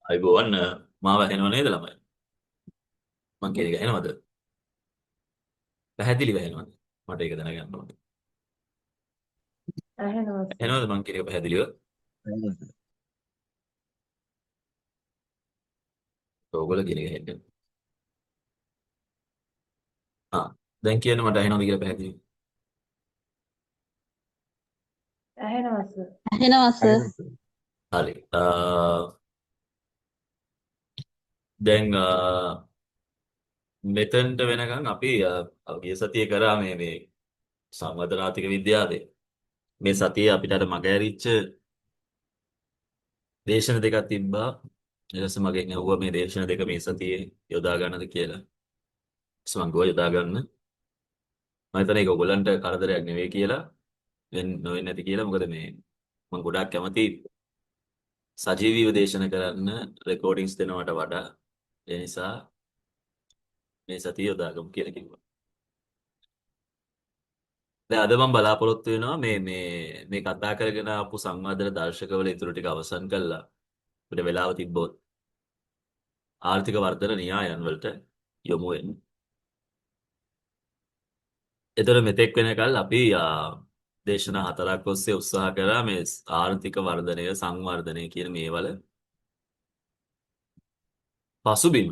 අයිබෝවන් මාව ඇහෙනව නේද ළමයි? මං කියන එක ඇහෙනවද? පැහැදිලිව ඇහෙනවද? මට ඒක දැනගන්න ඕනේ. ඇහෙනවා සර්. ඇහෙනවද මං කියන එක පැහැදිලිව? ඕගොල්ලෝ කියන එක ඇහෙන්නේ. ආ දැන් කියන්න මට ඇහෙනවද කියලා පැහැදිලිව. ඇහෙනවා සර්. ඇහෙනවා සර්. හරි. දැන් මෙතනට වෙනකන් අපි ගිය සතියේ කරා මේ සංවර්ධනාත්මක විද්‍යාවේ මේ සතියේ අපිට අර මග ඇරිච්ච දේශන දෙකක් තිබ්බා. ඊට පස්සේ මගෙන් ඇහුවා මේ දේශන දෙක මේ සතියේ යොදා ගන්නද කියලා. මං ගෝ යොදා ගන්න. මම හිතන්නේ ඒක ඔයගොල්ලන්ට කරදරයක් නෙවෙයි කියලා නොවෙන්නේ නැති කියලා. මොකද මේ මම ගොඩාක් කැමති සජීවීව දේශන කරන්න රෙකෝඩින්ග්ස් දෙනවට වඩා. ඒ නිසා මේ සතිය යොදාගමු කියලා කිව්වා. දැන් අද මම බලාපොරොත්තු වෙනවා මේ කතා කරගෙන ආපු සංවර්ධන දර්ශකවල ඉතුරු ටික අවසන් කළා. අපිට වෙලාව තිබ්බොත් ආර්ථික වර්ධන න්‍යායන් වලට යොමු වෙන්න. ඒතර මෙතෙක් වෙනකල් අපි දේශනා හතරක් ඔස්සේ උත්සාහ කරා මේ ආර්ථික වර්ධනය සංවර්ධනය කියන මේවල පසුබිම්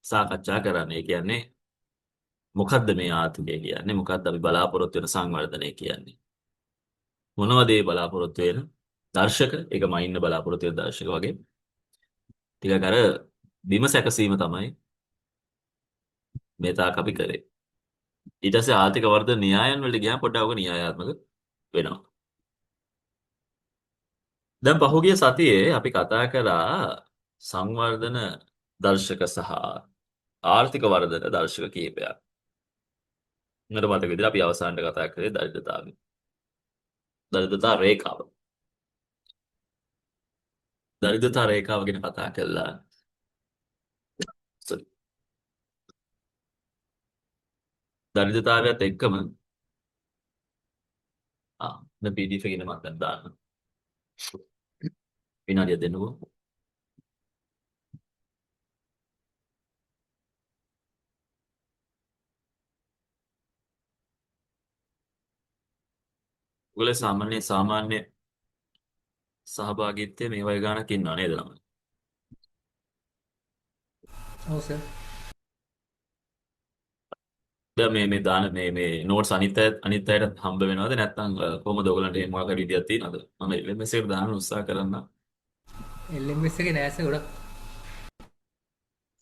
සාකච්ඡා කරන්න. ඒ කියන්නේ මොකද්ද මේ ආර්ථිකය කියන්නේ? මොකද්ද අපි බලාපොරොත්තු වෙන සංවර්ධනය කියන්නේ? මොනවද ඒ බලාපොරොත්තු වෙන දර්ශක? ඒක මයින්න බලාපොරොත්තු වෙන දර්ශක වගේ. ටිකක් අර බිම සැකසීම තමයි මේ තාක් අපි කරේ. ඊට පස්සේ ආර්ථික වර්ධන න්‍යායන් වලට ගියාම පොඩ්ඩක් ඔක න්‍යායාත්මක වෙනවා. දැන් පහුගිය සතියේ අපි කතා කරා සංවර්ධන දර්ශක සහ ආර්ථික වර්ධන දර්ශක කීපයක්. මට මතක විදිහට අපි අවසානට කතා කරේ දරිද්‍රතාවය. දරිද්‍රතා රේඛාව. දරිද්‍රතා රේඛාව ගැන කතා කළා. sorry. දරිද්‍රතාවයත් එක්කම දැන් PDF එකේ මම දැන් දාන්න. විනාඩියක් දෙන්නකෝ. ඔයගොල්ලෝ සාමාන්‍ය සහභාගීත්වයේ මේ වගේ ගානක් ඉන්නව නේද ළමයි? ඔව් සර්. දැන් මේ දාන මේ නෝට්ස් අනිත් අයට හම්බ වෙනවද නැත්නම් කොහොමද ඔයගලන්ට මේ මොකක් හරි විදියක් තියෙනවද? මම LMS එකට දාන්න උත්සාහ කරන්න. LMS එකේ නෑ සර් ගොඩක්.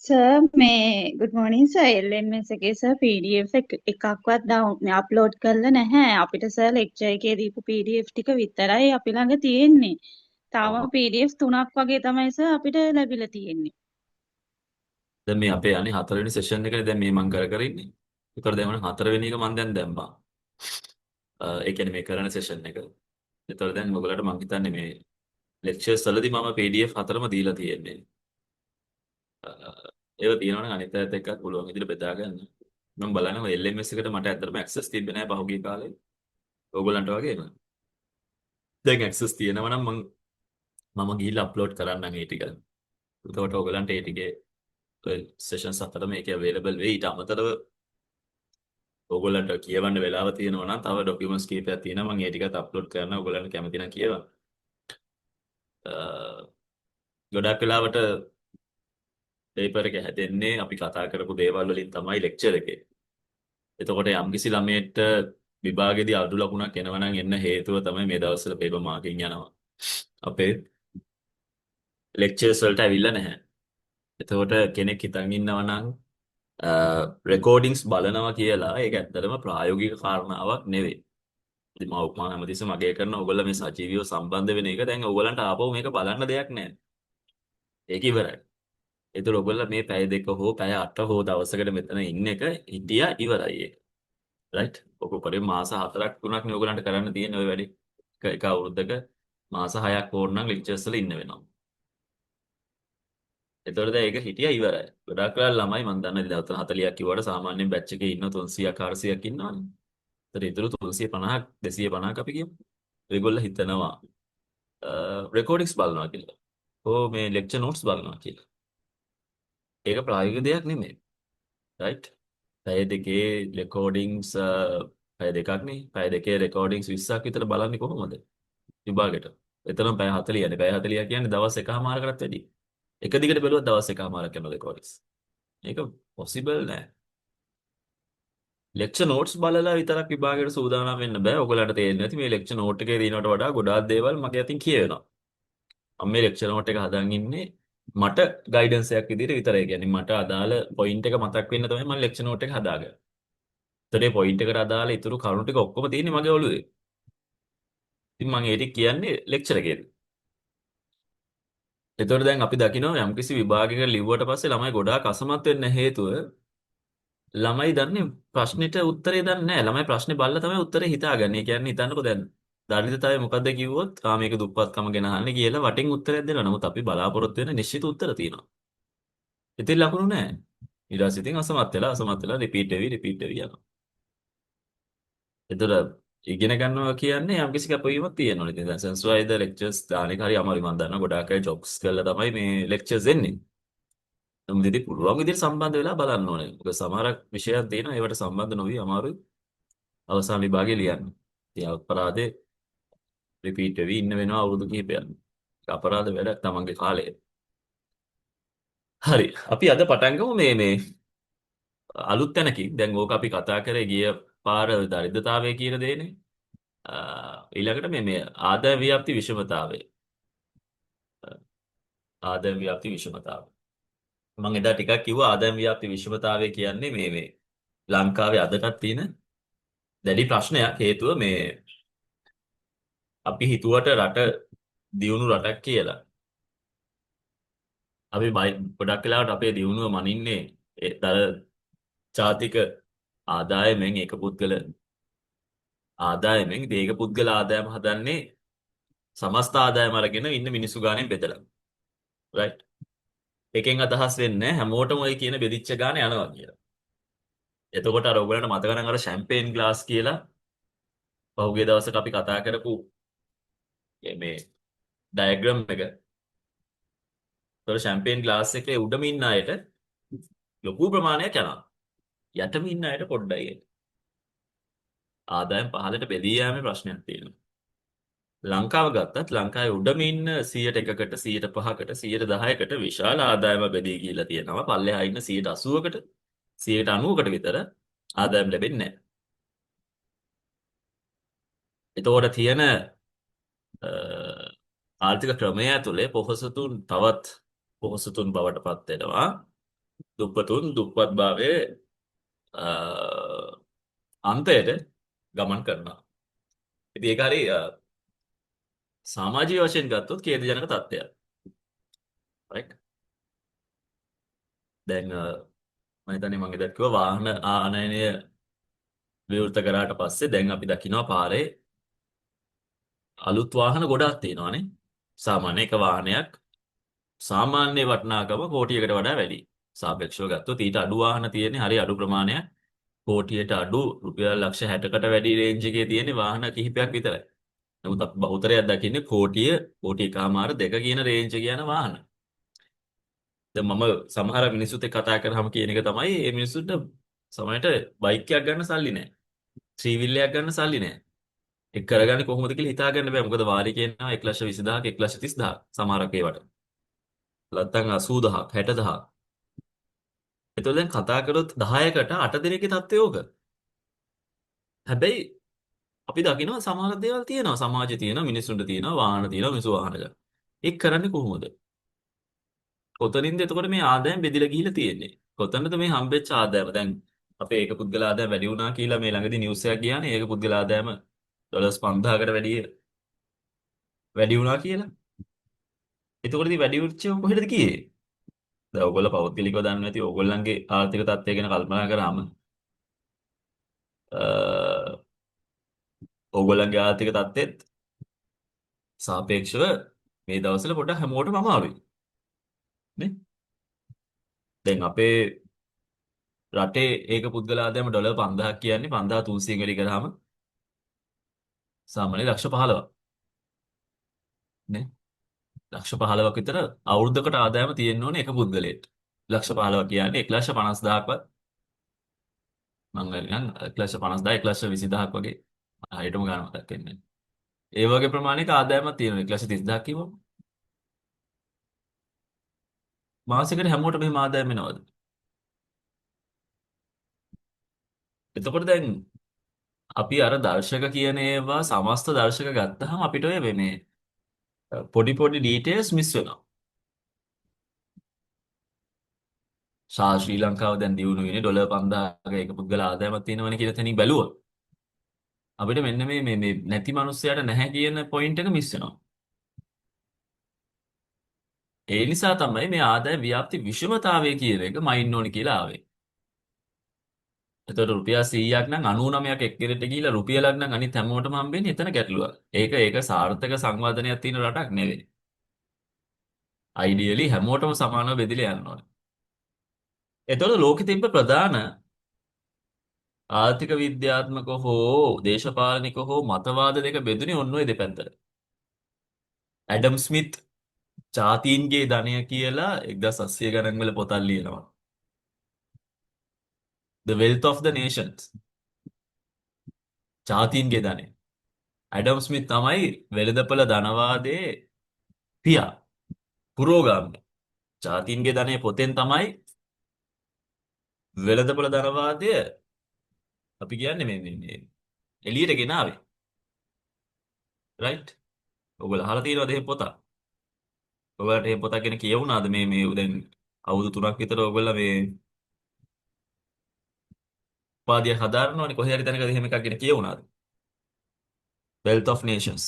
සර් මේ good morning sir LMS එකේ සර් PDF එකක්වත් අප්ලෝඩ් කරලා නැහැ. අපිට සර් ලෙක්චර් එකේ දීපු PDF ටික විතරයි අපි ළඟ තියෙන්නේ. තාම PDF 3ක් වගේ තමයි සර් අපිට ලැබිලා තියෙන්නේ. දැන් මේ අපේ යන්නේ 4 වෙනි සෙෂන් එකනේ දැන් මේ මම කර ඉන්නේ. ඒතකොට දැන් මම 4 වෙනි එක මම දැන් දැම්මා. ඒ කියන්නේ මේ කරන සෙෂන් එක. ඒතකොට දැන් ඔයගලට මම හිතන්නේ මේ ලෙක්චර්ස් වලදී මම PDF 4ම දීලා තියෙන්නේ. ඒව තියෙනවනම් අනිත් අයත් එක්කත් පුළුවන් විදිහට බෙදා ගන්න. මම බලනවා LMS එකට මට ඇත්තටම access තිබ්බේ නැහැ පහුගිය කාලේ. ඕගොල්ලන්ට වගේම. දැන් access තියෙනවා නම් මම ගිහිල්ලා අප්ලෝඩ් කරන්නම් ඒ ටික. එතකොට ඕගොල්ලන්ට ඒ ටිකේ සෙෂන්ස් හතරම මේකේ available වෙයි. ඊට අමතරව ඕගොල්ලන්ට කියවන්න වෙලාව තියෙනවා නම් තව ඩොකියුමන්ට්ස් කීපයක් තියෙනවා. මම ඒ ටිකත් අප්ලෝඩ් කරනවා. ඕගොල්ලන්ට කැමති නම් කියවන්න. ගොඩක් වෙලාවට පේපර් එක හැදෙන්නේ අපි කතා කරපු දේවල් වලින් තමයි ලෙක්චර් එකේ. එතකොට යම්කිසි ළමයෙක්ට විභාගෙදී අඩු ලකුණක් එනවා නම් එන්න හේතුව තමයි මේ දවස්වල පේපර් මාකින් යනවා. අපේ ලෙක්චර්ස් වලට ඇවිල්ලා නැහැ. එතකොට කෙනෙක් හිතන් ඉන්නවා නම් රෙකෝඩින්ග්ස් බලනවා කියලා ඒක ඇත්තටම ප්‍රායෝගික කාරණාවක් නෙවෙයි. ඉතින් මම හැමතිස්සෙම අගය කරන ඕගොල්ලෝ මේ සජීවීව සම්බන්ධ වෙන එක දැන් ඕගොල්ලන්ට ආපහු මේක බලන්න දෙයක් නැහැ. ඒක ඉවරයි. ඒතර ඔයගොල්ලෝ මේ පැය දෙක හෝ පැය 8 හෝ දවසකට මෙතන ඉන්න එක හිටියා ඉවරයි ඒක. රයිට්? ඔක කරේ මාස 4ක් 3ක් නේ ඔයගොල්ලන්ට කරන්න තියෙන ඔය වැඩේ. එක අවුරුද්දක මාස 6ක් ඕනනම් ලෙක්චර්ස් වල ඉන්න වෙනවා. එතකොට දැන් ඒක හිටියා ඉවරයි. ගොඩක් වෙලා ළමයි මම දන්නේ දවස් 40ක් කිව්වට සාමාන්‍යයෙන් බැච් එකේ ඉන්න 300ක් 400ක් ඉන්නවනේ. ඒතර ඊටු 350ක් 250ක් අපි කියමු. ඒගොල්ලෝ හිතනවා රෙකෝඩින්ග්ස් බලනවා කියලා. ඕ මේ ලෙක්චර් නෝට්ස් බලනවා කියලා. ඒක ප්‍රායෝගික දෙයක් නෙමෙයි. රයිට්? පැය දෙකේ රෙකෝඩින්ග්ස් පැය දෙකක් නේ. පැය දෙකේ රෙකෝඩින්ග්ස් 20ක් විතර බලන්නේ කොහොමද? විභාගෙට. එතන පැය 40 නේ. පැය 40 කියන්නේ දවස් එකමාරකටත් වැඩි. එක දිගට බැලුවොත් දවස් එකමාරක් යන රෙකෝඩින්ග්ස්. ඒක පොසිබල් නෑ. ලෙක්චර් නෝට්ස් බලලා විතරක් විභාගයට සූදානම් වෙන්න බෑ. ඔයගලන්ට තේරෙන්නේ නැති මේ ලෙක්චර් නෝට් එකේ දිනවට වඩා ගොඩාක් දේවල් මගේ අතින් කියවෙනවා. මම මේ ලෙක්චර් නෝට් එක හදන් ඉන්නේ මට ගයිඩන්ස් එකක් විදිහට විතරයි. කියන්නේ මට අදාළ පොයින්ට් එක මතක් වෙන්න තමයි මම ලෙක්චර් නෝට් එක හදාගන්නේ. ඒතරේ පොයින්ට් එකට අදාළ ඊතුරු කරුණු ටික ඔක්කොම තියෙන්නේ මගේ ඔළුවේ. ඉතින් මම ඒ ටික කියන්නේ ලෙක්චර් එකේදී. ඒතකොට දැන් අපි දකිනවා යම්කිසි විභාගයක ලිව්වට පස්සේ ළමයි ගොඩාක් අසමත් වෙන්න හේතුව ළමයි දන්නේ ප්‍රශ්නෙට උත්තරේ දන්නේ නැහැ. ළමයි ප්‍රශ්නේ බලලා තමයි උත්තරේ හිතාගන්නේ. ඒ කියන්නේ හිතන්නකෝ දැන් දරිද්‍රතාවය මොකද්ද කිව්වොත් මේක දුප්පත්කම ගැන අහන්නේ කියලා වටින් උත්තරයක් දෙනවා. නමුත් අපි බලාපොරොත්තු වෙන නිශ්චිත උත්තර තියෙනවා. ඉතින් ලකුණු නැහැ. ඊට පස්සේ ඉතින් අසමත් වෙලා රිපීට් වෙවි යනවා. ඒතර ඉගෙන ගන්නවා කියන්නේ යම්කිසි කැපවීමක් තියෙනවා. ඉතින් දැන් සෙන්සුවයිද ලෙක්චර්ස් දාන එක හරි අමාරුයි මම දන්නවා. ගොඩාක් අය ජොබ්ස් කරලා තමයි මේ ලෙක්චර්ස් එන්නේ. නමුත් ඉතින් පුළුවන් විදිහට සම්බන්ධ වෙලා බලන්න ඕනේ. මොකද සමහරක් විෂයන් තියෙනවා ඒවට සම්බන්ධ නොවි අමාරුයි අවසාන විභාගේ ලියන්න. ඉතින් අපරාධේ රිපීට් වෙවි ඉන්න වෙනවා අවුරුදු කිහිපයක්. ඒක අපරාධ වැඩක් තමන්ගේ කාලේ. හරි. අපි අද පටන් ගමු මේ අලුත් තැනකින්. දැන් ඕක අපි කතා කරේ ගිය පාර දරිද්‍රතාවය කියන දේනේ. ඊළඟට මේ ආදාය ව්‍යාප්ති විෂමතාවය. ආදාය ව්‍යාප්ති විෂමතාවය. මම එදා ටිකක් කිව්වා ආදාය ව්‍යාප්ති විෂමතාවය කියන්නේ මේ ලංකාවේ අදටත් තියෙන දැඩි ප්‍රශ්නයක්. හේතුව මේ අපි හිතුවට රට දියුණු රටක් කියලා. අපි ගොඩක් වෙලාවට අපේ දියුණුව මනින්නේ දර ජාතික ආදායමෙන් ඒක පුද්ගල ආදායමෙන්. ඉතින් ඒක පුද්ගල ආදායම හදන්නේ සමස්ත ආදායම අරගෙන ඉන්න මිනිස්සු ගානෙන් බෙදලා. රයිට්. එකෙන් අදහස් වෙන්නේ හැමෝටම ඔය කියන බෙදිච්ච ගාන යනවා කියලා. එතකොට අර ඔයගලන්ට මතක නම් අර ෂැම්පේන් ග්ලාස් කියලා පහුගිය දවසක අපි කතා කරපු මේ ඩයග්‍රෑම් එක. ඒතකොට ෂැම්පේන් ග්ලාස් එකේ උඩම ඉන්න අයට ලොකු ප්‍රමාණයක් යනවා. යටම ඉන්න අයට පොඩ්ඩයි එන්නේ. ආදායම් පහළට බෙදී යෑමේ ප්‍රශ්නයක් තියෙනවා. ලංකාව ගත්තත් ලංකාවේ උඩම ඉන්න 100%කට 105කට 110කට විශාල ආදායම බෙදී කියලා තියෙනවා. පල්ලෙහා ඉන්න 80%කට 90%කට විතර ආදායම් ලැබෙන්නේ නැහැ. එතකොට තියෙන ආර්ථික ක්‍රමය ඇතුලේ පොහොසතුන් තවත් පොහොසතුන් බවට පත් වෙනවා. දුප්පතුන් දුප්පත් භාවයේ අන්තයට ගමන් කරනවා. ඉතින් ඒක හරි සමාජීය වශයෙන් ගත්තොත් ඛේදජනක තත්ත්වයක්. රයිට්. දැන් මම හිතන්නේ මම එදත් කිව්වා වාහන ආනයනය විවෘත කරාට පස්සේ දැන් අපි දකිනවා පාරේ අලුත් වාහන ගොඩාක් තියෙනවානේ. සාමාන්‍ය එක වාහනයක් සාමාන්‍ය වටිනාකම කෝටියකට වඩා වැඩි. සාපේක්ෂව ගත්තොත් ඊට අඩු වාහන තියෙන්නේ හරි අඩු ප්‍රමාණයක්. කෝටියට අඩු රුපියල් ලක්ෂ 60කට වැඩි රේන්ජ් එකේ තියෙන වාහන කිහිපයක් විතරයි. නමුත් අපි බහුතරයක් දකින්නේ කෝටි එකමාර දෙක කියන රේන්ජ් එක යන වාහන. දැන් මම සමහර මිනිස්සුත් එක්ක කතා කරාම කියන එක තමයි මේ මිනිස්සුන්ට සමහරට බයික් එකක් ගන්න සල්ලි නැහැ. ත්‍රී වීල් එකක් ගන්න සල්ලි නැහැ. ඒක කරගන්නේ කොහොමද කියලා හිතා ගන්න බෑ. මොකද වාරි කියනවා 1,20,000ක 1,30,000 සමහරක් ඒවට. නැත්තම් 80,000ක් 60,000ක්. ඒතකොට දැන් කතා කරොත් 10කට 8 දිනකේ තත්ත්වය ඕක. හැබැයි අපි දකිනවා සමහර දේවල් තියෙනවා. සමාජයේ තියෙනවා, මිනිස්සුන්ට තියෙනවා, වාහන තියෙනවා, මිනිස්සු වාහන ගන්න. ඒක කරන්නේ කොහොමද? කොතනින්ද එතකොට මේ ආදායම් බෙදලා ගිහිල්ලා තියෙන්නේ? කොතනද මේ හම්බෙච්ච ආදායම? දැන් අපේ ඒක පුද්ගල ආදායම වැඩි වුණා කියලා මේ ළඟදී නිවුස් එකක් ගියානේ. ඒක පුද්ගල ආදායම $5000කට වැඩි වුණා කියලා. එතකොට ඉතින් වැඩි වෙච්ච කොහෙටද ගියේ? දැන් ඔයගොල්ලෝ පෞද්ගලිකව දන්නේ නැති ඔයගොල්ලන්ගේ ආර්ථික තත්ත්වය ගැන කල්පනා කරාම ඔයගොල්ලන්ගේ ආර්ථික තත්ත්වෙත් සාපේක්ෂව මේ දවස්වල පොඩ්ඩක් හැමෝටම අමාරුයි. නේ? දැන් අපේ රටේ ඒක පුද්ගල ආදායම $5000ක් කියන්නේ 5300 වැඩි කරාම සාමාන්‍ය ලක්ෂ 15ක්. නේ? ලක්ෂ 15ක් විතර අවුරුද්දකට ආදායම තියෙන්න ඕනේ එක පුද්ගලයෙක්. ලක්ෂ 15 කියන්නේ 1,50,000ක්වත් මම නිකන් 1,50,000 1,20,000ක් වගේ හරියටම ගන්න මතක් වෙන්නේ. ඒ වගේ ප්‍රමාණයක ආදායමක් තියෙනවා 1,30,000ක් කිව්වම මාසෙකට හැමෝටම මෙහෙම ආදායම එනවද? එතකොට දැන් අපි අර දර්ශක කියන ඒවා සමස්ත දර්ශක ගත්තාම අපිට ඔය මේ පොඩි පොඩි ඩීටේල්ස් මිස් වෙනවා. ශ්‍රී ලංකාව දැන් දියුණු වෙන්නේ ඩොලර් 5,000ක එක පුද්ගල ආදායමක් තියෙනවනේ කියලා තැනින් බැලුවා. අපිට මෙන්න මේ නැති මිනිස්සයාට නැහැ කියන පොයින්ට් එක මිස් වෙනවා. ඒ නිසා තමයි මේ ආදාය ව්‍යාප්ති විෂමතාවය කියන එක මයින්න ඕනේ කියලා ආවේ. එතකොට රුපියල් 100ක් නම් 99ක් එක්කෙනෙක්ට ගිහිලා රුපියලක් නම් අනිත් හැමෝටම හම්බෙන්නේ එතන ගැටලුවක්. ඒක සාර්ථක සංවර්ධනයක් තියෙන රටක් නෙවෙයි. අයිඩියලි හැමෝටම සමානව බෙදලා යන්න ඕනේ. එතකොට ලෝකෙ තිබ්බ ප්‍රධාන ආර්ථික විද්‍යාත්මක හෝ දේශපාලනික හෝ මතවාද දෙක බෙදුනේ ඔන්න ඔය දෙපැත්තට. ඇඩම් ස්මිත් ජාතීන්ගේ ධනය කියලා 1800 ගණන් වල පොතක් ලියනවා. The Wealth of the Nations. ජාතීන්ගේ ධනය. ඇඩම් ස්මිත් තමයි වෙළඳපොළ ධනවාදයේ පියා. පුරෝගාමී. ජාතීන්ගේ ධනය පොතෙන් තමයි වෙළඳපොළ ධනවාදය අපි කියන්නේ මේ එළියට ගෙනාවේ. රයිට්? ඔයගොල්ලෝ අහලා තියෙනවද මේ පොත? ඔයාලට මේ පොත ගැන කියවුණාද මේ දැන් අවුරුදු 3ක් විතර ඔයගොල්ලෝ මේ උපාධිය හදාරනවානේ කොහේ හරි තැනකදී එහෙම එකක් ගැන කියවුණාද? Wealth of Nations.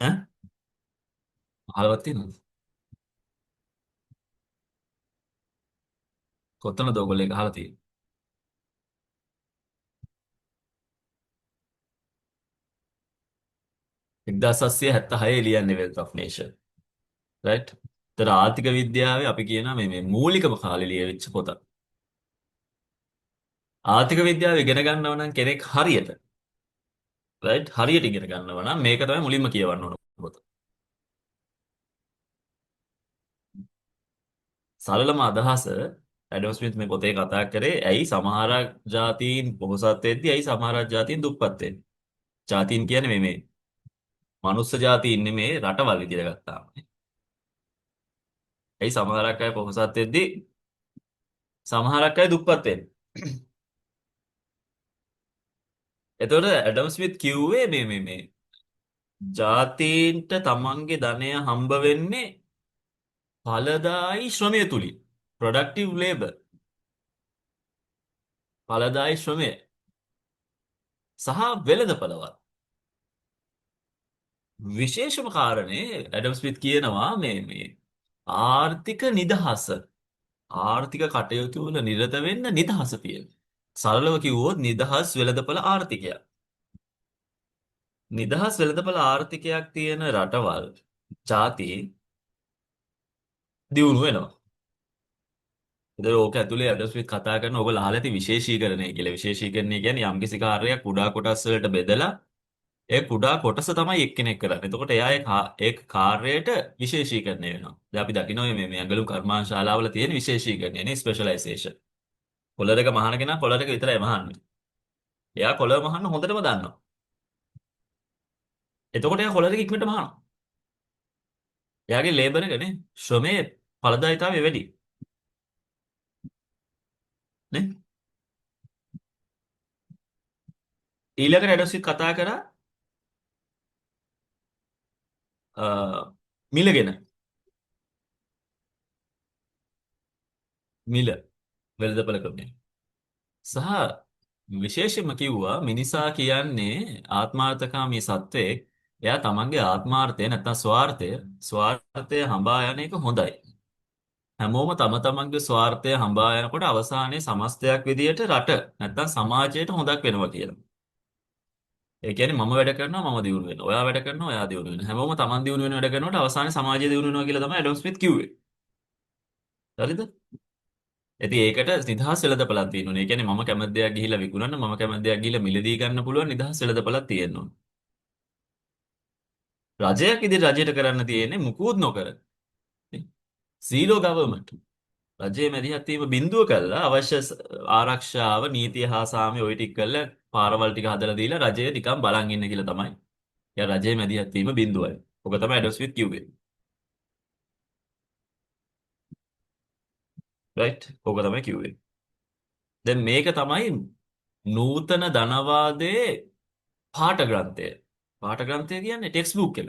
ඈ? අහලවත් තියෙනවද? කොතනද ඔයගොල්ලෝ ඒක අහලා තියෙන්නේ? එක්දාස් 776 ලියන්නේ Wealth of Nation. රයිට්? ඒතර ආර්ථික විද්‍යාවේ අපි කියනවා මේ මූලිකම කාලේ ලියවිච්ච පොත. ආර්ථික විද්‍යාව ඉගෙන ගන්නව නම් කෙනෙක් හරියට රයිට් හරියට ඉගෙන ගන්නව නම් මේක තමයි මුලින්ම කියවන්න ඕන පොත. සරලම අදහස ඇඩම් ස්මිත් මේ පොතේ කතා කරේ ඇයි සමහර ජාතීන් පොහොසත් වෙද්දී ඇයි සමහර ජාතීන් දුප්පත් වෙන්නේ. ජාතීන් කියන්නේ මේ මනුස්ස ජාතීන් නෙමේ රටවල් විදියට ගත්තාම. ඇයි සමහරක් අය පොහොසත් වෙද්දී සමහරක් අය දුප්පත් වෙන්නේ. එතකොට ඇඩම් ස්මිත් කිව්වේ මේ ජාතීන්ට තමන්ගේ ධනය හම්බ වෙන්නේ ඵලදායි ශ්‍රමය තුලින්. productive labor. ඵලදායි ශ්‍රමය සහ වෙළඳපළවල්. විශේෂම කාරණේ ඇඩම් ස්මිත් කියනවා මේ ආර්ථික නිදහස. ආර්ථික කටයුතු වල නිරත වෙන්න නිදහස තියෙනවා. සරලව කිව්වොත් නිදහස් වෙළඳපළ ආර්ථිකයක්. නිදහස් වෙළඳපළ ආර්ථිකයක් තියෙන රටවල් ජාති දියුණු වෙනවා. ඒතර ඕක ඇතුලේ ඇඩම් ස්මිත් කතා කරන ඔයගොල්ලෝ අහලා ඇති විශේෂීකරණය කියලා. විශේෂීකරණය කියන්නේ යම්කිසි කාර්යයක් කුඩා කොටස් වලට බෙදලා ඒ කුඩා කොටස තමයි එක්කෙනෙක් කරන්නේ. එතකොට එයා ඒ කාර්යයට විශේෂීකරණය වෙනවා. දැන් අපි දකිනවා මේ ඇඟලුම් කර්මාන්තශාලාවල තියෙන විශේෂීකරණය නේ ස්පෙෂලායිසේෂන්. කොලරක මහන කෙනා කොලරක විතරයි මහන්නේ. එයා කොලර මහන්න හොඳටම දන්නවා. එතකොට එයා කොලරක ඉක්මනට මහනවා. එයාගේ ලේබර් එක නේ ශ්‍රමයේ ඵලදායීතාවය වැඩි. නේ? ඊළඟට ඇඩම්ස්මිත් කතා කරා මිල ගැන. මිල වෙළඳපළ ක්‍රමය. සහ විශේෂයෙන්ම කිව්වා මිනිසා කියන්නේ ආත්මාර්ථකාමී සත්වෙක්. එයා තමන්ගේ ආත්මාර්ථය නැත්නම් ස්වාර්ථය හඹා යන එක හොඳයි. හැමෝම තම තමන්ගේ ස්වාර්ථය හඹා යනකොට අවසානයේ සමස්තයක් විදියට රට නැත්නම් සමාජයට හොඳක් වෙනවා කියලා. ඒ කියන්නේ මම වැඩ කරනවා මම දියුණු වෙනවා. ඔයා වැඩ කරනවා ඔයා දියුණු වෙනවා. හැමෝම තමන් දියුණු වෙන වැඩ කරනකොට අවසානයේ සමාජය දියුණු වෙනවා කියලා තමයි ඇඩම් ස්මිත් කිව්වේ. හරිද? ඉතින් ඒකට නිදහස් වෙළඳපළක් තියෙනුනේ. ඒ කියන්නේ මම කැමති දෙයක් ගිහිල්ලා විකුණන්න, මම කැමති දෙයක් ගිහිල්ලා මිලදී ගන්න පුළුවන් නිදහස් වෙළඳපළක් තියෙන්න ඕනේ. රජයක් ඉදිරි රජයට කරන්න තියෙන්නේ මුකුත් නොකර. සීලෝ ගවර්න්මන්ට්. රජයේ මැදිහත් වීම බිඳුව කළා අවශ්‍ය ආරක්ෂාව නීතිය හා සාමය ওই ටික කළා පාරවල් ටික හදලා දීලා රජය නිකන් බලන් ඉන්න කියලා තමයි. යා රජයේ මැදිහත් වීම බිඳුවයි. ඔක තමයි ඇඩම් ස්මිත් කිව්වේ. රයිට්? ඔක තමයි කිව්වේ. දැන් මේක තමයි නූතන ධනවාදයේ පාඨ ග්‍රන්ථය. පාඨ ග්‍රන්ථය කියන්නේ ටෙක්ස්ට් බුක් එක.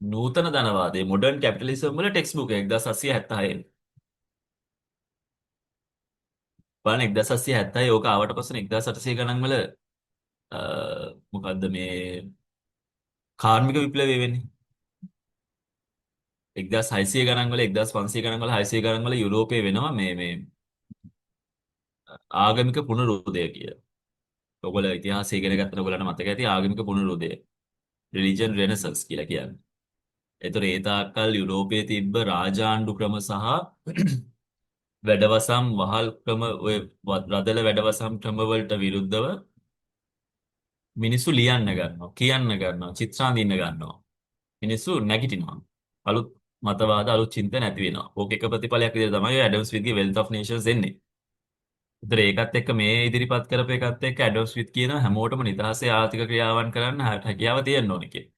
නූතන ධනවාදයේ මොඩර්න් කැපිටලිසම් වල ටෙක්ස්ට් බුක් 1876. බලන්න 1876 ඕක ආවට පස්සේ 1800 ගණන් වල මොකද්ද මේ කාර්මික විප්ලවය වෙන්නේ 1600 ගණන් වල 1500 ගණන් වල 600 ගණන් වල යුරෝපයේ වෙනවා මේ ආගමික පුනරුදය කියලා. ඔයගොල්ලෝ ඉතිහාසය ඉගෙන ගත්තම ඔයගොල්ලන්ට මතක ඇති ආගමික පුනරුදය. රිලිජන් රෙනසන්ස් කියලා කියන්නේ. ඒතර ඒ තාක්කල් යුරෝපයේ තිබ්බ රාජාණ්ඩු ක්‍රම සහ වැඩවසම් වහල් ක්‍රම ඔය රදල වැඩවසම් ක්‍රම වලට විරුද්ධව මිනිස්සු ලියන්න ගන්නවා, කියන්න ගන්නවා, චිත්‍රාඳින්න ගන්නවා. මිනිස්සු නැගිටිනවා. අලුත් මතවාද අලුත් චින්තන ඇති වෙනවා. ඕක එක ප්‍රතිඵලයක් විදිහට තමයි ඇඩම් ස්මිත්ගේ වෙල්ත් ඔෆ් නේෂන්ස් එන්නේ. ඒතර ඒකත් එක්ක මේ ඉදිරිපත් කරපු එකත් එක්ක ඇඩම් ස්මිත් කියන හැමෝටම නිදහසේ ආර්ථික ක්‍රියාවන් කරන්න හැකියාව තියෙන්න ඕනේ කියලා.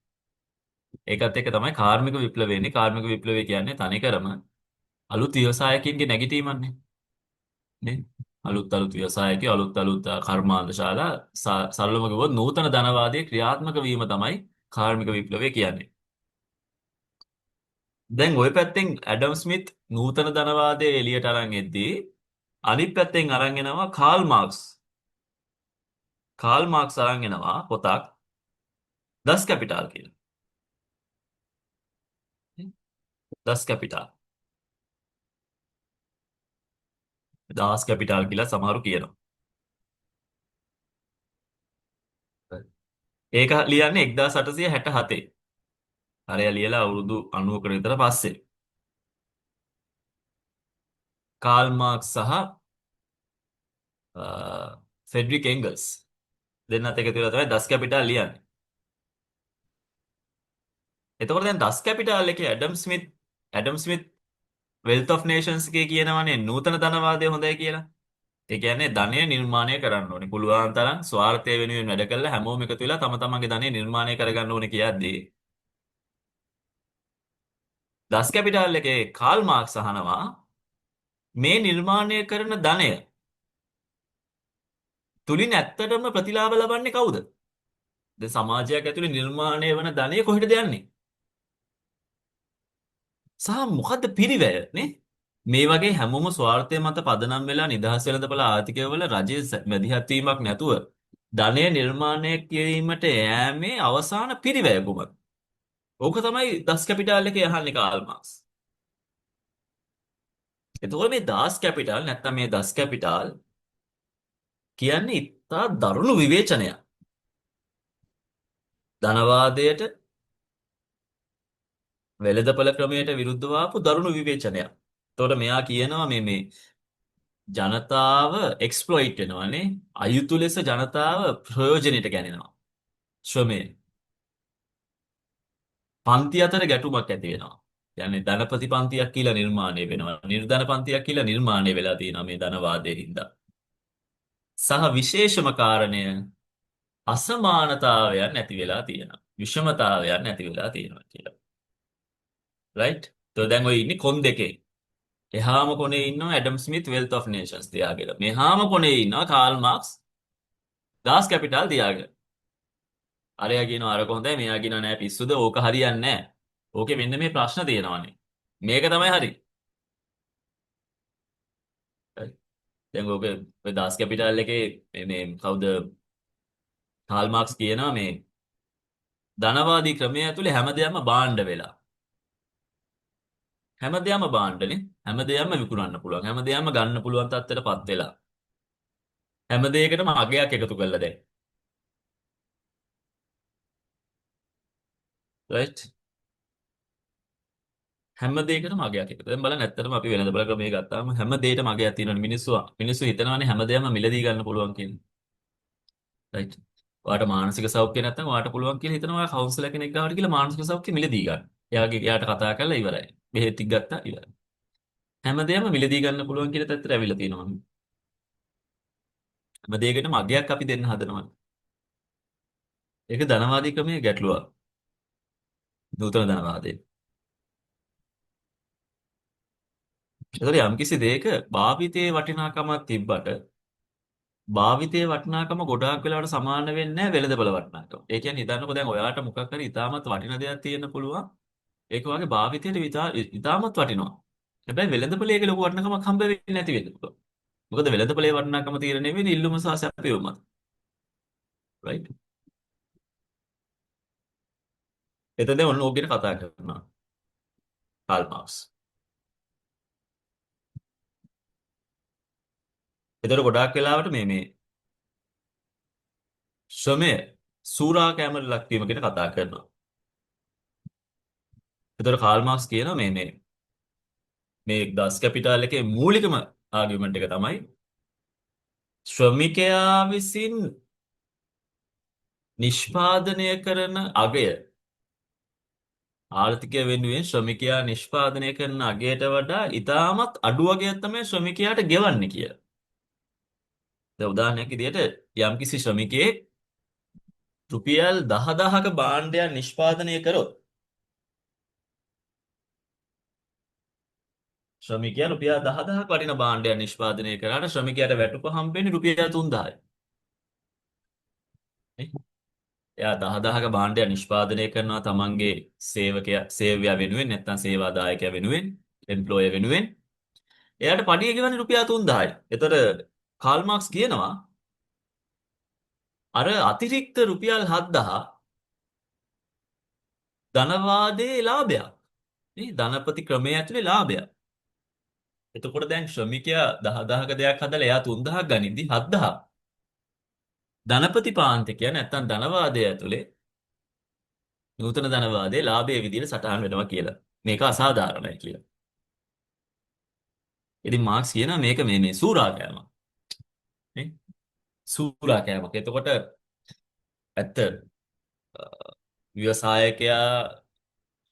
ඒකත් එක්ක තමයි කාර්මික විප්ලවය එන්නේ. කාර්මික විප්ලවය කියන්නේ තනිකරම අලුත් ව්‍යවසායකින්ගේ නැගිටීමන්නේ. නේ? අලුත් ව්‍යවසායකයෝ අලුත් කර්මාන්තශාලා සරලව කිව්වොත් නූතන ධනවාදයේ ක්‍රියාත්මක වීම තමයි කාර්මික විප්ලවය කියන්නේ. දැන් ওই පැත්තෙන් ඇඩම් ස්මිත් නූතන ධනවාදයේ එළියට අරන් එද්දී අනිත් පැත්තෙන් අරන් එනවා කාල් මාක්ස්. කාල් මාක්ස් අරන් එනවා පොතක් Das Kapital කියලා. Das Kapital. Das Kapital කියලා සමහරු කියනවා. ඒක ලියන්නේ 1867. හරය ලියලා අවුරුදු 90කට විතර පස්සේ. කාල් මාක්ස් සහ ෆෙඩරික් එන්ගල්ස් දෙන්නත් එකතු වෙලා තමයි Das Kapital ලියන්නේ. එතකොට දැන් Das Kapital එකේ ඇඩම් ස්මිත් වෙල්ත් ඔෆ් නේෂන්ස් එකේ කියනවානේ නූතන ධනවාදය හොඳයි කියලා. ඒ කියන්නේ ධනය නිර්මාණය කරන්න ඕනේ. පුළුවන් තරම් ස්වාර්ථය වෙනුවෙන් වැඩ කළා හැමෝම එකතු වෙලා තම තමන්ගේ ධනය නිර්මාණය කරගන්න ඕනේ කියද්දී Das Kapital එකේ කාල් මාක්ස් අහනවා මේ නිර්මාණය කරන ධනය තුලින් ඇත්තටම ප්‍රතිලාභ ලබන්නේ කවුද? දැන් සමාජයක් ඇතුලේ නිර්මාණය වන ධනය කොහෙටද යන්නේ? සහ මොකද්ද පිරිවැය නේ? මේ වගේ හැමෝම ස්වාර්ථය මත පදනම් වෙලා නිදහස් වෙළඳපොළ ආර්ථිකය වල රජයේ මැදිහත් වීමක් නැතුව ධනය නිර්මාණය කිරීමට යෑමේ අවසාන පිරිවැය කුමක්ද? ඕක තමයි Das Kapital එකේ අහන්නේ කාල් මාක්ස්. එතකොට මේ Das Kapital නැත්නම් මේ Das Kapital කියන්නේ ඉතා දරුණු විවේචනයක්. ධනවාදයට වෙළඳපොළ ක්‍රමයට විරුද්ධව ආපු දරුණු විවේචනයක්. එතකොට මෙයා කියනවා මේ ජනතාව එක්ස්ප්ලොයිට් වෙනවානේ. අයුතු ලෙස ජනතාව ප්‍රයෝජනෙට ගැනෙනවා. ශ්‍රමය. පන්ති අතර ගැටුමක් ඇති වෙනවා. කියන්නේ ධනපති පන්තියක් කියලා නිර්මාණය වෙනවා. නිර්ධන පන්තියක් කියලා නිර්මාණය වෙලා තියෙනවා මේ ධනවාදයේ හින්දා. සහ විශේෂම කාරණය අසමානතාවයන් නැති වෙලා තියෙනවා. විෂමතාවයන් නැති වෙලා තියෙනවා කියලා. රයිට්? તો දැන් ඔය ඉන්නේ කොන් දෙකේ. එහාම කොනේ ඉන්නවා ඇඩම් ස්මිත් වෙල්ත් ඔෆ් නේෂන්ස් තියාගෙන. මෙහාම කොනේ ඉන්නවා කාල් මාක්ස් Das Kapital තියාගෙන. අරයා කියනවා අරක හොඳයි මෙයා කියනවා නෑ පිස්සුද ඕක හරියන්නේ නෑ. ඕකේ මෙන්න මේ ප්‍රශ්න තියෙනවානේ. මේක තමයි හරි. දැන් ඔය Das Kapital එකේ මේ කවුද කාල් මාක්ස් කියනවා මේ ධනවාදී ක්‍රමය ඇතුලේ හැමදේම භාණ්ඩ වෙලා. හැමදේම භාණ්ඩනේ. හැමදේම විකුණන්න පුළුවන්. හැමදේම ගන්න පුළුවන් තත්ත්වයටපත් වෙලා. හැම දෙයකටම අගයක් එකතු කරලා දැන්. right හැම දෙයකටම අගයක් එකතු. දැන් බලන්න ඇත්තටම අපි වෙළඳපොළ ක්‍රමයේ ගත්තාම හැම දෙයකටම අගයක් තියෙනවනේ මිනිස්සු හිතනවානේ හැම දෙයක්ම මිලදී ගන්න පුළුවන් කියලා. right ඔයාට මානසික සෞඛ්‍ය නැත්නම් ඔයාට පුළුවන් කියලා හිතනවා ඔයා කවුන්සලර් කෙනෙක් ගාවට කියලා මානසික සෞඛ්‍ය මිලදී ගන්න. එයාට කතා කරලා ඉවරයි. බෙහෙත් ටික ගත්තා ඉවරයි. හැමදේම මිලදී ගන්න පුළුවන් කියලා තත්ත්වයට ඇවිල්ලා තියෙනවා. හැම දෙයකටම අගයක් අපි දෙන්න හදනවා. ඒක ධනවාදී ක්‍රමයේ ගැටලුවක්. නූතන ධනවාදයේ. ඒතර යම්කිසි දෙයක භාවිතයේ වටිනාකමක් තිබ්බට භාවිතයේ වටිනාකම ගොඩාක් වෙලාවට සමාන වෙන්නේ නැහැ වෙළඳපොළ වටිනාකම. ඒ කියන්නේ හිතන්නකෝ දැන් ඔයාට මොකක් හරි ඉතාමත් වටින දෙයක් තියෙන්න පුළුවන්. ඒක වගේ භාවිතයට ඉතාමත් වටිනවා. හැබැයි වෙළඳපොළේ ඒක ලොකු වටිනාකමක් හම්බ වෙන්නේ නැති වෙන්න පුළුවන්. මොකද වෙළඳපොළේ වටිනාකම තීරණය වෙන්නේ ඉල්ලුම සහ සැපයීම මත. right? එතෙන්ද ඔන්න ඕක ගැන කතා කරනවා. Karl Marx. ඒතර ගොඩාක් වෙලාවට මේ ශ්‍රමය සූරා කැමර ලක්වීම ගැන කතා කරනවා. ඒතර කාල් මාක්ස් කියනවා මේ ඩස් කැපිටල් එකේ මූලිකම ආගියුමන්ට් එක තමයි ශ්‍රමිකයා විසින් නිෂ්පාදනය කරන අගය ආර්ථිකය වෙනුවෙන් ශ්‍රමිකයා නිෂ්පාදනය කරන අගයට වඩා ඉතාමත් අඩු අගයක් තමයි ශ්‍රමිකයාට ගෙවන්නේ කියලා. දැන් උදාහරණයක් විදිහට යම්කිසි ශ්‍රමිකයෙක් රුපියල් 10000ක භාණ්ඩයක් නිෂ්පාදනය කරොත් ශ්‍රමිකයා රුපියල් 10000ක වටින භාණ්ඩයක් නිෂ්පාදනය කරාට ශ්‍රමිකයාට වැටුප හම්බෙන්නේ රුපියල් 3000යි. එයා 10000ක භාණ්ඩයක් නිෂ්පාදනය කරනවා තමන්ගේ සේවකයා වෙනුවෙන් නැත්නම් සේවාදායකයා වෙනුවෙන් එම්ප්ලොයර් වෙනුවෙන්. එයාට පඩිය ගෙවන්නේ රුපියල් 3000යි. එතකොට කාල් මාක්ස් කියනවා අර අතිරික්ත රුපියල් 7000 ධනවාදයේ ලාභයක්. මේ ධනපති ක්‍රමයේ ඇතුලේ ලාභයක්. එතකොට දැන් ශ්‍රමිකයා 10000ක දෙයක් හදලා එයා 3000ක් ගනිද්දි 7000 ධනපති පාන්තිකයා නැත්තම් ධනවාදයේ ඇතුලේ නූතන ධනවාදයේ ලාභයේ විදිහට සටහන් වෙනවා කියලා. මේක අසාධාරණයි කියලා. ඉතින් මාක්ස් කියනවා මේක මේ සූරා කෑමක්. නේ? සූරා කෑමක්. එතකොට ඇත්ත ව්‍යවසායකයා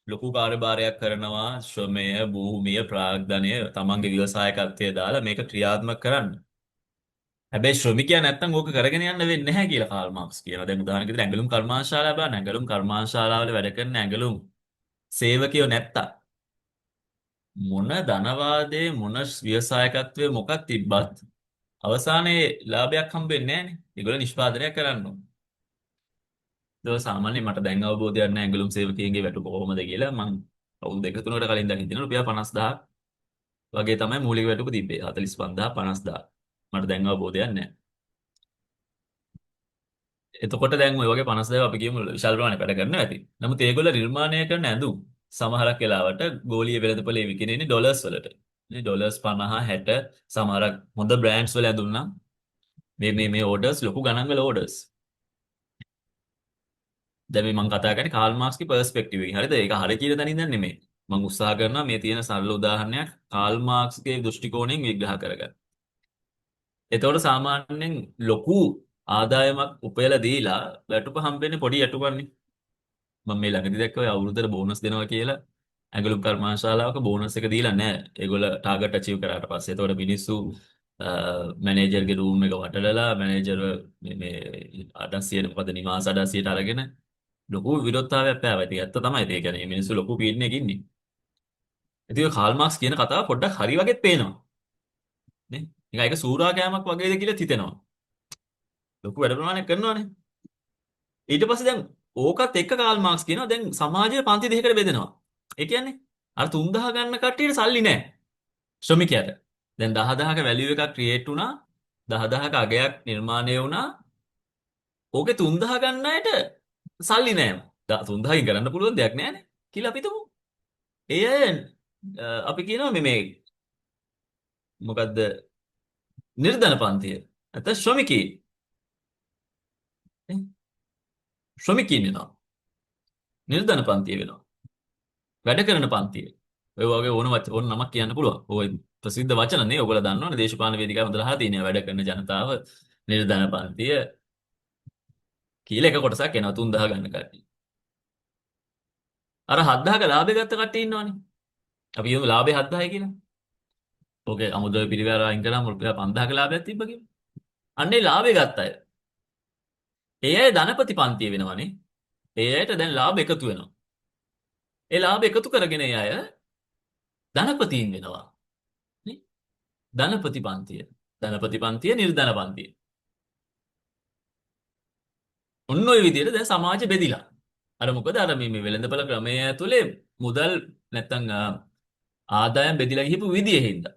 ලොකු කාර්යභාරයක් කරනවා ශ්‍රමය, භූමිය, ප්‍රාග්ධනය තමන්ගේ ව්‍යවසායකත්වයේ දාලා මේක ක්‍රියාත්මක කරන්න. හැබැයි ශ්‍රමිකයා නැත්තම් ඕක කරගෙන යන්න වෙන්නේ නැහැ කියලා කාල් මාක්ස් කියනවා. දැන් උදාහරණයක් විදිහට ඇඟලුම් කර්මාන්තශාලා බලන්න. ඇඟලුම් කර්මාන්තශාලාවල වැඩ කරන ඇඟලුම් සේවකයෝ නැත්තම් මොන ධනවාදයේ මොන ව්‍යවසායකත්වයේ මොකක් තිබ්බත් අවසානයේ ලාභයක් හම්බෙන්නේ නැහනේ. ඒගොල්ලෝ නිෂ්පාදනය කරන්න ඕන. ඒක සාමාන්‍යයෙන් මට දැන් අවබෝධයක් නැහැ ඇඟලුම් සේවකයන්ගේ වැටුප කොහොමද කියලා. මම අවුරුදු 2-3කට කලින් දැන් හිටිනවා රුපියල් 50000ක් වගේ තමයි මූලික වැටුප තිබ්බේ. 45000 50000. මට දැන් අවබෝධයක් නැහැ. එතකොට දැන් ඔය වගේ 50000 අපි කියමු විශාල ප්‍රමාණයක් වැඩ කරනවා ඇති. නමුත් ඒගොල්ලෝ නිර්මාණය කරන ඇඳුම් සමහරක් වෙලාවට ගෝලීය වෙළඳපොලේ විකිනෙන්නේ ඩොලර්ස් වලට. මේ ඩොලර්ස් 50 60 සමහරක් හොඳ බ්‍රෑන්ඩ්ස් වල ඇඳුම් නම් මේ ඕඩර්ස් ලොකු ගණන් වල ඕඩර්ස්. දැන් මේ මම කතා කරන්නේ කාල් මාක්ස්ගේ පර්ස්පෙක්ටිව් එකෙන්. හරිද? ඒක හරිය කියන තැනින් දැන් නෙමෙයි. මම උත්සාහ කරනවා මේ තියෙන සරල උදාහරණයක් කාල් මාක්ස්ගේ දෘෂ්ටි කෝණයෙන් විග්‍රහ කරගන්න. එතකොට සාමාන්‍යයෙන් ලොකු ආදායමක් උපයලා දීලා වැටුප හම්බෙන්නේ පොඩි වැටුපක්නේ. මම මේ ළඟදී දැක්කා ඔය අවුරුද්දට බෝනස් දෙනවා කියලා ඇඟලුම් කර්මාන්තශාලාවක බෝනස් එක දීලා නැහැ. ඒගොල්ලෝ ටාගට් අචීව් කරාට පස්සේ. එතකොට මිනිස්සු මැනේජර්ගේ රූම් එක වටලලා මැනේජර් මේ අඩස්සියට මොකද නිවාස අඩස්සියට අරගෙන ලොකු විරෝධතාවයක් පෑවා. ඉතින් ඇත්ත තමයි. ඒ කියන්නේ මේ මිනිස්සු ලොකු පීඩනයක ඉන්නේ. ඉතින් ඔය කාල් මාක්ස් කියන කතාව පොඩ්ඩක් හරි වගේත් පේනවා. නේ? නිකන් ඒක සූරා කෑමක් වගේද කියලා හිතෙනවා. ලොකු වැඩ ප්‍රමාණයක් කරනවානේ. ඊට පස්සේ දැන් ඕකත් එක්ක කාල් මාක්ස් කියනවා දැන් සමාජය පන්ති දෙකකට බෙදෙනවා. ඒ කියන්නේ අර 3000 ගන්න කට්ටියට සල්ලි නැහැ. ශ්‍රමිකයාට. දැන් 10000ක වැලියු එකක් ක්‍රියේට් වුණා. 10000ක අගයක් නිර්මාණය වුණා. ඕකේ 3000 ගන්න අයට සල්ලි නැහැ. 3000කින් කරන්න පුළුවන් දෙයක් නැහැනේ කියලා අපි හිතමු. ඒ අය අපි කියනවා මේ මොකද්ද නිර්ධන පන්තිය. නැත්නම් ශ්‍රමිකීන් වෙනවා. නිර්ධන පන්තිය වෙනවා. වැඩ කරන පන්තිය. ඔය වගේ ඕන නමක් කියන්න පුළුවන්. ඔය ප්‍රසිද්ධ වචන නේ. ඔයගොල්ලෝ දන්නවනේ දේශපාලන වේදිකාවේ හොඳට අහලා තියෙනවා. වැඩ කරන ජනතාව නිර්ධන පන්තිය. කියලා එක කොටසක් එනවා 3000 ගන්න කට්ටිය. අර 7000ක ලාභය ගත්ත කට්ටිය ඉන්නවනේ. අපි කියමු ලාභය 7000යි කියලා. ඕකේ අමුද්‍රව්‍ය පිරිවැර අයින් කරාම රුපියල් 5000ක ලාභයක් තිබ්බ කියලා. අන්නේ ලාභය ගත්ත අය. ඒ අය ධනපති පන්තිය වෙනවනේ. ඒ අයට දැන් ලාභ එකතු වෙනවා. ඒ ලාභ එකතු කරගෙන ඒ අය ධනපතීන් වෙනවා. නේ? ධනපති පන්තිය. ධනපති පන්තිය නිර්ධන පන්තිය. ඔන්න ඔය විදිහට දැන් සමාජෙ බෙදිලා. අර මොකද අර මේ වෙළඳපොළ ක්‍රමය ඇතුලේ මුදල් නැත්තම් ආදායම් බෙදිලා ගිහපු විදියෙ හින්දා.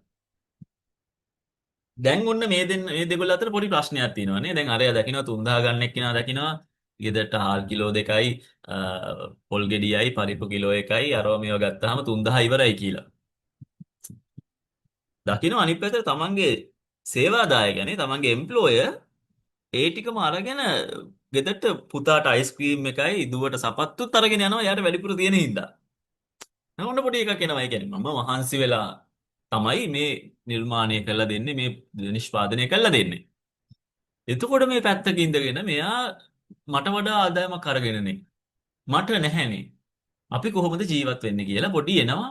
දැන් ඔන්න මේ දෙකොල්ල අතර පොඩි ප්‍රශ්නයක් තියෙනවානේ. දැන් අරයා දකිනවා 3000 ගන්න එක්කිනා දකිනවා ගෙදරට හාල් කිලෝ 2යි පොල් ගෙඩියයි පරිප්පු කිලෝ 1යි අරව මේව ගත්තාම 3000 ඉවරයි කියලා. දකිනවා අනිත් පැත්තට තමන්ගේ සේවාදායකයනේ තමන්ගේ එම්ප්ලොයර් ඒ ටිකම අරගෙන ගෙදරට පුතාට අයිස්ක්‍රීම් එකයි දුවට සපත්තුත් අරගෙන යනවා යාට වැඩිපුර තියෙන හින්දා. ඔන්න පොඩි එකක් එනවා. ඒ කියන්නේ මම මහන්සි වෙලා තමයි මේ නිර්මාණය කරලා දෙන්නේ මේ නිෂ්පාදනය කරලා දෙන්නේ. එතකොට මේ පැත්තක ඉඳගෙන මෙයා මට වඩා ආදායමක් අරගෙනනේ. මට නැහැනේ. අපි කොහොමද ජීවත් වෙන්නේ කියලා පොඩි එනවා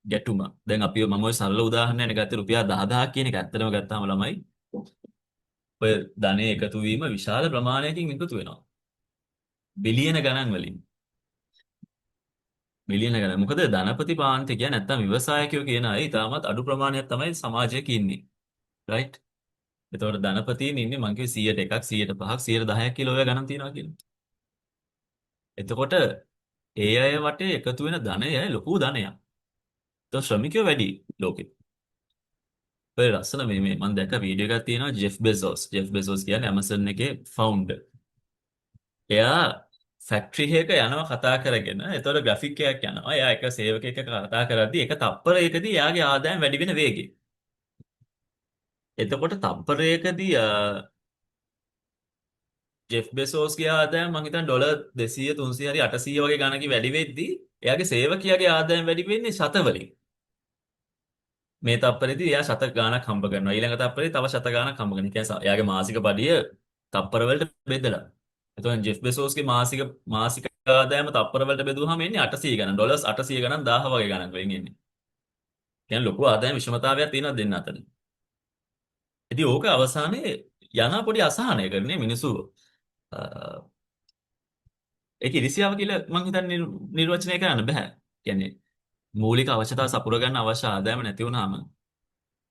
ගැටුමක්. දැන් අපි මම ඔය සරල උදාහරණයක් ගත්තේ රුපියල් 10000 කියන එක ඇත්තටම ගත්තාම ළමයි ඔය ධනෙ එකතු වීම විශාල ප්‍රමාණයකින් එකතු වෙනවා. බිලියන ගණන් වලින්. මිලියන ගණන්. මොකද ධනපති පාන්ති කියන්නේ නැත්තම් ව්‍යවසායකයෝ කියන අය ඉතාමත් අඩු ප්‍රමාණයක් තමයි සමාජයක ඉන්නේ. රයිට්? එතකොට ධනපතීන් ඉන්නේ මං කිව්වේ 100ට එකක් 100ට 5ක් 110ක් කියලා ඔය ගණන් තියනවා කියලා. එතකොට ඒ අය වටේ එකතු වෙන ධනය ලොකු ධනයක්. එතකොට ශ්‍රමිකයෝ වැඩි ලෝකෙ. ඔය ලස්සන මේ මම දැක්ක වීඩියෝ එකක් තියෙනවා ජෙෆ් බෙසෝස්. ජෙෆ් බෙසෝස් කියන්නේ Amazon එකේ ෆවුන්ඩර්. එයා ෆැක්ටරි එකක යනවා කතා කරගෙන. එතකොට ග්‍රැෆික් එකක් යනවා. එයා එක සේවකයෙක් එක්ක කතා කරද්දී එක තප්පරයකදී එයාගේ ආදායම වැඩි වෙන වේගය. එතකොට තප්පරයකදී ජෙෆ් බෙසෝස්ගේ ආදායම මම හිතන්නේ ඩොලර් 200 300 හරි 800 වගේ ගණනකින් වැඩි වෙද්දී එයාගේ සේවකයාගේ ආදායම වැඩි වෙන්නේ ශතවලින්. මේ තප්පරෙදී එයා ශත ගාණක් හම්බ කරනවා. ඊළඟ තප්පරේ තව ශත ගාණක් හම්බ කරනවා. කියන්නේ එයාගේ මාසික පඩිය තප්පර වලට බෙදලා. එතකොට ජෙෆ් බෙසෝස්ගේ මාසික ආදායම තප්පර වලට බෙදුවාම එන්නේ 800 ගණන්. ඩොලර්ස් 800 ගණන් 1000 වගේ ගණන් වලින් එන්නේ. කියන්නේ ලොකු ආදායම විෂමතාවයක් තියෙනවා දෙන්න අතර. ඉතින් ඕක අවසානයේ යන පොඩි අසහනයකනේ මිනිස්සු ඒක ඉරිසියාව කියලා මම හිතන්නේ නිර්වචනය කරන්න බෑ. කියන්නේ මූලික අවශ්‍යතාව සපුර ගන්න අවශ්‍ය ආදායම නැති වුනහම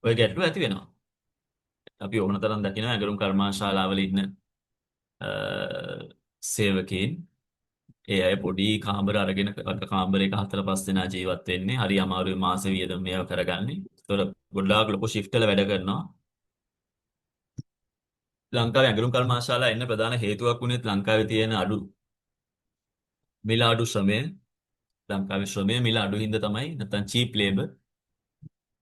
ඔය ගැටලුව ඇති වෙනවා. අපි ඕන තරම් දකිනවා ඇඟලුම් කර්මාශාලාවල ඉන්න සේවකීන් ඒ අය පොඩි කාමර අරගෙන කාමරයක 4-5 දෙනා ජීවත් වෙන්නේ. හරි අමාරුයි මාස වියදම මේව කරගන්නේ. ඒතර ගොඩාක් ලොකු shift වල වැඩ කරනවා. ලංකාවේ ඇඟලුම් කර්මාශාලා එන්න ප්‍රධාන හේතුවක් වුණේ ලංකාවේ තියෙන අඩු මිල අඩු ශ්‍රමය. ලංකාවේ ශ්‍රමය මිල අඩු හින්දා තමයි නැත්නම් cheap labor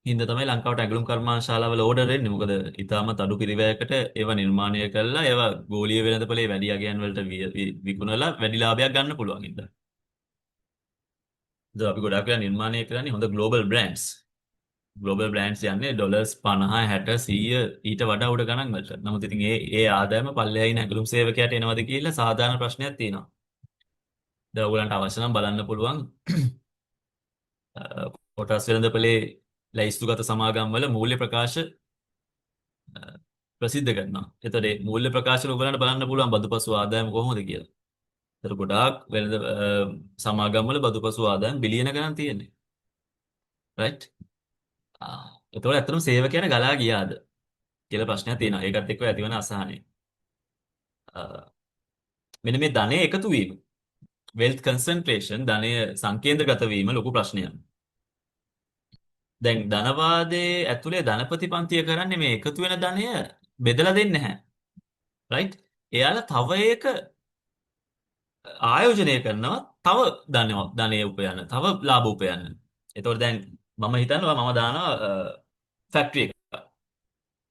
හින්දා තමයි ලංකාවට ඇඟලුම් කර්මාශාලාවල ඕඩර් එන්නේ. මොකද ඊටමත් අඩු පිරිවැයකට ඒවා නිර්මාණය කරලා ඒවා ගෝලීය වෙළඳපොලේ වැඩි අගයන් වලට විකුණලා වැඩි ලාභයක් ගන්න පුළුවන් හින්දා. දැන් අපි ගොඩාක් වෙලා නිර්මාණය කරන්නේ හොඳ global brands. global brands යන්නේ ඩොලර්ස් 50 60 100 ඊට වඩා උඩ ගණන් වලට. නමුත් ඉතින් ඒ ආදායම පල්ලෙහායින ඇඟලුම් සේවකයාට එනවද කියලා සාධාරණ ප්‍රශ්නයක් තියෙනවා. දැන් ඔයගලන්ට අවශ්‍ය නම් බලන්න පුළුවන් කොටස් වෙළඳපොලේ ලැයිස්තුගත සමාගම් වල මූල්‍ය ප්‍රකාශ ප්‍රසිද්ධ කරනවා. එතකොට මේ මූල්‍ය ප්‍රකාශ වල ඔයගලන්ට බලන්න පුළුවන් බදුපසු ආදායම කොහොමද කියලා. ඒතර ගොඩාක් වෙළඳ සමාගම් වල බදුපසු ආදායම් බිලියන ගණන් තියෙන්නේ. රයිට්? එතකොට ඇත්තටම සේවකයන් ගලා ගියාද කියලා ප්‍රශ්නයක් තියෙනවා. ඒකත් එක්ක ඇතිවන අසහනය. මෙන්න මේ ධනෙ එකතු වීම wealth concentration ධනය සංකේන්ද්‍රගත වීම ලොකු ප්‍රශ්නයක්. දැන් ධනවාදයේ ඇතුලේ ධනපති පන්තිය කරන්නේ මේ එකතු වෙන ධනය බෙදලා දෙන්නේ නැහැ. රයිට්? එයාලා තව එක ආයෝජනය කරනවා තව ධනය උපයන්න, තව ලාභ උපයන්න. ඒතකොට දැන් මම හිතනවා මම දානවා ෆැක්ටරි එකක්.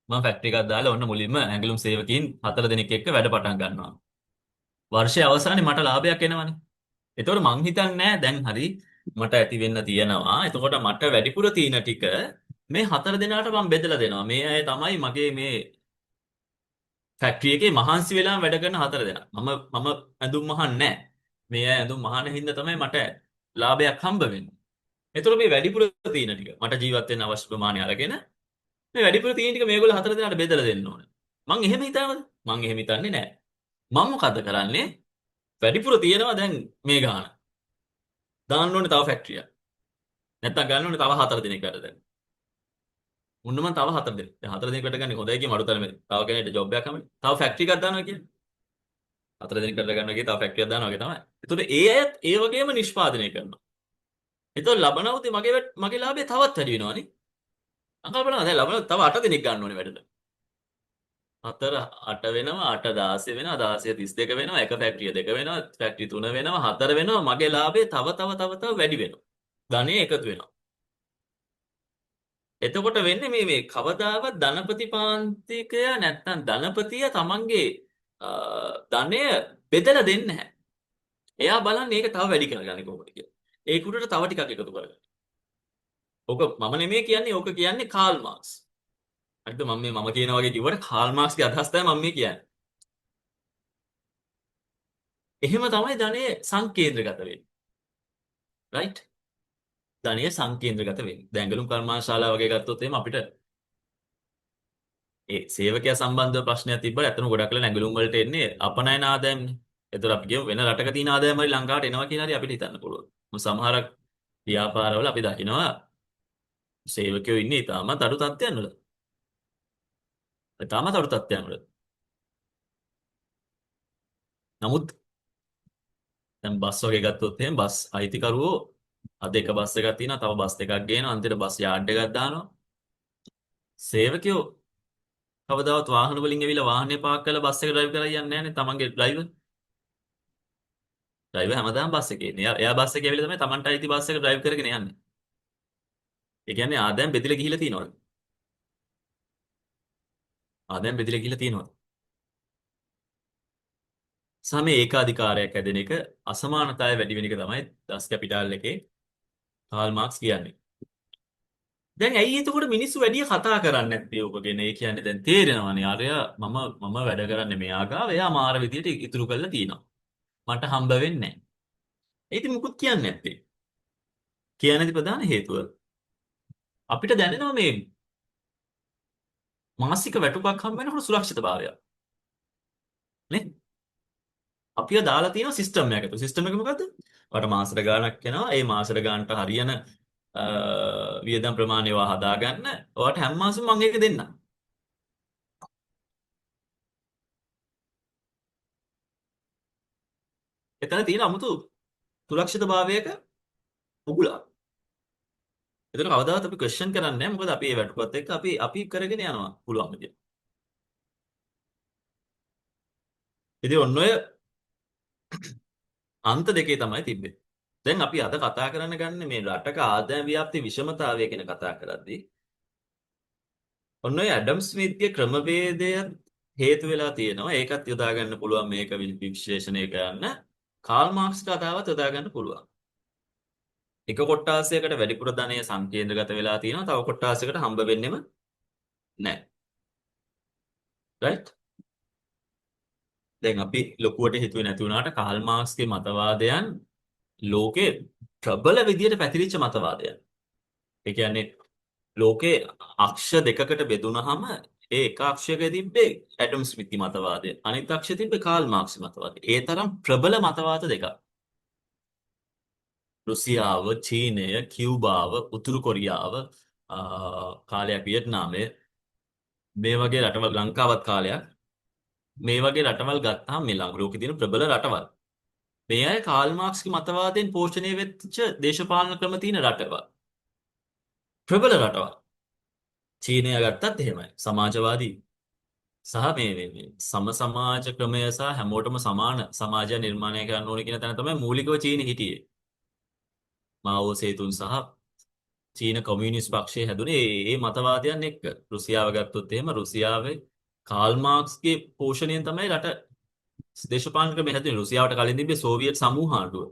මම ෆැක්ටරි එකක් දාලා ඔන්න මුලින්ම ඇඟලුම් සේවකීන් 4 දෙනෙක් එක්ක වැඩ පටන් ගන්නවා. වර්ෂයේ අවසානයේ මට ලාභයක් එනවනේ. එතකොට මං හිතන්නේ දැන් හරි මට ඇති වෙන්න තියෙනවා. එතකොට මට වැඩිපුර තියෙන ටික මේ 4 දෙනාට මම බෙදලා දෙනවා. මේ අය තමයි මගේ මේ ෆැක්ටරි එකේ මහන්සි වෙලා වැඩ කරන 4 දෙනා. මම ඇඳුම් මහන්නේ නැහැ. මේ අය ඇඳුම් මහන හින්දා තමයි මට ලාභයක් හම්බ වෙන්නේ. ඒතකොට මේ වැඩිපුර තියෙන ටික මට ජීවත් වෙන්න අවශ්‍ය ප්‍රමාණය අරගෙන මේ වැඩිපුර තියෙන ටික මේගොල්ලෝ 4 දෙනාට බෙදලා දෙන්න ඕනේ. මං එහෙම හිතනවද? මං එහෙම හිතන්නේ නැහැ. මම මොකද කරන්නේ? වැඩිපුර තියෙනවා දැන් මේ ගාන. දාන්න ඕනේ තව ෆැක්ටරියක්. නැත්තම් ගන්න ඕනේ තව 4 දෙනෙක් වැඩ දැන්. මුන්න මං තව 4 දෙනෙක්. දැන් 4 දෙනෙක් වැඩ ගන්න හොඳයි කිය මඩු තරමේ. තව කෙනෙක්ට ජොබ් එකක් හම්බෙන්නේ. තව ෆැක්ටරි එකක් දානවා කියන්නේ. 4 දෙනෙක් වැඩ ගන්නවා කිය තව ෆැක්ටරියක් දානවා වගේ තමයි. ඒතකොට ඒ අයත් ඒ වගේම නිෂ්පාදනය කරනවා. ඒතකොට ලබන අවුරුද්දේ මගේ ලාභය තවත් වැඩි වෙනවනේ. අංකල් බලන්න දැන් ලබන තව 8 දෙනෙක් ගන්න ඕනේ වැඩට. 4 8 වෙනවා 8 16 වෙනවා 16 32 වෙනවා එක ෆැක්ටරිය දෙක වෙනවා ෆැක්ටරි 3 වෙනවා 4 වෙනවා මගේ ලාභය තව වැඩි වෙනවා. ධනෙ එකතු වෙනවා. එතකොට වෙන්නේ මේ කවදාවත් ධනපති පාන්තිකය නැත්තම් ධනපතිය තමන්ගේ ධනය බෙදලා දෙන්නේ නැහැ. එයා බලන්නේ ඒක තව වැඩි කරගන්නේ කොහොමද කියලා. ඒක උඩට තව ටිකක් එකතු කරගන්න. ඕක මම නෙමෙයි කියන්නේ ඕක කියන්නේ කාල් මාක්ස්. හරිද මම කියන වගේ කිව්වට කාල් මාක්ස්ගේ අදහස් තමයි මම මේ කියන්නේ. එහෙම තමයි ධනය සංකේන්ද්‍රගත වෙන්නේ. රයිට්? ධනය සංකේන්ද්‍රගත වෙන්නේ. දැන් ඇඟලුම් කර්මාශාලා වගේ ගත්තොත් එහෙම අපිට ඒ සේවකයා සම්බන්ධව ප්‍රශ්නයක් තිබ්බට ඇත්තම ගොඩක් වෙලා ඇඟලුම් වලට එන්නේ අපනයන ආදායම්නේ. ඒතර අපි කියමු වෙන රටක තියෙන ආදායම් වලින් ලංකාවට එනවා කියලා හරි අපිට හිතන්න පුළුවන්. මොකද සමහරක් ව්‍යාපාරවල අපි දකිනවා සේවකයෝ ඉන්නේ ඊටමත් අඩු තත්ත්වයන් වල. ඊටමත් අඩු තත්ත්වයන් වල. නමුත් දැන් බස් වගේ ගත්තොත් එහෙනම් බස් අයිතිකරුවෝ අද එක බස් එකක් තියෙනවා තව බස් එකක් ගේනවා අන්තිමට බස් යාඩ් එකක් දානවා. සේවකයෝ කවදාවත් වාහන වලින් ඇවිල්ලා වාහනේ පාක් කරලා බස් එක ඩ්‍රයිව් කරලා යන්නේ නැහනේ තමන්ගේ ඩ්‍රයිවර්. ඩ්‍රයිවර් හැමදාම බස් එකේ ඉන්නේ. එයා බස් එකේ ඇවිල්ලා තමයි තමන්ට අයිති බස් එක ඩ්‍රයිව් කරගෙන යන්නේ. ඒ කියන්නේ ආදායම් බෙදලා ගිහිලා තියෙනවද? ආදායම් බෙදලා ගිහිලා තියෙනවද? සමේ ඒකාධිකාරයක් ඇදෙන එක අසමානතාවය වැඩි වෙන එක තමයි දස් කැපිටල් එකේ කාල් මාක්ස් කියන්නේ. දැන් ඇයි එතකොට මිනිස්සු වැඩි කතා කරන්නේ නැත්තේ ඔක ගැන? ඒ කියන්නේ දැන් තේරෙනවානේ අරයා මම වැඩ කරන්නේ මෙයා ගාව එයා මාර විදියට ඉතුරු කරලා තියෙනවා. මට හම්බ වෙන්නේ නැහැ. ඒ ඉතින් මුකුත් කියන්නේ නැත්තේ. කියන්නේදී ප්‍රධාන හේතුව අපිට දැනෙනවා මේ මාසික වැටුපක් හම්බ වෙනකොට සුරක්ෂිතභාවය. නේ? අපිව දාලා තියෙන සිස්ටම් එකකට. සිස්ටම් එක මොකද්ද? ඔයාලට මාසෙට ගාණක් එනවා. ඒ මාසෙට ගාණට හරියන වියදම් ප්‍රමාණය ඒවා හදාගන්න. ඔයාලට හැම මාසෙම මම ඒක දෙන්නම්. එතන තියෙන 아무තු සුරක්ෂිතභාවයක උගුලක්. ඒතර කවදාවත් අපි ක්වෙස්චන් කරන්නේ නැහැ. මොකද අපි මේ වැටුපත් එක්ක අපි කරගෙන යනවා පුළුවන් විදියට. ඉතින් ඔන්න ඔය අන්ත දෙකේ තමයි තිබ්බේ. දැන් අපි අද කතා කරන්න ගන්න මේ රටක ආදායම් ව්‍යාප්ති විෂමතාවය ගැන කතා කරද්දී ඔන්න ඔය ඇඩම් ස්මිත්ගේ ක්‍රමවේදය හේතු වෙලා තියෙනවා. ඒකත් යොදා ගන්න පුළුවන් මේක විශ්ලේෂණය කරන්න. කාල් මාක්ස් කතාවත් යොදා ගන්න පුළුවන්. එක කොට්ටාසයකට වැඩිපුර ධනය සංකේන්ද්‍රගත වෙලා තියෙනවා. තව කොට්ටාසයකට හම්බ වෙන්නෙම නැහැ. රයිට්? දැන් අපි ලොකුවට හිතුවේ නැති වුණාට කාල් මාක්ස්ගේ මතවාදයන් ලෝකේ ප්‍රබල විදියට පැතිරිච්ච මතවාදයන්. ඒ කියන්නේ ලෝකේ අක්ෂ දෙකකට බෙදුනහම ඒ එක අක්ෂයක තිබ්බේ ඇඩම් ස්මිත්ගේ මතවාදය. අනිත් අක්ෂයේ තිබ්බේ කාල් මාක්ස්ගේ මතවාදය. ඒ තරම් ප්‍රබල මතවාද දෙකක්. රුසියාව, චීනය, කියුබාව, උතුරු කොරියාව, කාලයක් වියට්නාමය මේ වගේ රටවල් ලංකාවත් කාලයක් මේ වගේ රටවල් ගත්තාම මේ ලෝකේ තියෙන ප්‍රබල රටවල්. මේ අය කාල් මාක්ස්ගේ මතවාදයෙන් පෝෂණය වෙච්ච දේශපාලන ක්‍රම තියෙන රටවල්. ප්‍රබල රටවල්. චීනය ගත්තත් එහෙමයි. සමාජවාදී සහ මේ සම සමාජ ක්‍රමය සහ හැමෝටම සමාන සමාජය නිර්මාණය කරන්න ඕනේ කියන තැන තමයි මූලිකව චීනෙ හිටියේ. මාවෝ සේතුන් සහ චීන කොමියුනිස්ට් පක්ෂය හැදුනේ මේ මතවාදයන් එක්ක. රුසියාව ගත්තොත් එහෙම රුසියාවේ කාල් මාක්ස්ගේ පෝෂණයෙන් තමයි රට දේශපාලන ක්‍රමය හැදුනේ. රුසියාවට කලින් තිබ්බේ සෝවියට් සමූහ ආණ්ඩුව.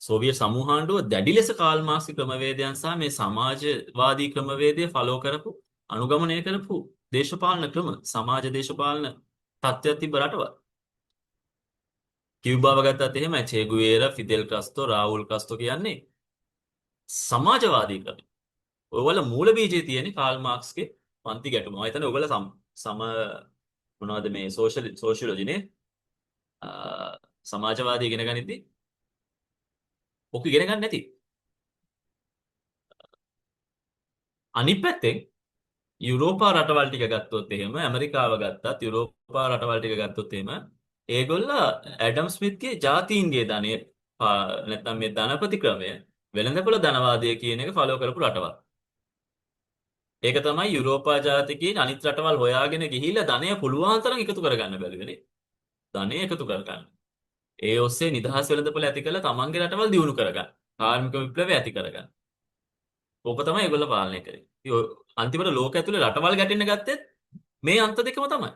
සෝවියට් සමූහ ආණ්ඩුව දැඩි ලෙස කාල් මාක්ස්ගේ ක්‍රමවේදයන් සහ මේ සමාජවාදී ක්‍රමවේදය ෆලෝ කරපු අනුගමනය කරපු දේශපාලන ක්‍රම සමාජ දේශපාලන තත්ත්වයක් තිබ්බ රටවල්. කියුබාව ගත්තත් එහෙමයි. චේ ගුවේරා, ෆිදෙල් කාස්ත්‍රෝ, රාවුල් කාස්ත්‍රෝ කියන්නේ සමාජවාදී ක්‍රම. ඔයවල මූල බීජය තියෙන්නේ කාල් මාක්ස්ගේ පන්ති ගැටුම. මම හිතන්නේ ඔයගොල්ලෝ සම මොනවද මේ සෝෂියොලොජිනේ සමාජවාදී ඉගෙන ගනිද්දි ඔක ඉගෙන ගන්න නැති. අනිත් පැත්තෙන් යුරෝපා රටවල් ටික ගත්තොත් එහෙම ඇමරිකාව ගත්තත් යුරෝපා රටවල් ටික ගත්තොත් එහෙම ඒගොල්ල ඇඩම් ස්මිත්ගේ ජාතීන්ගේ ධනය නැත්නම් මේ ධනපති ක්‍රමය වෙළඳපොළ ධනවාදය කියන එක ෆලෝ කරපු රටවල්. ඒක තමයි යුරෝපා ජාතිකයන් අනිත් රටවල් හොයාගෙන ගිහිල්ලා ධනය පුළුවන් තරම් එකතු කරගන්න බැලුවනේ. ධනය එකතු කරගන්න. ඒ ඔස්සේ නිදහස් වෙළඳපොළ ඇති කරලා තමන්ගේ රටවල් දියුණු කරගන්න. කාර්මික විප්ලවය ඇති කරගන්න. ඕක තමයි ඒගොල්ලෝ පාලනය කරේ. ඉතින් අන්තිමට ලෝක ඇතුලේ රටවල් ගැටෙන්න ගත්තෙත් මේ අන්ත දෙකම තමයි.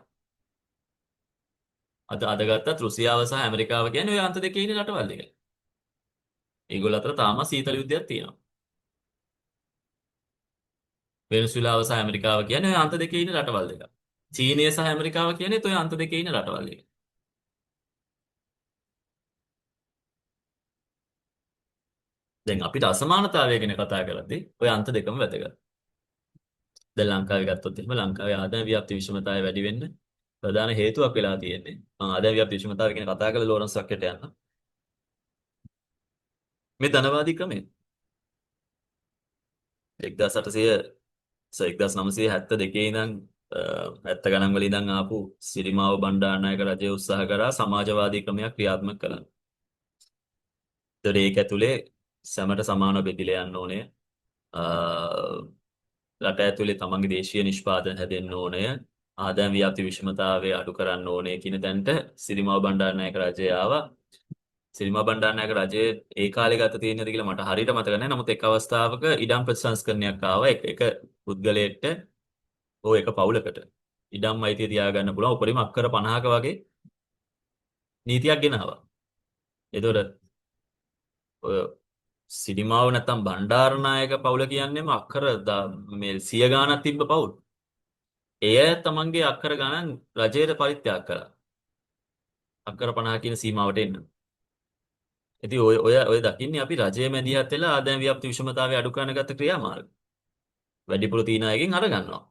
අද ගත්තත් රුසියාව සහ ඇමරිකාව කියන්නේ ওই අන්ත දෙකේ ඉන්න රටවල් දෙක. ඒගොල්ලෝ අතර තාම සීතල යුද්ධයක් තියෙනවා. වෙනසුලාව සහ ඇමරිකාව කියන්නේ ওই අන්ත දෙකේ ඉන්න රටවල් දෙක. චීනය සහ ඇමරිකාව කියන්නේ ওই අන්ත දෙකේ ඉන්න රටවල් දෙක. දැන් අපිට අසමානතාවය ගැන කතා කරද්දී ওই අන්ත දෙකම වැදගත්. දැන් ලංකාවේ ගත්තොත් එහෙම ලංකාවේ ආදාය ව්‍යාප්ති විෂමතාවය වැඩි වෙන්න ප්‍රධාන හේතුවක් වෙලා තියෙන්නේ. මම ආදාය ව්‍යාප්ති විෂමතාවය ගැන කතා කරලා ලෝරන්ස් වක්කයට යන්න. මේ ධනවාදී ක්‍රමය 1972 ඉඳන් 70 ගණන් වල ඉඳන් ආපු සිරිමාව බණ්ඩාරනායක රජය උත්සාහ කරා සමාජවාදී ක්‍රමයක් ක්‍රියාත්මක කරන්න. ඒතර ඒක ඇතුලේ සමට සමානව බෙදිලා යන්න ඕනේ. රට ඇතුලේ තමන්ගේ දේශීය නිෂ්පාදන හැදෙන්න ඕනේ. ආදායම් ව්‍යාප්ති විෂමතාවය අඩු කරන්න ඕනේ කියන තැනට සිරිමාව බණ්ඩාරනායක රජය ආවා. සිරිමාව බණ්ඩාරනායක රජයේ ඒ කාලේ ගත තියෙනද කියලා මට හරියට මතක නැහැ. නමුත් එක් අවස්ථාවක ඉඩම් ප්‍රතිසංස්කරණයක් ආවා. එක පුද්ගලයෙක්ට එක පවුලකට ඉඩම් අයිතිය තියාගන්න පුළුවන් උපරිම අක්කර 50ක වගේ නීතියක් ගෙනාවා. ඒතකොට ඔය සිරිමාව නැත්තම් බණ්ඩාරනායක පවුල කියන්නේම අක්කර මේ 100 ගාණක් තිබ්බ පවුල්. එය තමන්ගේ අක්කර ගණන් රජයට පරිත්‍යාග කළා. අක්කර 50 කියන සීමාවට එන්න. ඉතින් ඔය දකින්නේ අපි රජයේ මැදිහත් වෙලා ආදායම් ව්‍යාප්ති විෂමතාවය අඩු කරන ගත ක්‍රියාමාර්ග. වැඩිපුර තියන අයගෙන් අරගන්නවා.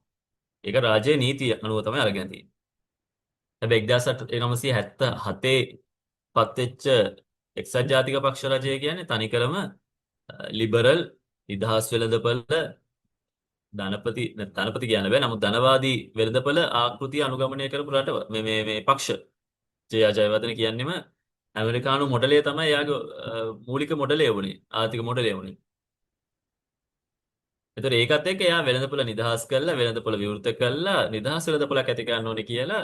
ඒක රාජ්‍ය නීතිය අනුව තමයි අරගෙන තියෙන්නේ. හැබැයි 1977 පත් වෙච්ච එක්සත් ජාතික පක්ෂ රජය කියන්නේ තනිකරම ලිබරල් නිදහස් වෙළඳපොළ ධනපති කියන්න බෑ. නමුත් ධනවාදී වෙළඳපොළ ආකෘතිය අනුගමනය කරපු රටව මේ පක්ෂ ජයවර්ධන කියන්නේම ඇමරිකානු මොඩලය තමයි යාගේ මූලික මොඩලය වුණේ ආර්ථික මොඩලය වුණේ. ඒතර ඒකත් එක්ක එයා වෙළඳපොළ නිදහස් කරලා වෙළඳපොළ විවෘත කරලා නිදහස් වෙළඳපොළක් ඇති කරන්න ඕනේ කියලා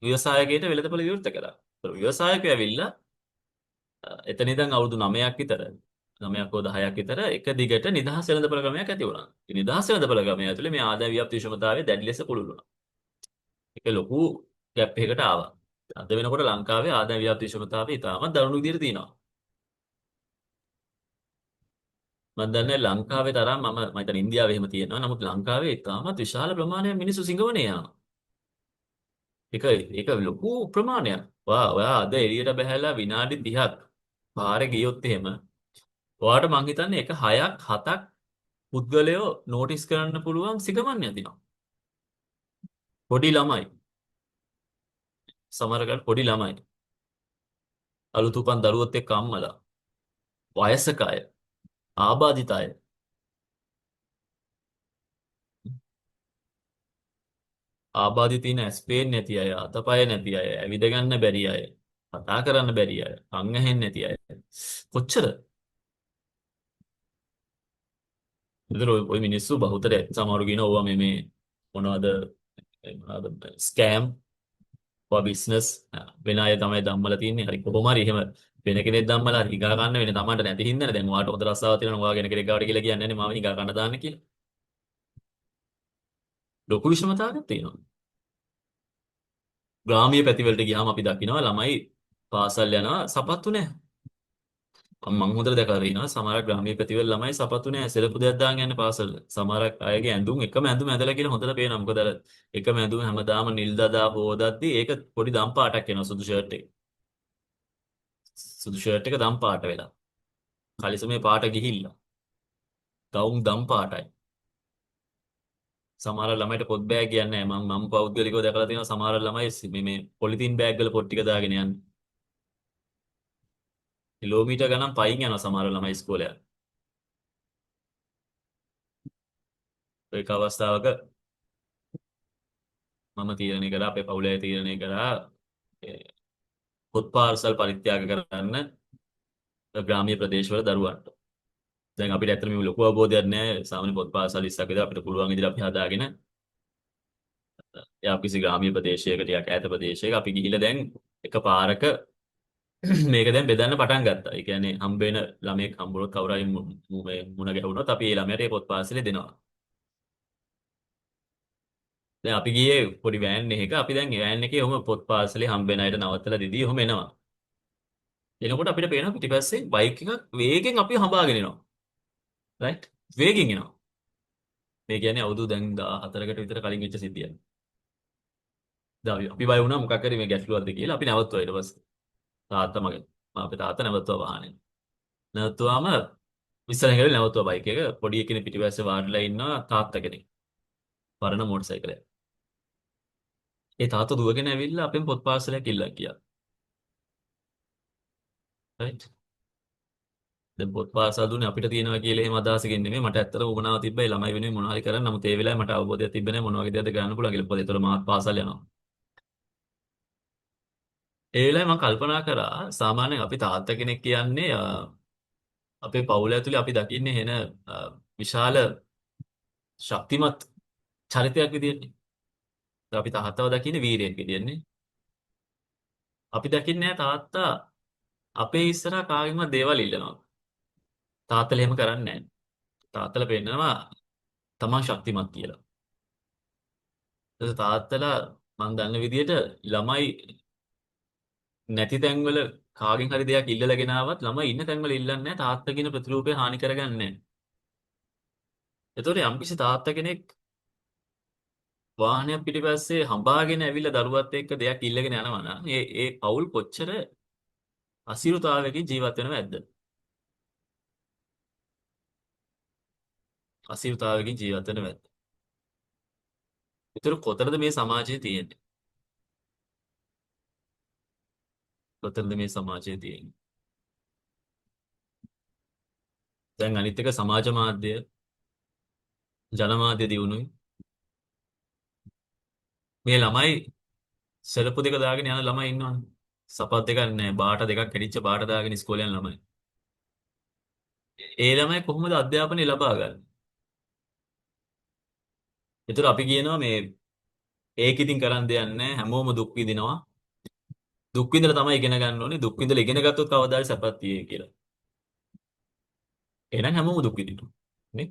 ව්‍යවසායකයට වෙළඳපොළ විවෘත කළා. ඒතර ව්‍යවසායකයෝ ඇවිල්ලා එතන ඉඳන් අවුරුදු 9ක් විතර 9ක් හෝ 10ක් විතර එක දිගට නිදහස් වෙළඳපොළ ක්‍රමයක් ඇති වුණා. මේ නිදහස් වෙළඳපොළ ක්‍රමය ඇතුලේ මේ ආදාය ව්‍යාප්ති විෂමතාවය දැඩි ලෙස පුළුල් වුණා. ඒක ලොකු ගැප් එකකට ආවා. අද වෙනකොට ලංකාවේ ආදාය ව්‍යාප්ති විෂමතාවය ඉතාමත් දරුණු විදිහට තියෙනවා. මම දන්නේ ලංකාවේ තරම් මම හිතන්නේ ඉන්දියාවේ එහෙම තියෙනවා. නමුත් ලංකාවේ ඉතාමත් විශාල ප්‍රමාණයක් මිනිස්සු සිඟවනේ යනවා. ඒක ලොකු ප්‍රමාණයක්. ඔයා අද එළියට බහැලා විනාඩි 30ක් පාරේ ගියොත් එහෙම ඔයාට මං හිතන්නේ එක 6ක් 7ක් පුද්ගලයෝ නෝටිස් කරන්න පුළුවන් සිඟවන්නේ නැතිනවා. පොඩි ළමයි. සමහරකට පොඩි ළමයි. අලුත් උපන් දරුවොත් එක්ක අම්මලා. වයසක අය. ආබාධිත අය. ආබාධිතින ඇස් පේන්නේ නැති අය, අතපය නැති අය, ඇවිද ගන්න බැරි අය, කතා කරන්න බැරි අය, කන් ඇහෙන්නේ නැති අය. කොච්චර? ඒතර ඔය මිනිස්සු බහුතරය සමහරු කියන ඕවා මේ මොනවද ස්කෑම් ඔය බිස්නස් වෙන අය තමයි ධම්මලා තින්නේ. හරි කොහොම හරි එහෙම වෙන කෙනෙක් ධම්මලා හරි හිඟා ගන්න වෙන තමන්ට නැති හින්දානේ. දැන් ඔයාට හොඳ රස්සාවක් තියෙනවා ඔයා ගැන කෙනෙක් ගාවට කියලා කියන්නේ නැහැ මම හිඟා ගන්න දාන්න කියලා. ලොකු විෂමතාවයක් තියෙනවා. ග්‍රාමීය පැතිවලට ගියාම අපි දකිනවා ළමයි පාසල් යනවා සපත්තු නැහැ. මම හොඳට දැකලා ඉනවා සමහර ග්‍රාමීය ප්‍රතිවල ළමයි සපත්තු නෑ සෙලපු දෙයක් දාගෙන යන්නේ පාසල. සමහර අයගේ ඇඳුම් එකම ඇඳුම ඇඳලා කියලා හොඳට පේනවා. මොකද අර එකම ඇඳුම හැමදාම නිල් දදා හොදද්දි ඒක පොඩි දම් පාටක් එනවා සුදු ෂර්ට් එක. සුදු ෂර්ට් එක දම් පාට වෙලා. කලිසමේ පාට ගිහිල්ලා. ගවුම් දම් පාටයි. සමහර ළමයිට පොත් බෑග් කියන්නේ නැහැ. මම පෞද්ගලිකව දැකලා තියෙනවා සමහර ළමයි මේ පොලිතින් බෑග් වල පොත් ටික දාගෙන යන්නේ. කිලෝමීටර් ගණන් පයින් යනවා සමහර ළමයි ඉස්කෝලේ. ඒක අවස්ථාවක මම තීරණය කළා අපේ පවුලේ තීරණය කළා පොත් පාර්සල් පරිත්‍යාග කරන්න ග්‍රාමීය ප්‍රදේශවල දරුවන්ට. දැන් අපිට ඇත්තටම මේ ලොකු අවබෝධයක් නැහැ. සාමාන්‍ය පොත් පාසල් 20ක් විතර අපිට පුළුවන් විදිහට අපි හදාගෙන යා කිසි ග්‍රාමීය ප්‍රදේශයක ටිකක් ඈත ප්‍රදේශයක අපි ගිහිල්ලා දැන් එකපාරක මේක දැන් බෙදන්න පටන් ගත්තා. ඒ කියන්නේ හම්බ වෙන ළමයෙක් හම්බුනොත් කවුරු හරි මුණ ගැහුනොත් අපි ඒ ළමයට ඒ පොත් පාසලේ දෙනවා. දැන් අපි ගියේ පොඩි වෑන් එකක අපි දැන් ඒ වෑන් එකේ ඔහම පොත් පාසලේ හම්බ වෙන අයට නවත්තලා දෙදී ඔහම එනවා. එනකොට අපිට පේනවා පිටිපස්සේ බයික් එකක් වේගෙන් අපි හඹාගෙන එනවා. රයිට්? වේගෙන් එනවා. මේ කියන්නේ අවුරුදු දැන් 14කට විතර කලින් වෙච්ච සිද්ධියක්. දැන් අපි බය වුණා මොකක් හරි මේ ගැටලුවක්ද කියලා අපි නැවතුවා ඊට පස්සේ. තාත්තා මගේ අපේ තාත්තා නැවතුවා වාහනේ. නැවතුවාම ඉස්සරහින් ගිහලා නැවතුවා බයික් එක. පොඩි එකෙක් පිටිපස්සේ වාඩිලා ඉන්නවා තාත්තා කෙනෙක්. පරණ මෝටර් සයිකලයක්. ඒ තාත්තා දුවගෙන ඇවිල්ලා අපෙන් පොත් පාර්සලයක් ඉල්ලන් ගියා. රයිට්? දැන් පොත් පාසල් දුන්නේ අපිට තියෙනවා කියලා එහෙම අදහසකින් නෙමෙයි මට ඇත්තටම උවමනාව තිබ්බයි ළමයි වෙනුවෙන් මොනවා හරි කරන්න. නමුත් ඒ වෙලාවේ මට අවබෝධයක් තිබ්බේ නැහැ මොනවා වගේ දෙයක්ද ගන්න පුළුවන් කියලා. මොකද ඒතර මාත් පාසල් යනවා. ඒ වෙලාවේ මම කල්පනා කරා සාමාන්‍යයෙන් අපි තාත්තා කෙනෙක් කියන්නේ අපේ පවුල ඇතුලේ අපි දකින්නේ එන විශාල ශක්තිමත් චරිතයක් විදියටනේ. දැන් අපි තාත්තව දකින්නේ වීරයෙක් විදියටනේ. අපි දකින්නේ නැහැ තාත්තා අපේ ඉස්සරහා කාගෙන්වත් දේවල් ඉල්ලනවා. තාත්තලා එහෙම කරන්නේ නැහැ. තාත්තලා පෙන්නනවා තමන් ශක්තිමත් කියලා. ඒක තාත්තලා මම දන්න විදිහට ළමයි නැති තැන්වල කාගෙන් හරි දෙයක් ඉල්ලලා ගෙනාවත් ළමයි ඉන්න තැන්වල ඉල්ලන්නේ නැහැ තාත්තා කියන ප්‍රතිරූපය හානි කරගන්නේ නැහැ. ඒතකොට යම්කිසි තාත්තා කෙනෙක් වාහනයක් පිටිපස්සේ හඹාගෙන ඇවිල්ලා දරුවත් එක්ක දෙයක් ඉල්ලගෙන යනවා නම් ඒ පවුල් කොච්චර අසීරුතාවයකින් ජීවත් වෙනවද? අසීරුතාවයකින් ජීවත් වෙනවද? ඒතර කොතනද මේ සමාජයේ තියෙන්නේ? කොතනද මේ සමාජයේ තියෙන්නේ? දැන් අනිත් එක සමාජ මාධ්‍ය ජනමාධ්‍ය දියුණුවයි. මේ ළමයි සෙලපු දෙක දාගෙන යන ළමයි ඉන්නවනේ. සපත් දෙකක් නැහැ. බාට දෙකක් කැඩිච්ච බාට දාගෙන ඉස්කෝලේ යන ළමයි. ඒ ළමයි කොහොමද අධ්‍යාපනය ලබා ගන්නේ? ඒතර අපි කියනවා මේ ඒක ඉතින් කරන්න දෙයක් නැහැ. හැමෝම දුක් විඳිනවා. දුක් විඳලා තමයි ඉගෙන ගන්න ඕනේ. දුක් විඳලා ඉගෙන ගත්තොත් කවදාද සපත් තියෙන්නේ කියලා. එහෙනම් හැමෝම දුක් විඳිනවා. නේ?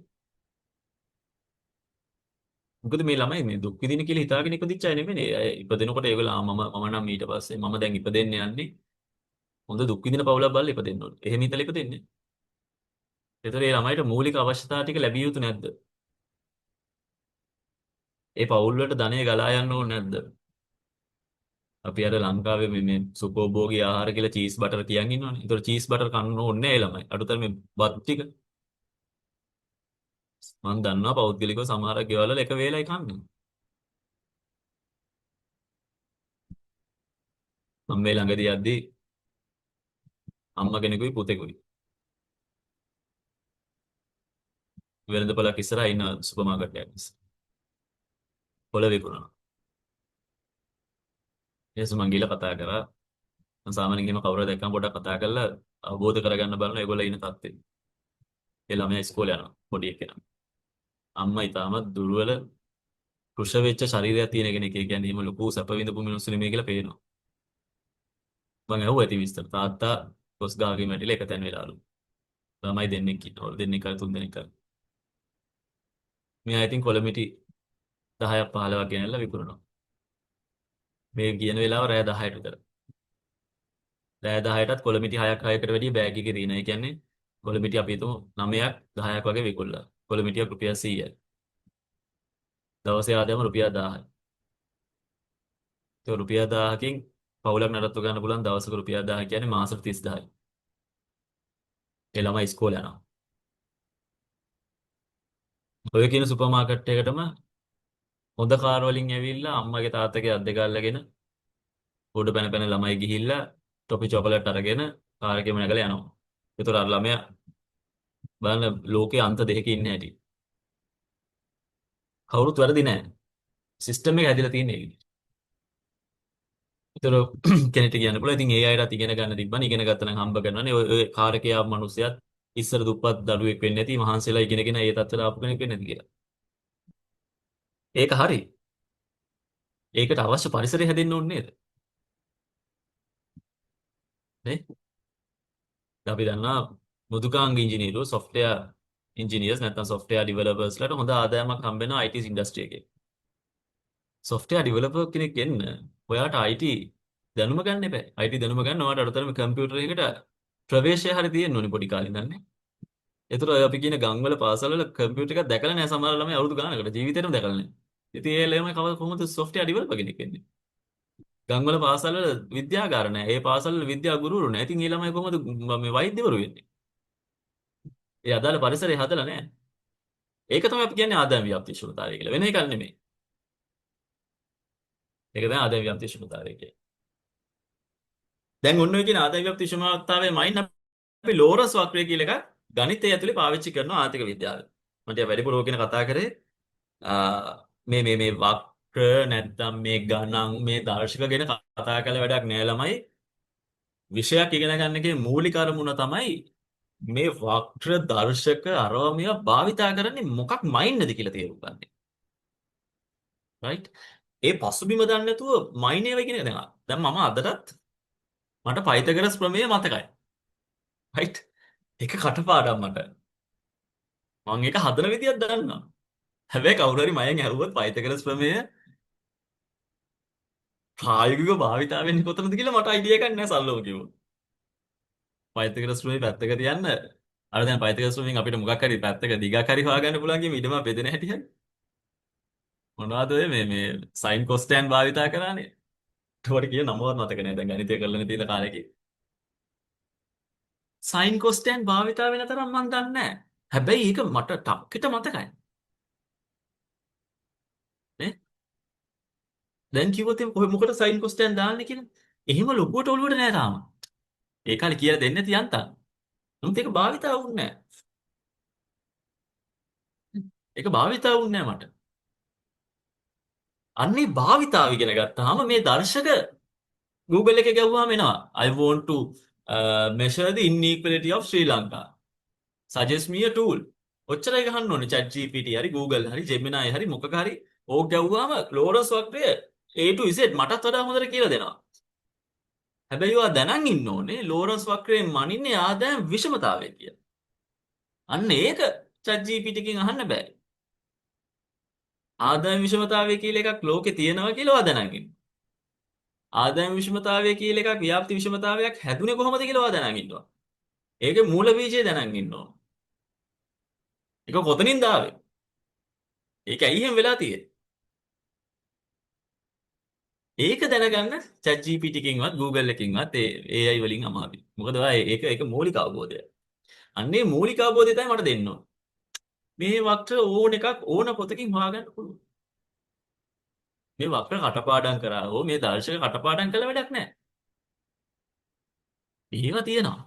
මොකද මේ ළමයි මේ දුක් විඳින කියලා හිතාගෙන ඉපදිච්ච අය නෙමෙයි. අය ඉපදෙනකොට ඒගොල්ලෝ මම නම් ඊට පස්සේ මම දැන් ඉපදෙන්න යන්නේ හොඳ දුක් විඳින පවුලක් බලලා ඉපදෙන්න ඕනේ. එහෙම හිතලා ඉපදෙන්නේ. ඒතර ඒ ළමයිට මූලික අවශ්‍යතා ටික ලැබිය යුතු නැද්ද? ඒ පවුල් වලට ධනය ගලා යන්න ඕනේ නැද්ද? අපි අර ලංකාවේ මේ සුඛෝභෝගී ආහාර කියලා චීස් බටර් තියන් ඉන්නවනේ. ඒතර චීස් බටර් කන්න ඕනේ නැහැ ඒ ළමයි. අඩුතරම මේ බත් ටික මම දන්නවා පෞද්ගලිකව සමහර ගෙවල් වල එක වේලයි කන්නේ. මම මේ ළඟදී යද්දී අම්මා කෙනෙකුයි පුතෙකුයි වෙළඳපොලක් ඉස්සරහා ඉන්න සුපර් මාකට් එකක් ඉස්සරහ. පොළ විකුණනවා. ඊට පස්සේ මං ගිහලා කතා කරා. මම සාමාන්‍යයෙන් එහෙම කවුරු හරි දැක්කම පොඩ්ඩක් කතා කරලා අවබෝධ කරගන්න බලනවා ඒගොල්ලෝ ඉන්න තත්ත්වෙ. ඒ ළමයා ඉස්කෝලේ යනවා පොඩි එකෙනා. අම්මා ඊටමත් දුර්වල කෘෂ වෙච්ච ශරීරයක් තියෙන කෙනෙක්. ඒ කියන්නේ එහෙම ලොකු සැප විඳපු මිනිස්සු නෙමෙයි කියලා පේනවා. මං ඇහුවා ඉතින් විස්තර. තාත්තා කොස් ගහකින් වැටිලා එක තැන වෙලාලු. ළමයි දෙන්නෙක් ඉන්නවලු. දෙන්නෙක් අය තුන් දෙනෙක් අය. මෙයා ඉතින් කොළමිටි 10ක් 15ක් ගෙනල්ලා විකුණනවා. මේ කියන වෙලාව රෑ 10ට විතර. රෑ 10ටත් කොළමිටි 6ක් 6කට වැඩිය බෑග් එකේ තියෙනවා. ඒ කියන්නේ කොළමිටි අපි හිතමු 9ක් 10ක් වගේ විකුණලා. කොළමිටියක් රුපියල් 100යි. දවසේ ආදායම රුපියල් 1000යි. ඒක රුපියල් 1000කින් පවුලක් නඩත්තු ගන්න පුළුවන් දවසක රුපියල් 1000 කියන්නේ මාසෙට 30000යි. ඒ ළමයි ඉස්කෝලේ යනවා. ඔය කියන සුපර් මාකට් එකටම හොඳ කාර් වලින් ඇවිල්ලා අම්මගේ තාත්තගේ අත් දෙක අල්ලගෙන උඩ පැන පැන ළමයි ගිහිල්ලා ටොපි චොකලට් අරගෙන කාර් එකේම නැගලා යනවා. ඒතර අර ළමයා බලන්න ලෝකේ අන්ත දෙකක ඉන්නේ හැටි. කවුරුත් වැරදි නෑ. සිස්ටම් එක හැදිලා තියෙන්නේ ඒක. ඒතර කෙනෙක්ට කියන්න පුළුවන්. ඉතින් ඒ අයටත් ඉගෙන ගන්න තිබ්බනේ. ඉගෙන ගත්තා නම් හම්බ කරනවානේ. ඔය කාර් එකේ ආව මිනිස්සයත් ඉස්සර දුප්පත් දරුවෙක් වෙන්නේ නැති මහන්සියලා ඉගෙනගෙන ඒ තත්ත්වයට ආපු කෙනෙක් වෙන්නේ නැති කියලා. ඒක හරි. ඒකට අවශ්‍ය පරිසරය හැදෙන්න ඕනේ නේද? නේ? අපි දන්නා මෘදුකාංග ඉංජිනේරු software engineers නැත්නම් software developers ලාට හොඳ ආදායමක් හම්බ වෙනවා IT industry එකේ. software developer කෙනෙක් වෙන්න ඔයාට IT දැනුම ගන්න එපා. IT දැනුම ගන්න ඔයාට අරතරම කම්පියුටර් එකකට ප්‍රවේශය හරි තියෙන්න ඕනේ පොඩි කාලේ ඉඳන් නේ. ඒතර අපි කියන ගම්වල පාසල්වල කම්පියුටර් එකක් දැකලා නැහැ සමහර ළමයි අවුරුදු ගානකට ජීවිතේටම දැකලා නැහැ. ඉතින් ඒ ළමයි කොහොමද software developer කෙනෙක් වෙන්නේ? ගම්වල පාසල්වල විද්‍යාගාර නැහැ. ඒ පාසල්වල විද්‍යා ගුරුවරු නැහැ. ඉතින් ඒ ළමයි කොහොමද මේ වෛද්‍යවරු වෙන්නේ? ඒ අදාළ පරිසරය හදලා නැහැ. ඒක තමයි අපි කියන්නේ ආදායම ව්‍යාප්තිශීලතාවය කියලා. වෙන එකක් නෙමෙයි. ඒක තමයි ආදායම ව්‍යාප්තිශීලතාවය කියන්නේ. දැන් ඔන්න ඔය කියන ආදායම ව්‍යාප්තිශීලතාවයේ මයින් අපි ලෝරස් වක්‍රය කියලා එකක් ගණිතය ඇතුලේ පාවිච්චි කරනවා ආර්ථික විද්‍යාවේ. මම ටික වැඩිපුර ඕකේන කතා කරේ මේ වක්‍ර නැත්නම් මේ ගණන් මේ දර්ශක ගැන කතා කරලා වැඩක් නෑ ළමයි. විෂයක් ඉගෙන ගන්න එකේ මූලික අරමුණ තමයි මේ වක්‍ර දර්ශක අරවා මේවා භාවිතා කරන්නේ මොකක් මයින්නද කියලා තේරුම් ගන්න. රයිට්? ඒ පසුබිම දන්නේ නැතුව මයින් ඒවා කියන එක දැන් මම අදටත් මට පයිතගරස් ප්‍රමේය මතකයි. රයිට්? ඒක කටපාඩම් මට. මම ඒක හදන විදියක් දන්නවා. හැබැයි කවුරු හරි මයෙන් ඇහුවොත් පයිතගරස් ප්‍රමේය ප්‍රායෝගිකව භාවිතා වෙන්නේ කොතනද කියලා මට අයිඩියා එකක් නැහැ සල්ලෝ කිව්වොත්. පයිතගරස් ප්‍රමේය පැත්තක තියන්න අර දැන් පයිතගරස් ප්‍රමේයෙන් අපිට මොකක් හරි පැත්තක දිගක් හරි හොයාගන්න පුළුවන් කියමු ඊටම බෙදෙන හැටි හරි. මොනවද ඔය මේ සයින් කොස්ටෑන් භාවිතා කරානේ. ඒකට කියන නමවත් මතක නැහැ දැන් ගණිතය කරලා තියෙන කාලෙකේ. සයින් කොස්ටෑන් භාවිතා වෙන තරම් මම දන්නේ නැහැ. හැබැයි ඒක මට ටක්කිට මතකයි. නේ? දැන් කිව්වොත් කොහේ මොකට සයින් කොස්ටෑන් දාන්නේ කියලා. එහෙම ලොකුවට ඔළුවට නෑ තාම. ඒ කාලේ කියලා දෙන්නේ නැති යන්තම්. නමුත් ඒක භාවිතා වුන්නේ නැහැ. ඒක භාවිතා වුන්නේ නැහැ මට. අන්නේ භාවිතාව ඉගෙන ගත්තාම මේ දර්ශක Google එකේ ගැව්වම එනවා. I want to measure the inequality of Sri Lanka. Suggest me a tool. ඔච්චරයි ගහන්න ඕනේ ChatGPT හරි Google හරි Gemini හරි මොකක හරි ඕක ගැව්වම ලෝරස් වක්‍රය A to Z මටත් වඩා හොඳට කියලා දෙනවා. හැබැයි ඔයා දැනන් ඉන්න ඕනේ ලෝරස් වක්‍රයෙන් මනින්නේ ආදායම් විෂමතාවය කියලා. අන්න ඒක ChatGPT එකෙන් අහන්න බෑ. ආදායම් විෂමතාවය කියලා එකක් ලෝකේ තියෙනවා කියලා ඔයා දැනන් ඉන්න. ආදායම් විෂමතාවය කියලා එකක් ව්‍යාප්ති විෂමතාවයක් හැදුනේ කොහොමද කියලා ඔයා දැනන් ඉන්නවා. ඒකේ මූල බීජය දැනන් ඉන්න ඕන. ඒක කොතනින්ද ආවේ? ඒක ඇයි එහෙම වෙලා තියෙන්නේ? ඒක දැනගන්න ChatGPT එකකින්වත් Google එකකින්වත් ඒ AI වලින් අමාරුයි. මොකද ඔයා ඒක මූලික අවබෝධය. අන්නේ මූලික අවබෝධය තමයි මට දෙන්න ඕන. මේ වක්‍ර ඕන එකක් ඕන පොතකින් හොයාගන්න පුළුවන්. මේ වක්‍ර කටපාඩම් කරා හෝ මේ දර්ශක කටපාඩම් කළ වැඩක් නැහැ. ඒවා තියෙනවා.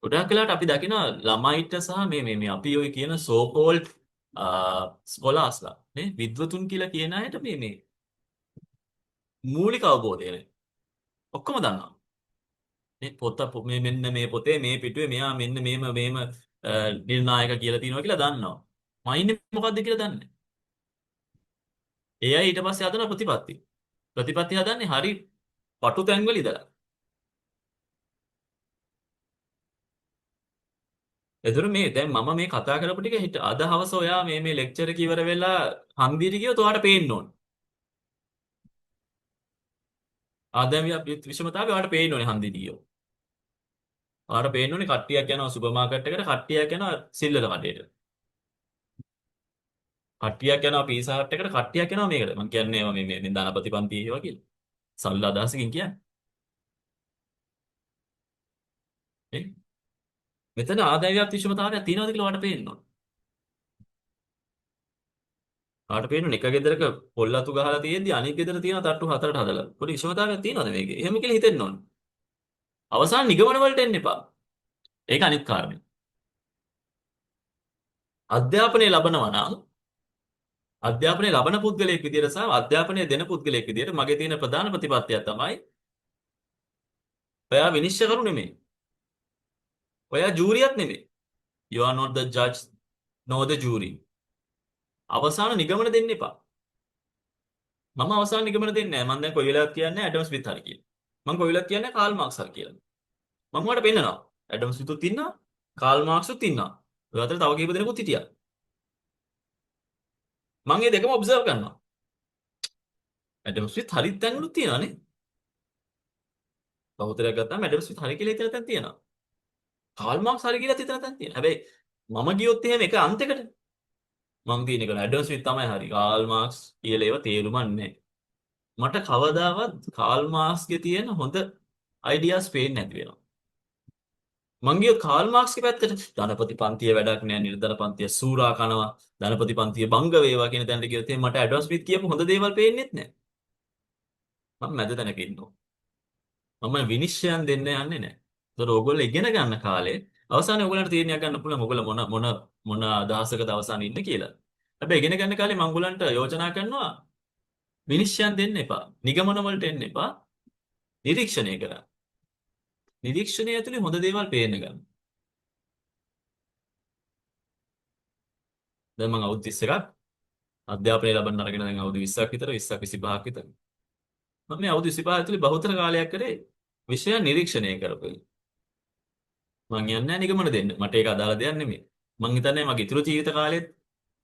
ගොඩක් වෙලාවට අපි දකිනවා ළමයිට සහ මේ අපි ඔය කියන so called ස්කොලාස්ලා නේ විද්වතුන් කියලා කියන අයට මේ මූලික අවබෝධය නේ. ඔක්කොම දන්නවා. මේ පොත මෙන්න මේ පොතේ මේ පිටුවේ මෙයා මෙන්න මේම නිර්ණායක කියලා තියෙනවා කියලා දන්නවා. මයින්නේ මොකද්ද කියලා දන්නේ. ඒ අය ඊට පස්සේ හදන ප්‍රතිපත්ති. ප්‍රතිපත්ති හදන්නේ හරි පටු තැන්වල ඉඳලා. එතකොට මේ දැන් මම මේ කතා කරපු ටික අද හවස ඔයා මේ ලෙක්චර් එක ඉවර වෙලා හන්දියට ගියොත් ඔයාට පේන්න ඕන. ආදායම් විෂමතාවය ඔයාලට පේන්න ඕනේ හන්දිනියෝ. ඔයාලට පේන්න ඕනේ කට්ටියක් යනවා සුපර් මාකට් එකට කට්ටියක් යනවා සිල්ලර කඩේට. කට්ටියක් යනවා පීසා හට් එකට කට්ටියක් යනවා මේකට. මම කියන්නේ ඒවා මේ ධනපති පන්ති ඒවා කියලා. සල්ල අදහසකින් කියන්නේ. නේ? මෙතන ආදාය ව්‍යාප්ති විෂමතාවයක් තියෙනවද කියලා ඔයාලට පේන්න ඕනේ. ඔයාලට පේන්න ඕනේ එක ගෙදරක පොල් අතු ගහලා තියෙද්දි අනෙක් ගෙදර තියෙන තට්ටු හතරට හදලා. පොඩි විෂමතාවයක් තියෙනවද මේකේ? එහෙම කියලා හිතෙන්න ඕනේ. අවසාන නිගමන වලට එන්න එපා. ඒක අනිත් කාරණේ. අධ්‍යාපනය ලබනවා නම් අධ්‍යාපනය ලබන පුද්ගලයෙක් විදියට සහ අධ්‍යාපනය දෙන පුද්ගලයෙක් විදියට මගේ තියෙන ප්‍රධාන ප්‍රතිපත්තිය තමයි ඔයා විනිශ්චයකරු නෙමෙයි. ඔයා ජූරියක් නෙමෙයි. You are not the judge nor the jury. අවසාන නිගමන දෙන්න එපා. මම අවසාන නිගමන දෙන්නේ නැහැ. මම දැන් කොයි වෙලාවත් කියන්නේ ඇඩම් ස්මිත් හරි කියලා. මම කොයි වෙලාවත් කියන්නේ කාල් මාක්ස් හරි කියලා. මම ඔයාලට පෙන්නනවා. ඇඩම් ස්මිතුත් ඉන්නවා, කාල් මාක්ස්ුත් ඉන්නවා. ඔය අතර තව කීප දෙනෙකුත් හිටියා. මම මේ දෙකම ඔබ්සර්ව් කරනවා. ඇඩම් ස්මිත් හරිත් තැන්වලුත් තියෙනවානේ. බහුතරයක් ගත්තාම ඇඩම් ස්මිත් හරි කියලා හිතන තැන් තියෙනවා. කාල් මාක්ස් හරි කියලා හිතන තැන් තියෙනවා. හැබැයි මම ගියොත් එහෙම එක අන්තයකට මම තියෙන එක ඇඩම් ස්මිත් තමයි හරි. කාල් මාක්ස් කියලා ඒවා තේරුමක් නැහැ. මට කවදාවත් කාල් මාක්ස්ගේ තියෙන හොඳ අයිඩියාස් පේන්නේ නැති වෙනවා. මං ගියොත් කාල් මාක්ස්ගේ පැත්තට ධනපති පන්තිය වැඩක් නෑ නිර්ධන පන්තිය සූරා කනවා ධනපති පන්තිය බංග වේවා කියන තැනට ගියොත් එහෙනම් මට ඇඩම් ස්මිත් කියපු හොඳ දේවල් පේන්නේත් නෑ. මම මැද තැනක ඉන්නවා. මම විනිශ්චයන් දෙන්න යන්නේ නෑ. ඒතර ඕගොල්ලෝ ඉගෙන ගන්න කාලේ අවසානයේ ඕගොල්ලන්ට තීරණයක් ගන්න පුළුවන් ඕගොල්ලෝ මොන අදහසකද අවසානයේ ඉන්නේ කියලා. හැබැයි ඉගෙන ගන්න කාලේ මම ඕගොල්ලන්ට යෝජනා කරනවා විනිශ්චයන් දෙන්න එපා. නිගමන වලට එන්න එපා. නිරීක්ෂණය කරන්න. නිරීක්ෂණය ඇතුලේ හොඳ දේවල් පේන්න ගන්න. දැන් මම අවුරුදු 31ක් අධ්‍යාපනය ලබන්න අරගෙන දැන් අවුරුදු 20ක් විතර 20ක් 25ක් විතර. මම මේ අවුරුදු 25 ඇතුලේ බහුතර කාලයක් කරේ විෂය නිරීක්ෂණය කරපොයි. මම යන්නේ නැහැ නිගමන දෙන්න. මට ඒක අදාළ දෙයක් නෙමෙයි. මම හිතන්නේ මගේ ඉතුරු ජීවිත කාලෙත්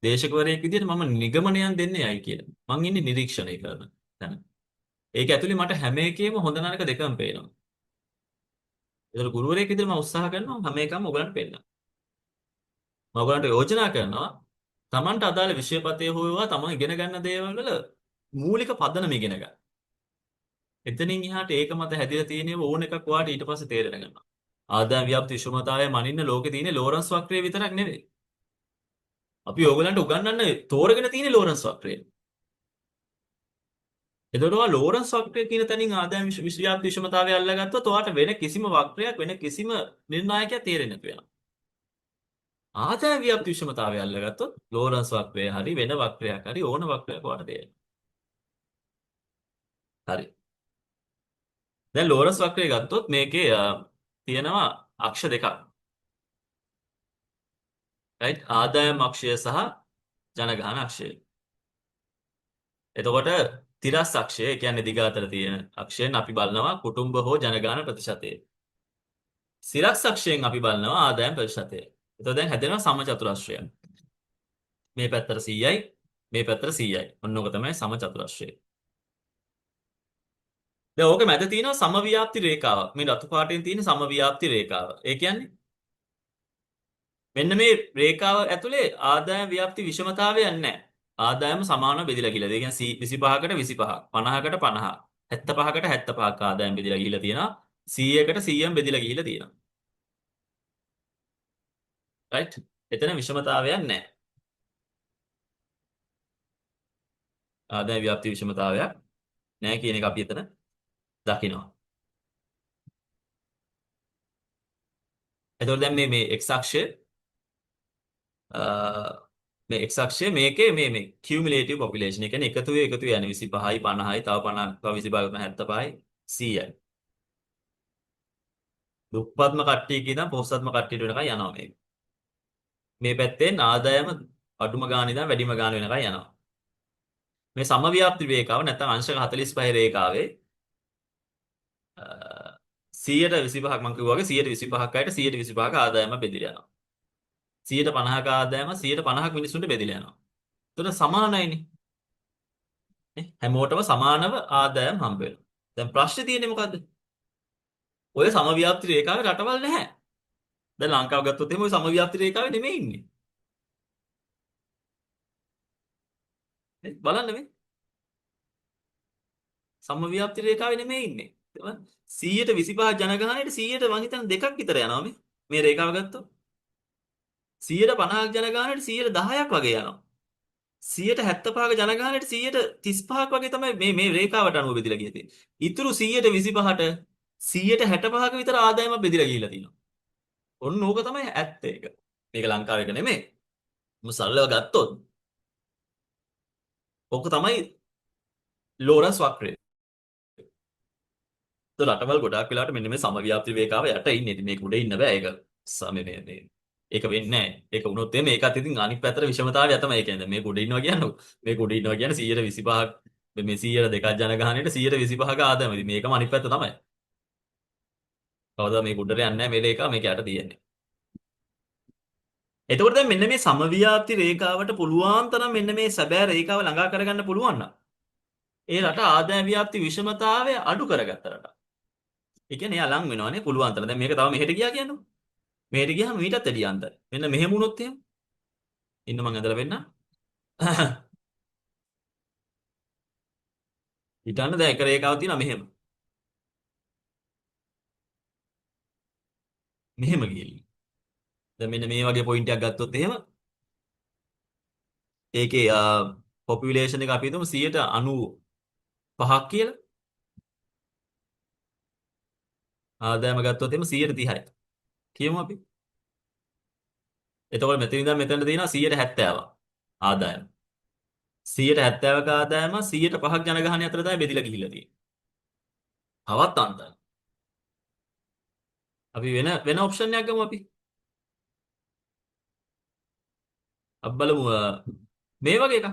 දේශකවරයෙක් විදිහට මම නිගමනයන් දෙන්නේ යයි කියලා. මම ඉන්නේ නිරීක්ෂණය කරන තැන. ඒක ඇතුලේ මට හැම එකේම හොඳ නරක දෙකම පේනවා. ඒතර ගුරුවරයෙක් විදිහට මම උත්සාහ කරනවා හැම එකම ඔයගලන්ට පෙන්නන්න. මම ඔයගලන්ට යෝජනා කරනවා Tamanට අදාළ විෂයපතේ හොයවා තමන් ඉගෙන ගන්න දේවල් වල මූලික පදනම ඉගෙන ගන්න. එතනින් එහාට ඒක මත හැදිලා තියෙන ඕන එකක් ඔයාලට ඊට පස්සේ තේරෙන ගන්නවා. ආදායම් ව්‍යාප්ති විෂමතාවය මනින්න ලෝකේ තියෙන ලෝරන්ස් වක්‍රය විතරක් නෙවෙයි. අපි ඕගලන්ට උගන්වන්න තෝරගෙන තියෙන ලෝරන්ස් වක්‍රය. එතකොට ඔයා ලෝරන්ස් වක්‍රය කියන තැනින් ආදායම් ව්‍යාප්ති විෂමතාවය අල්ලගත්තොත් ඔයාට වෙන කිසිම වක්‍රයක් වෙන කිසිම නිර්ණායකයක් තේරෙන්නේ නැතු වෙනවා. ආදායම් ව්‍යාප්ති විෂමතාවය අල්ලගත්තොත් ලෝරන්ස් වක්‍රය හරි වෙන වක්‍රයක් හරි ඕන වක්‍රයක් ඔයාට තේරෙනවා. හරි. දැන් ලෝරන්ස් වක්‍රය ගත්තොත් මේකේ තියෙනවා අක්ෂ දෙකක්. රයිට් ආදායම් අක්ෂය සහ ජනගහන අක්ෂය. එතකොට තිරස් අක්ෂය කියන්නේ දිග අතර තියෙන අක්ෂයෙන් අපි බලනවා කුටුම්බ හෝ ජනගහන ප්‍රතිශතය. සිරස් අක්ෂයෙන් අපි බලනවා ආදායම් ප්‍රතිශතය. එතකොට දැන් හැදෙනවා සමචතුරස්‍රය. මේ පැත්තට 100යි මේ පැත්තට 100යි. ඔන්න ඕක තමයි සමචතුරස්‍රය. දැන් ඕක මැද තියෙනවා සමව්‍යාප්ති රේඛාවක්. මේ රතු පාටෙන් තියෙන සමව්‍යාප්ති රේඛාව. ඒ කියන්නේ මෙන්න මේ රේඛාව ඇතුලේ ආදායම් ව්‍යාප්ති විෂමතාවයක් නැහැ. ආදායම සමානව බෙදලා ගිහලා. ඒ කියන්නේ 25කට 25ක්, 50කට 50ක්, 75කට 75ක් ආදායම් බෙදලා ගිහලා තියෙනවා. 100කට 100න් බෙදලා ගිහලා තියෙනවා. රයිට්? එතන විෂමතාවයක් නැහැ. ආදායම් ව්‍යාප්ති විෂමතාවයක් නැහැ කියන එක අපි එතන දකිනවා. එතකොට දැන් මේ x අක්ෂය මේ x අක්ෂය මේකේ මේ cumulative population එක කියන්නේ එකතු යන 25යි 50යි තව 50ක් තව 25යි 75යි 100යි. දුප්පත්ම කට්ටිය කියන පොහොසත්ම කට්ටියට වෙනකන් යනවා මේක. මේ පැත්තෙන් ආදායම අඩුම ගාන ඉඳන් වැඩිම ගාන වෙනකන් යනවා. මේ සමව්‍යාප්ති රේඛාව නැත්නම් අංශක 45 රේඛාවේ 125ක් මම කිව්වා වගේ 125ක් අයට 125ක ආදායම බෙදලා යනවා. 150ක ආදායම 150ක් මිනිස්සුන්ට බෙදලා යනවා. එතකොට සමානයිනේ. නේ? හැමෝටම සමානව ආදායම් හම්බ වෙනවා. දැන් ප්‍රශ්නේ තියෙන්නේ මොකද්ද? ඔය සමව්‍යාප්ති රේඛාවේ රටවල් නැහැ. දැන් ලංකාව ගත්තොත් එහෙම ඔය සමව්‍යාප්ති රේඛාවේ නෙමෙයි ඉන්නේ. බලන්න මේ සමව්‍යාප්ති රේඛාවේ නෙමෙයි ඉන්නේ. 125 ජනගහනයට 100ට මං හිතන්නේ දෙකක් විතර යනවා මේ රේඛාව ගත්තොත්. 150ක ජනගහනයට 110ක් වගේ යනවා. 175ක ජනගහනයට 135ක් වගේ තමයි මේ රේඛාවට අනුව බෙදලා ගියේ තියෙන්නේ. ඉතුරු 125ට 165ක විතර ආදායමක් බෙදලා ගිහිල්ලා තියෙනවා. ඔන්න ඕක තමයි ඇත්ත ඒක. මේක ලංකාවේ එක නෙමෙයි. මම සරලව ගත්තොත් ඕක තමයි ලෝරන්ස් වක්‍රය. රටවල් ගොඩාක් වෙලාවට මෙන්න මේ සමව්‍යාප්ති රේඛාව යට ඉන්නේ. ඉතින් මේක උඩ ඉන්න බෑ. ඒක මේ ඒක වෙන්නේ නැහැ. ඒක වුණොත් එමේ ඒකත් ඉතින් අනිත් පැත්තට විෂමතාවය තමයි. ඒ කියන්නේ මේක උඩ ඉන්නවා කියන්නේ මේක උඩ ඉන්නවා කියන්නේ 125ක් මේ 102ක් ජනගහනයට 125ක ආදායම. ඉතින් මේකම අනිත් පැත්ත තමයි. කවදා මේක උඩට යන්නේ නැහැ මේ රේඛාව මේක යට තියෙන්නේ. එතකොට දැන් මෙන්න මේ සමව්‍යාප්ති රේඛාවට පුළුවන් තරම් මෙන්න මේ සැබෑ රේඛාව ළඟා කරගන්න පුළුවන් නම් ඒ රට ආදාය ව්‍යාප්ති විෂමතාවය අඩු කරගත්ත රට. ඒ කියන්නේ එයා ලං වෙනවානේ පුළුවන් තරම්. දැන් මේක තව මෙහෙට ගියා කියන්නකො. මෙහෙට ගියාම මීටත් වැඩි අන්තරයි. මෙන්න මෙහෙම වුණොත් එහෙම. ඉන්න මං ඇදලා වෙන්න. හිතන්න දැන් එක රේඛාවක් තියෙනවා මෙහෙම. මෙහෙම ගිහින්. දැන් මෙන්න මේ වගේ පොයින්ට් එකක් ගත්තොත් එහෙම ඒකේ පොපියුලේෂන් එක අපි හිතමු 95ක් කියලා. ආදායම ගත්තොත් එහෙම 130යි. කියමු අපි. එතකොට මෙතන ඉඳන් මෙතනට තියෙනවා 170ක් ආදායම. 170ක ආදායම 105ක් ජනගහනය අතර තමයි බෙදිලා ගිහිල්ලා තියෙන්නේ. තවත් අන්තරයි. අපි වෙන ඔප්ෂන් එකක් ගමු අපි. අපි බලමු මේ වගේ එකක්.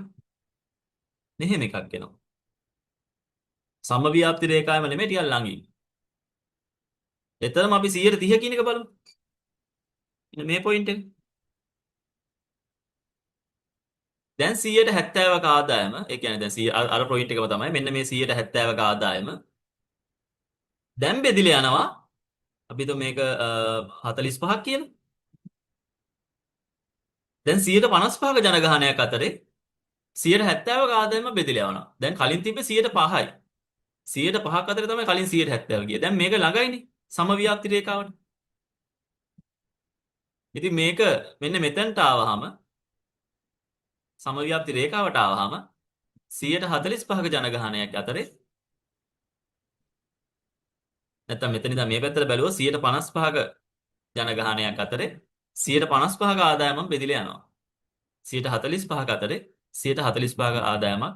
මෙහෙම එකක් එනවා. සමව්‍යාප්ති රේඛාවම නෙමෙයි ටිකක් ළඟින්. එතරම් අපි 130 කියන එක බලමු. ඉතින් මේ පොයින්ට් එක. දැන් 170ක ආදායම, ඒ කියන්නේ දැන් 100 අර පොයින්ට් එකම තමයි. මෙන්න මේ 170ක ආදායම දැන් බෙදිලා යනවා. අපි හිතමු මේක 45ක් කියලා. දැන් 155ක ජනගහනයක් අතරේ 170ක ආදායම බෙදිලා යනවා. දැන් කලින් තිබ්බේ 105යි. 105ක් අතරේ තමයි කලින් 170 ගියේ. දැන් මේක ළඟයිනේ සමව්‍යාප්ති රේඛාවට. ඉතින් මේක මෙන්න මෙතනට ආවහම සමව්‍යාප්ති රේඛාවට ආවහම 145ක ජනගහනයක් අතරේ නැත්තම් මෙතන ඉඳන් මේ පැත්තට බැලුවොත් 155ක ජනගහනයක් අතරේ 155ක ආදායමක් බෙදිලා යනවා. 145ක අතරේ 145ක ආදායමක්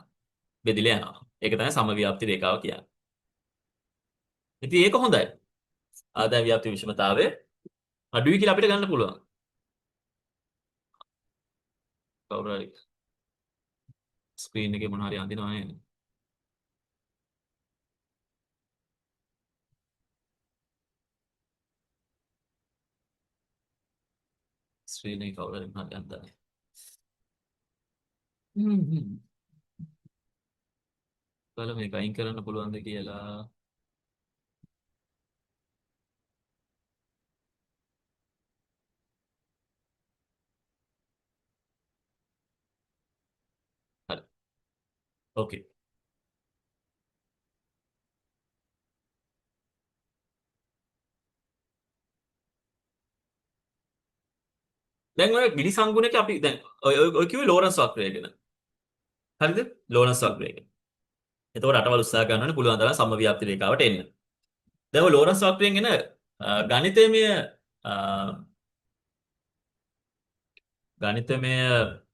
බෙදිලා යනවා. ඒක තමයි සමව්‍යාප්ති රේඛාව කියන්නේ. ඉතින් ඒක හොඳයි. ආදාය ව්‍යාප්ති විෂමතාවය අඩුයි කියලා අපිට ගන්න පුළුවන්. කවුරු හරි ස්ක්‍රීන් එකේ මොන හරි අඳිනවා නේද? ස්ක්‍රීන් එකේ කවුරු හරි මොනවද අඳින්නේ? බලමු මේක අයින් කරන්න පුළුවන්ද කියලා. හරි. ඕකේ. දැන් ඔය ගිනිසංගුණේක අපි දැන් ඔය කිව්වේ ලෝරන්ස් වක්‍රය ගැන. හරිද? ලෝරන්ස් වක්‍රය ගැන. එතකොට රටවල් උත්සාහ කරනවානේ පුළුවන් තරම් සමව්‍යාප්ති රේඛාවට එන්න. දැන් ඔය ලෝරන්ස් වක්‍රයෙන් එන ගණිතමය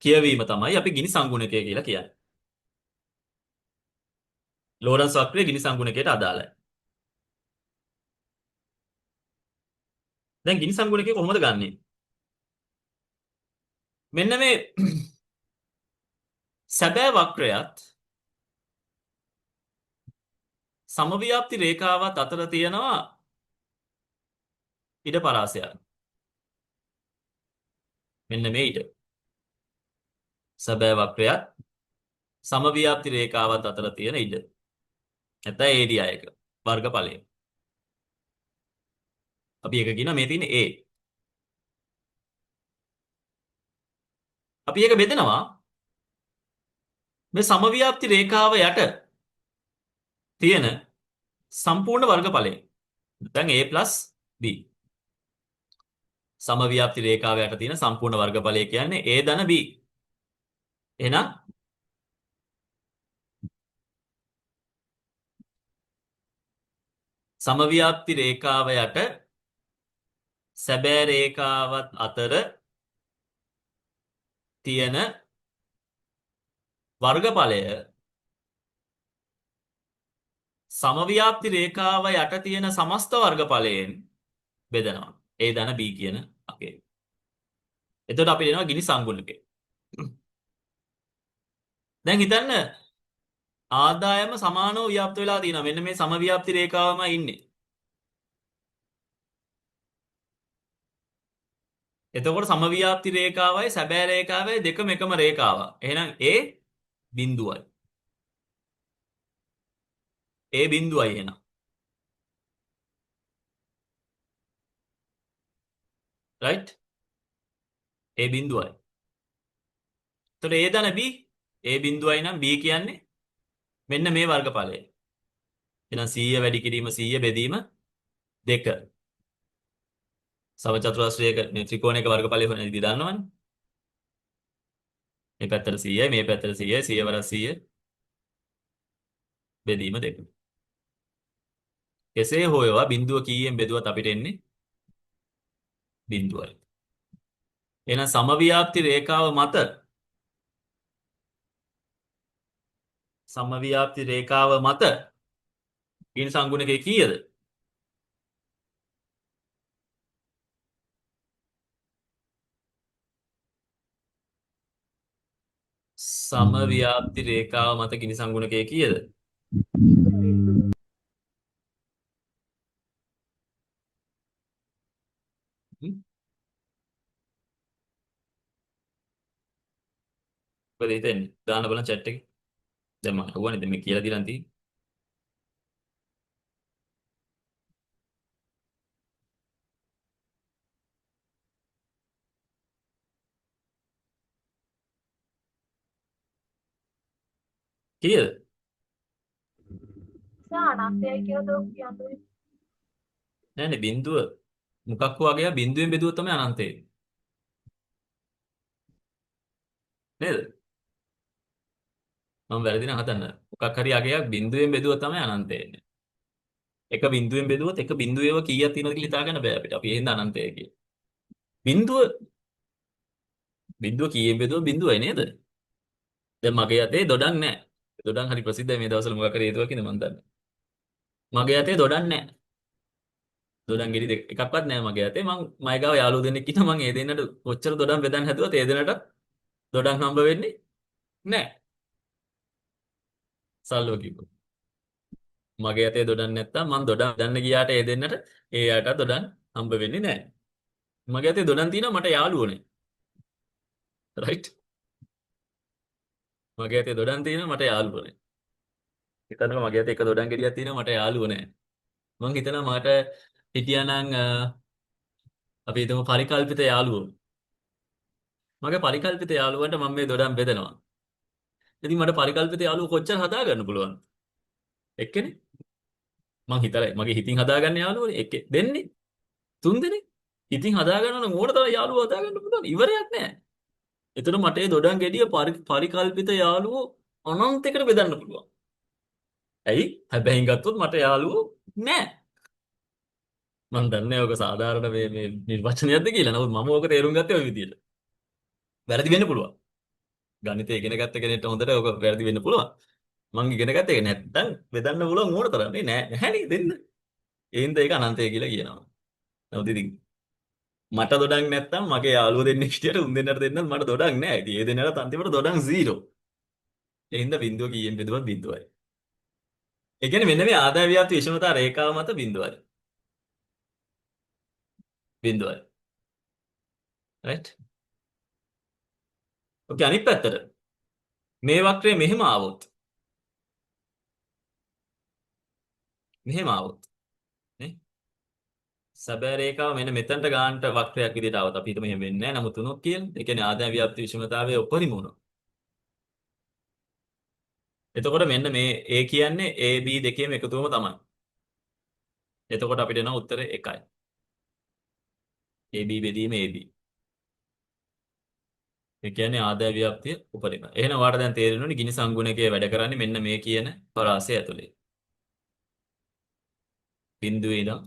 කියවීම තමයි අපි ගිනිසංගුණකය කියලා කියන්නේ. ලෝරන්ස් වක්‍රය ගිනිසංගුණකයට අදාළයි. දැන් ගිනිසංගුණකය කොහොමද ගන්නෙ? මෙන්න මේ සැබෑ වක්‍රයත් සමව්‍යාප්ති රේඛාවත් අතර තියෙනවා ඉඩ පරාසයක්. මෙන්න මේ ඉඩ. සැබෑ වක්‍රයත් සමව්‍යාප්ති රේඛාවත් අතර තියෙන ඉඩ. නැත්නම් ඒරියා එක. වර්ගඵලය. අපි ඒක කියනවා මේ තියෙන A. අපි ඒක බෙදනවා මේ සමව්‍යාප්ති රේඛාව යට තියෙන සම්පූර්ණ වර්ගඵලය. දැන් A B. සමව්‍යාප්ති රේඛාව යට තියෙන සම්පූර්ණ වර්ගඵලය කියන්නේ A ධන B. එහෙනම් සමව්‍යාප්ති රේඛාව යට සැබෑ රේඛාවත් අතර තියෙන වර්ගඵලය සමව්‍යාප්ති රේඛාව යට තියෙන සමස්ත වර්ගඵලයෙන් බෙදනවා. A ධන B කියන අකේ. එතකොට අපි දෙනවා ගිනි සංගුණකේ. දැන් හිතන්න ආදායම සමානව ව්‍යාප්ත වෙලා තියෙනවා. මෙන්න මේ සමව්‍යාප්ති රේඛාවමයි ඉන්නේ. එතකොට සමව්‍යාප්ති රේඛාවයි සැබෑ රේඛාවයි දෙකම එකම රේඛාවක්. එහෙනම් A බිඳුවයි. A බිඳුවයි එහෙනම්. right? A බිඳුවයි. එතකොට A ධන B A බිඳුවයි නම් B කියන්නේ මෙන්න මේ වර්ගඵලය. එහෙනම් 100 වැඩි කිරීම 100 බෙදීම 2. සමචතුරස්‍රයක මේ ත්‍රිකෝණයක වර්ගඵලය වෙන විදිහ දන්නවනේ. මේ පැත්තට 100යි මේ පැත්තට 100යි 100 වරක් 100 බෙදීම 2. එසේ හොයවා බිඳුව කීයෙන් බෙදුවත් අපිට එන්නේ බිඳුවයි. එහෙනම් සමව්‍යාප්ති රේඛාව මත ගිනි සංගුණකේ කීයද? සමව්‍යාප්ති රේඛාව මත ගිනි සංගුණකේ කීයද? හ්ම්? මොකද හිතෙන්නේ? දාන්න බලන්න chat එකේ. දැන් මම අහුවනේ දැන් මේ කියලා දීලා තියෙන්නේ. කීයද? අනන්තයයි කියලා දෝ කියන්නේ. නෑනේ බිඳුව මොකක් වගේ බිඳුවෙන් බෙදුවොත් තමයි අනන්තය. නේද? මම වැරදි නම් හදන්න. මොකක් හරි අගයක් බිඳුවෙන් බෙදුවොත් තමයි අනන්තය එන්නේ. එක බිඳුවෙන් බෙදුවොත් එක බිඳුවේව කීයක් තියෙනවද කියලා හිතා ගන්න බෑ අපිට. අපි එහෙනම් අනන්තය කිය. බිඳුව කීයෙන් බෙදුවොත් බිඳුවයි නේද? දැන් මගේ අතේ දොඩම් නැහැ. දොඩම් හරි ප්‍රසිද්ධයි මේ දවස්වල මොකක් හරි හේතුවකින්ද මන් දන්නේ. මගේ අතේ දොඩම් නැහැ. දොඩම් ගෙඩි එකක්වත් නැහැ මගේ අතේ. මං මයි ගාව යාළුවෝ දෙන්නෙක් ඉන්නවා. මං ඒ දෙන්නට කොච්චර දොඩම් බෙදන්න හැදුවත් ඒ දෙන්නට දොඩම් හම්බ වෙන්නේ නැහැ. සල්ලෝ කිව්වා. මගේ අතේ දොඩම් නැත්තම් මං දොඩම් බෙදන්න ගියාට ඒ දෙන්නට ඒ යාට දොඩම් හම්බ වෙන්නේ නැහැ. මගේ අතේ දොඩම් තියෙනවා මට යාළුවෝනේ. right? මගේ අතේ දොඩම් තියෙනවා මට යාළුවෝනේ. හිතන්නකෝ මගේ අතේ එක දොඩම් ගෙඩියක් තියෙනවා මට යාළුවෝ නැහැ. මං හිතනවා මට හිටියානම් අපි හිතමු පරිකල්පිත යාළුවෝ. මගේ පරිකල්පිත යාළුවන්ට මම මේ දොඩම් බෙදනවා. ඉතින් මට පරිකල්පිත යාළුවෝ කොච්චර හදා ගන්න පුළුවන්ද? එක්කනේ. මං හිතලා මගේ හිතින් හදාගන්න යාළුවෝනේ එක්ක දෙන්නේ. තුන් දෙනෙක්. හිතින් හදාගන්න නම් ඕන තරම් යාළුවෝ හදාගන්න පුළුවන්. ඉවරයක් නැහැ. එතකොට මට ඒ දොඩම් ගෙඩිය පරිකල්පිත යාළුවෝ අනන්තයකට බෙදන්න පුළුවන්. ඇයි? හැබැයි ගත්තොත් මට යාළුවෝ නැහැ. මම දන්නේ ඔක සාධාරණ මේ නිර්වචනයක්ද කියලා. නමුත් මම ඕක තේරුම් ගත්තේ ওই විදියට. වැරදි වෙන්න පුළුවන්. ගණිතය ඉගෙන ගත්ත කෙනෙක්ට හොඳට ඕක වැරදි වෙන්න පුළුවන්. මං ඉගෙන ගත්ත එක නැත්තම් බෙදන්න පුළුවන් ඕන තරම් නේ නැහැ නේ දෙන්න. ඒ හින්දා ඒක අනන්තය කියලා කියනවා. නමුත් ඉතින් මට දොඩම් නැත්තම් මගේ යාළුවෝ දෙන්නෙක් හිටියට උන් දෙන්නට දෙන්නත් මට දොඩම් නැහැ. ඉතින් ඒ දෙන්නට අන්තිමට දොඩම් 0. ඒ හින්දා බිඳුව කීයෙන් බෙදුවත් බිඳුවයි. ඒ කියන්නේ මෙන්න මේ ආදාය ව්‍යාප්ති විෂමතා රේඛාව මත බිඳුවයි. බිඳුවයි. right? ඔකේ අනිත් පැත්තට මේ වක්‍රය මෙහෙම ආවොත් මෙහෙම આવොත් නේ සැබෑ රේඛාව මෙන්න මෙතනට ගන්නට වක්‍රයක් විදිහට આવොත් අපි හිතමු එහෙම වෙන්නේ නැහැ. නමුත් උනොත් කියලා. ඒ කියන්නේ ආදාය ව්‍යාප්ති විෂමතාවයේ උපරිම උනොත්. එතකොට මෙන්න මේ A කියන්නේ A B දෙකේම එකතුවම තමයි. එතකොට අපිට එන උත්තරේ 1යි. AB බෙදීම AB. ඒ කියන්නේ ආදාය ව්‍යාප්තිය උපරිම. එහෙනම් ඔයාලට දැන් තේරෙනවනේ ගිනි සංගුණකයේ වැඩ කරන්නේ මෙන්න මේ කියන පරාසය ඇතුලේ. බිඳුවේ ඉඳන්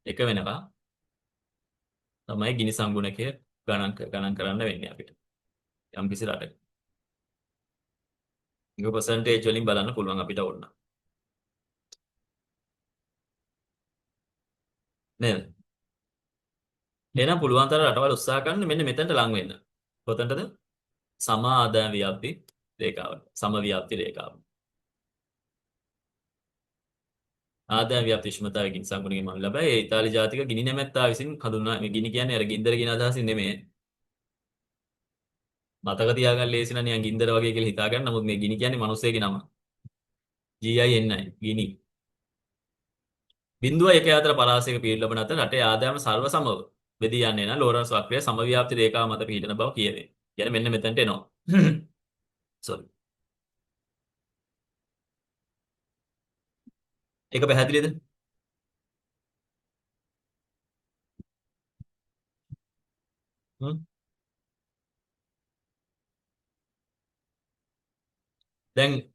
1 වෙනකම් තමයි ගිනි සංගුණකය ගණන් කරන්න වෙන්නේ අපිට. යම් කිසි රටක. ඒක percentage වලින් බලන්න පුළුවන් අපිට ඕන. නේද? එහෙනම් පුළුවන් තරම් රටවල් උත්සාහ කරන්න මෙන්න මෙතනට ලං වෙන්න. කොතනටද? සම ආදාය ව්‍යාප්ති රේඛාවට. සම ව්‍යාප්ති රේඛාව. ආදාය ව්‍යාප්ති විෂමතාවය ගිනි සංගුණකයෙන් මම ලබයි. ඒ ඉතාලි ජාතික ගිනි නැමැත්තා විසින් හඳුන්වා මේ ගිනි කියන්නේ අර ගින්දර කියන අදහසින් නෙමෙයි. මතක තියාගන්න ලේසි නම් නිකන් ගින්දර වගේ කියලා හිතා ගන්න. නමුත් මේ ගිනි කියන්නේ මිනිස්සෙගේ නම. GINI ගිනි. බිඳුව 1 අතර පරාසයක පිළිල ලබන අතර රටේ ආදායම සර්ව සමව බෙදී යන්නේ නම් ලෝරන්ස් වක්‍රය සමව්‍යාප්ති රේඛාව මත පිහිටන බව කියවේ. කියන්නේ මෙන්න මෙතනට එනවා. sorry. ඒක පැහැදිලිද? හ්ම්. දැන්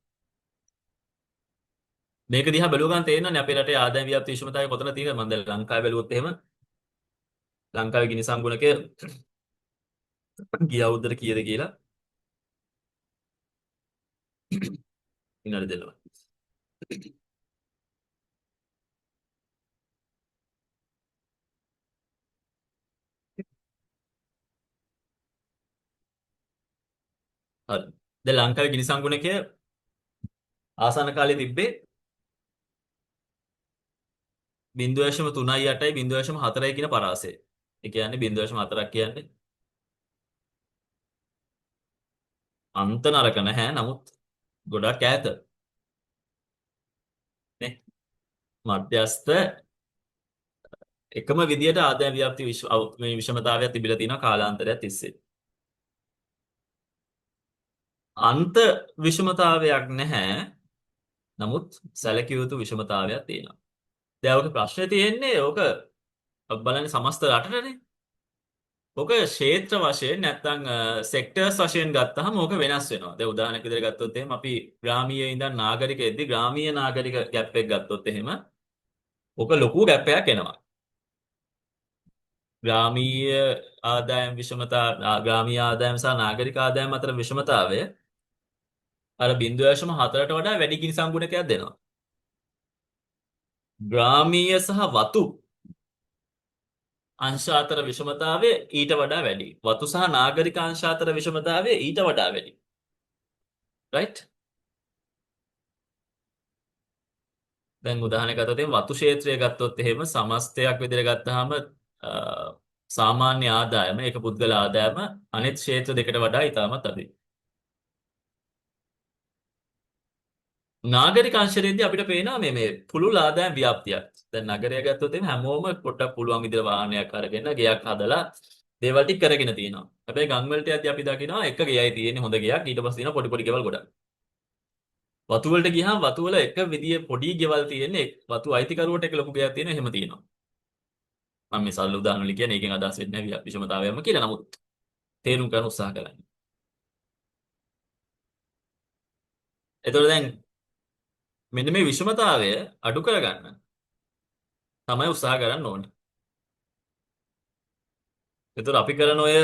මේක දිහා බැලුව ගමන් තේරෙනවනේ අපේ රටේ ආදාය ව්‍යාප්ති විෂමතාවය කොතන තියෙනවද? මම දැන් ලංකාවේ බැලුවොත් එහෙම ලංකාවේ ගිනි සංගුණකය ගිය අවුරුද්දට කීයද කියලා ඉන්නට දෙනවා. හරි. දැන් ලංකාවේ ගිනි සංගුණකය ආසන්න කාලේ තිබ්බේ 0.38යි 0.4යි කියන පරාසය. ඒ කියන්නේ 0.4ක් කියන්නේ අන්ත නරක නැහැ. නමුත් ගොඩක් ඈත. නේ? මධ්‍යස්ථ එකම විදියට ආදාය ව්‍යාප්ති මේ විෂමතාවයක් තිබිලා තියෙනවා කාලාන්තරයක් තිස්සේ. අන්ත විෂමතාවයක් නැහැ. නමුත් සැලකිය යුතු විෂමතාවයක් තියෙනවා. දැන් ඔක ප්‍රශ්නේ තියෙන්නේ ඕක බලන්නේ සමස්ත රටටනේ. ඕක ක්ෂේත්‍ර වශයෙන් නැත්නම් සෙක්ටර්ස් වශයෙන් ගත්තහම ඕක වෙනස් වෙනවා. දැන් උදාහරණයක් විදිහට ගත්තොත් එහෙම අපි ග්‍රාමීය ඉඳන් නාගරිකයෙක්දී ග්‍රාමීය නාගරික ගැප් එක ගත්තොත් එහෙම ඕක ලොකු ගැප් එකක් එනවා. ග්‍රාමීය ආදායම් විෂමතා ග්‍රාමීය ආදායම් සහ නාගරික ආදායම් අතර විෂමතාවය අර 0.4ට වඩා වැඩි ගිනි සංගුණකයක් දෙනවා. ග්‍රාමීය සහ වතු අංශ අතර විෂමතාවය ඊට වඩා වැඩි. වතු සහ නාගරික අංශ අතර විෂමතාවය ඊට වඩා වැඩි. right? දැන් උදාහරණයක් ගත්තොත් එහෙනම් වතු ක්ෂේත්‍රය ගත්තොත් එහෙම සමස්තයක් විදිහට ගත්තාම සාමාන්‍ය ආදායම ඒක පුද්ගල ආදායම අනෙක් ක්ෂේත්‍ර දෙකට වඩා ඉතාමත් අඩුයි. නාගරික අංශයේදී අපිට පේනවා මේ පුළුල් ආදායම් ව්‍යාප්තියක්. දැන් නගරය ගත්තොත් එහෙනම් හැමෝම පොඩ්ඩක් පුළුවන් විදිහට වාහනයක් අරගෙන ගෙයක් හදලා දේවල් ටික කරගෙන තියෙනවා. හැබැයි ගම් වලට යද්දී අපි දකිනවා එක ගෙයයි තියෙන්නේ හොඳ ගෙයක් ඊට පස්සේ තියෙනවා පොඩි පොඩි ගෙවල් ගොඩක්. වතු වලට ගියාම වතු වල එක විදිය පොඩි ගෙවල් තියෙන්නේ වතු අයිතිකරුවට එක ලොකු ගෙයක් තියෙනවා එහෙම තියෙනවා. මම මේ සරල උදාහරණ වලින් කියන්නේ ඒකෙන් අදහස් වෙන්නේ නැහැ විෂමතාවයක්ම කියලා. නමුත් තේරුම් ගන්න උත්සාහ කරන්න. එතකොට දැන් මෙන්න මේ විෂමතාවය අඩු කරගන්න තමයි උත්සාහ කරන්න ඕනේ. එතකොට අපි කරන ඔය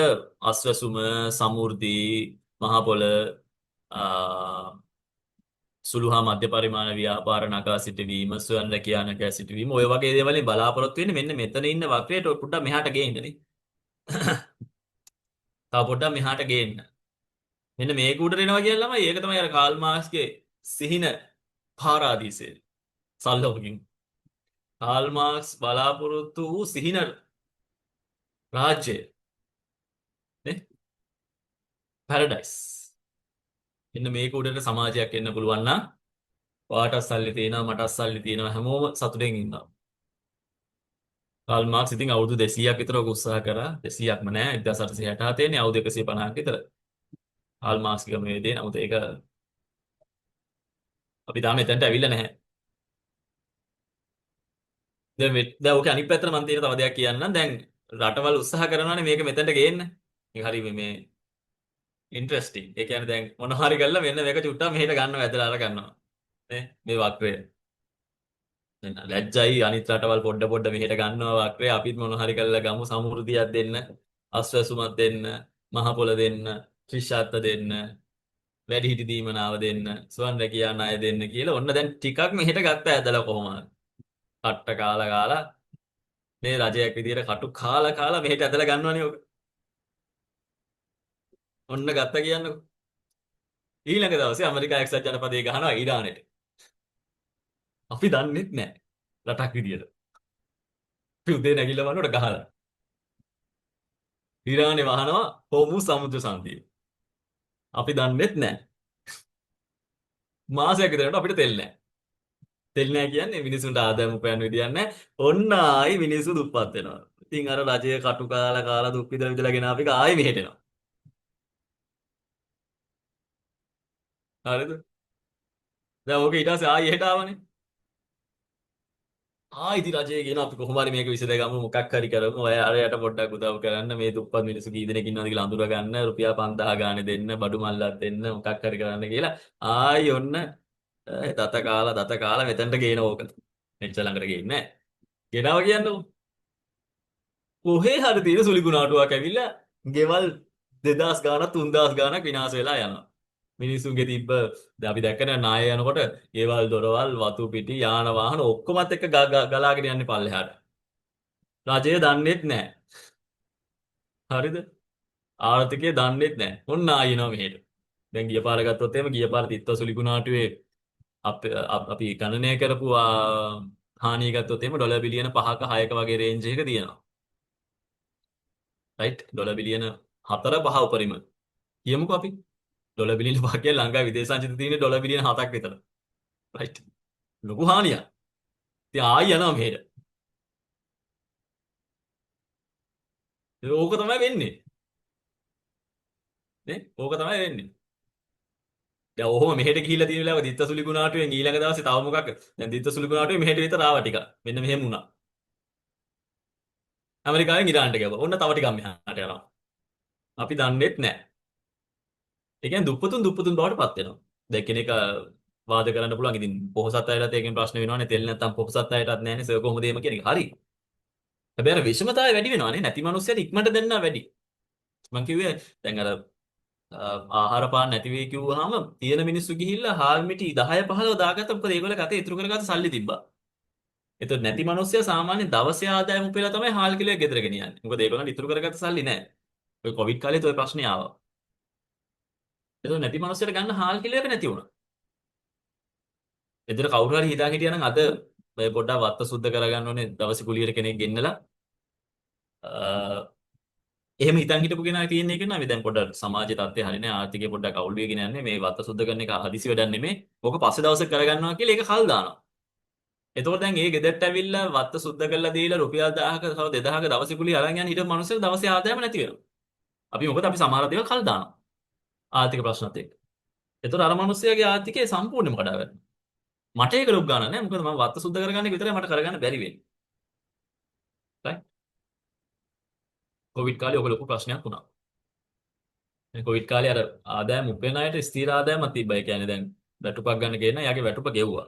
අස්වැසුම, සමෘද්ධි, මහ පොළ, සුළු හා මධ්‍ය පරිමාණ ව්‍යාපාර නගා සිටවීම, ස්වයං රැකියා නගා සිටවීම ඔය වගේ දේවල් වලින් බලාපොරොත්තු වෙන්නේ මෙන්න මෙතන ඉන්න වක්‍රයට පොඩ්ඩක් මෙහාට ගේන්නනේ. තව පොඩ්ඩක් මෙහාට ගේන්න. මෙන්න මේක උඩට එනවා කියන ළමයි ඒක තමයි අර කාල් මාක්ස්ගේ සිහින පාරාදීසය. සල්ලෝකින් කාල් මාක්ස් බලාපොරොත්තු වූ සිහින රාජ්‍යය නේ පැරඩයිස්. මෙන්න මේක උඩට සමාජයක් එන්න පුළුවන් නම් ඔයාටත් සල්ලි තියෙනවා මටත් සල්ලි තියෙනවා හැමෝම සතුටෙන් ඉන්නවා. කාල් මාක්ස් ඉතින් අවුරුදු 200ක් විතර ඔක උත්සාහ කරා 200ක්ම නෑ 1867 තියෙන්නේ අවුරුදු 150ක් විතර. කාල් මාක්ස් කිව්ව මේ දේ නමුත් ඒක අපි තාම එතනට ඇවිල්ලා නැහැ. දැන් ඔක අනිත් පැත්තට මම තියෙන තව දෙයක් කියන්නම්. දැන් රටවල් උත්සාහ කරනවානේ මේක මෙතනට ගේන්න. මේක හරි මේ ඉන්ටරෙස්ටිං. ඒ කියන්නේ දැන් මොන හරි කරලා මෙන්න මේක චුට්ටක් මෙහෙට ගන්නවා ඇදලා අර ගන්නවා. නේ මේ වක්‍රය. දැන් ලැජ්ජයි අනිත් රටවල් පොඩ පොඩ මෙහෙට ගන්නවා වක්‍රය අපිත් මොන හරි කරලා ගමු සමෘද්ධියක් දෙන්න, අස්වැසුමක් දෙන්න, මහ පොළ දෙන්න, ත්‍රිශාත්ත දෙන්න, වැඩිහිටි දීමනාව දෙන්න, ස්වන් රැකියා ණය දෙන්න කියලා ඔන්න දැන් ටිකක් මෙහෙට ගත්තා ඇදලා කොහොමද? කට්ට කාලා කාලා මේ රජයක් විදියට කටු කාලා කාලා මෙහෙට ඇදලා ගන්නවනේ ඔක. ඔන්න ගත්තා කියන්නකො. ඊළඟ දවසේ ඇමරිකා එක්සත් ජනපදයේ ගහනවා ඊරානෙට. අපි දන්නෙත් නැහැ. රටක් විදියට. අපි උදේ නැගිටලා බලනකොට ගහලා. ඊරානේ වහනවා හෝමුස් සමුද්‍ර සංධිය. අපි දන්නෙත් නැහැ. මාසයක් විතර යනකොට අපිට තෙල් නැහැ. තෙල් නැහැ කියන්නේ මිනිසුන්ට ආදායම උපයන්න විදියක් නැහැ. ඔන්න ආයි මිනිස්සු දුප්පත් වෙනවා. ඉතින් අර රජයේ කටු කාලා කාලා දුක් විඳලා විඳලා ගෙන අපි ආයි මෙහෙට එනවා. හරිද? දැන් ඕක ඊට පස්සේ ආයි එහෙට ආවනේ. ආයිති රජයේ කියන අපි කොහොම හරි මේක විසඳගමු මොකක් හරි කරමු ඔය අරයට පොඩ්ඩක් උදව් කරන්න මේ දුප්පත් මිනිස්සු කී දෙනෙක් ඉන්නවද කියලා අඳුර ගන්න රුපියල් 5000 ගානේ දෙන්න බඩු මල්ලක් දෙන්න මොකක් හරි කරන්න කියලා ආයි ඔන්න දත කාලා මෙතනට ගේන ඕක මෙච්චර ළඟට ගේන්නේ නැහැ ගෙනාව කියන්නකො කොහේ හරි තියෙන සුලි ගුණාටුවක් ඇවිල්ලා ගෙවල් 2000 ගාණක් 3000 ගාණක් විනාශ වෙලා යනවා මිනිසුන්ගේ තිබ්බ දැන් අපි දැක්කනේ නාය යනකොට ගෙවල් දොරවල් වතු පිටි යාන වාහන ඔක්කොමත් එක්ක ගලාගෙන යන්නේ පල්ලෙහාට. රජය දන්නේත් නැහැ. හරිද? ආර්ථිකය දන්නේත් නැහැ. ඔන්න ආයෙනවා මෙහෙට. දැන් ගිය පාර ගත්තොත් එහෙම ගිය පාර තිත්තසුලි ගුණාටුවේ අපි ගණනය කරපු හානිය ගත්තොත් එහෙම ඩොලර් බිලියන 5ක 6ක වගේ රේන්ජ් එකක තියෙනවා. රයිට්? ඩොලර් බිලියන 4 5 උපරිම. කියමුකෝ අපි ඩොලර් බිලියන 5 කියලා ලංකාවේ විදේශ සංචිත තියෙන්නේ ඩොලර් බිලියන 7ක් විතර. රයිට්. ලොකු හානියක්. ඉතින් ආයි යනවා මෙහෙට. ඕක තමයි වෙන්නේ. නේ? ඕක තමයි වෙන්නේ. දැන් ඔහොම මෙහෙට ගිහිල්ලා තියෙන වෙලාව දිත්තසුලි ගුණාටුවෙන් ඊළඟ දවසේ තව මොකක් දැන් දිත්තසුලි ගුණාටුවෙන් මෙහෙට විතර ආවා ටික. මෙන්න මෙහෙම වුණා. ඇමරිකාවෙන් ඉරානට ගියා. ඔන්න තව ටිකක් මෙහාට යනවා. අපි දන්නේත් නැහැ. ඒ කියන්නේ දුප්පතුන් බවට පත් වෙනවා. දැන් කෙනෙක් වාද කරන්න පුළුවන්. ඉතින් පොහොසත් අයටත් ඒකෙන් ප්‍රශ්න වෙනවනේ. තෙල් නැත්තම් පොහොසත් අයටත් නැහැනේ. සර් කොහොමද එහෙම කියන එක? හරි. හැබැයි අර විෂමතාවය වැඩි වෙනවානේ. නැති මිනිස්සුන්ට ඉක්මනට දෙන්නා වැඩි. මම කිව්වේ දැන් අර ආහාර පාන නැති වෙයි කිව්වහම තියෙන මිනිස්සු ගිහිල්ලා හාල් මිටි 10 15 දාගත්ත මොකද ඒගොල්ලෝ කතේ ඉතුරු කරගත්ත සල්ලි තිබ්බා. එතකොට නැති මිනිස්සයා සාමාන්‍ය දවසේ ආදායම උපයලා තමයි හාල් කිලෝයක් ගෙදර ගෙනියන්නේ. මොකද ඒගොල්ලන්ට ඉතුරු කරගත්ත සල්ලි නැහැ. ඔය කොවිඩ් කාලේත් ඔය ප්‍රශ්නේ ආවා. එතකොට නැති මිනිස්සුන්ට ගන්න හාල් කිලෝයක් නැති වුණා. එතන කවුරු හරි හිතාගෙන හිටියා නම් අද මේ පොඩ්ඩක් වත්ත සුද්ධ කරගන්න ඕනේ දවසේ කුලියට කෙනෙක් ගෙන්නලා එහෙම හිතන් හිටපු කෙනා තියෙන එක නේද දැන් පොඩ්ඩක් සමාජයේ තත්ත්වය හරිනේ ආර්ථිකය පොඩ්ඩක් අවුල් වෙගෙන යන්නේ මේ වත්ත සුද්ධ කරන එක හදිසි වැඩක් නෙමෙයි. ඕක පස්සේ දවසක කරගන්නවා කියලා ඒක කල් දානවා. එතකොට දැන් ඒ ගෙදරට ඇවිල්ලා වත්ත සුද්ධ කරලා දීලා රුපියල් 1000ක තව 2000ක දවසේ කුලිය අරන් යන හිටපු මිනිස්සුන්ට දවසේ ආදායම නැති වෙනවා. අපි මොකද අපි සමහර දේවල් කල් දානවා. ආර්ථික ප්‍රශ්නත් එක්ක. එතකොට අර මිනිස්සයාගේ ආර්ථිකය සම්පූර්ණයෙන්ම කඩා වැටෙනවා. මට ඒක ලොක් ගන්න නෑ මොකද මම වත්ත සුද්ධ කරගන්න එක විතරයි මට කරගන්න බැරි වෙන්නේ. right කොවිඩ් කාලේ ඔක ලොකු ප්‍රශ්නයක් වුණා. මේ කොවිඩ් කාලේ අර ආදායම උපයන අයට ස්ථිර ආදායමක් තිබ්බා. ඒ කියන්නේ දැන් වැටුපක් ගන්න කියන එයාගේ වැටුප ගෙවුවා.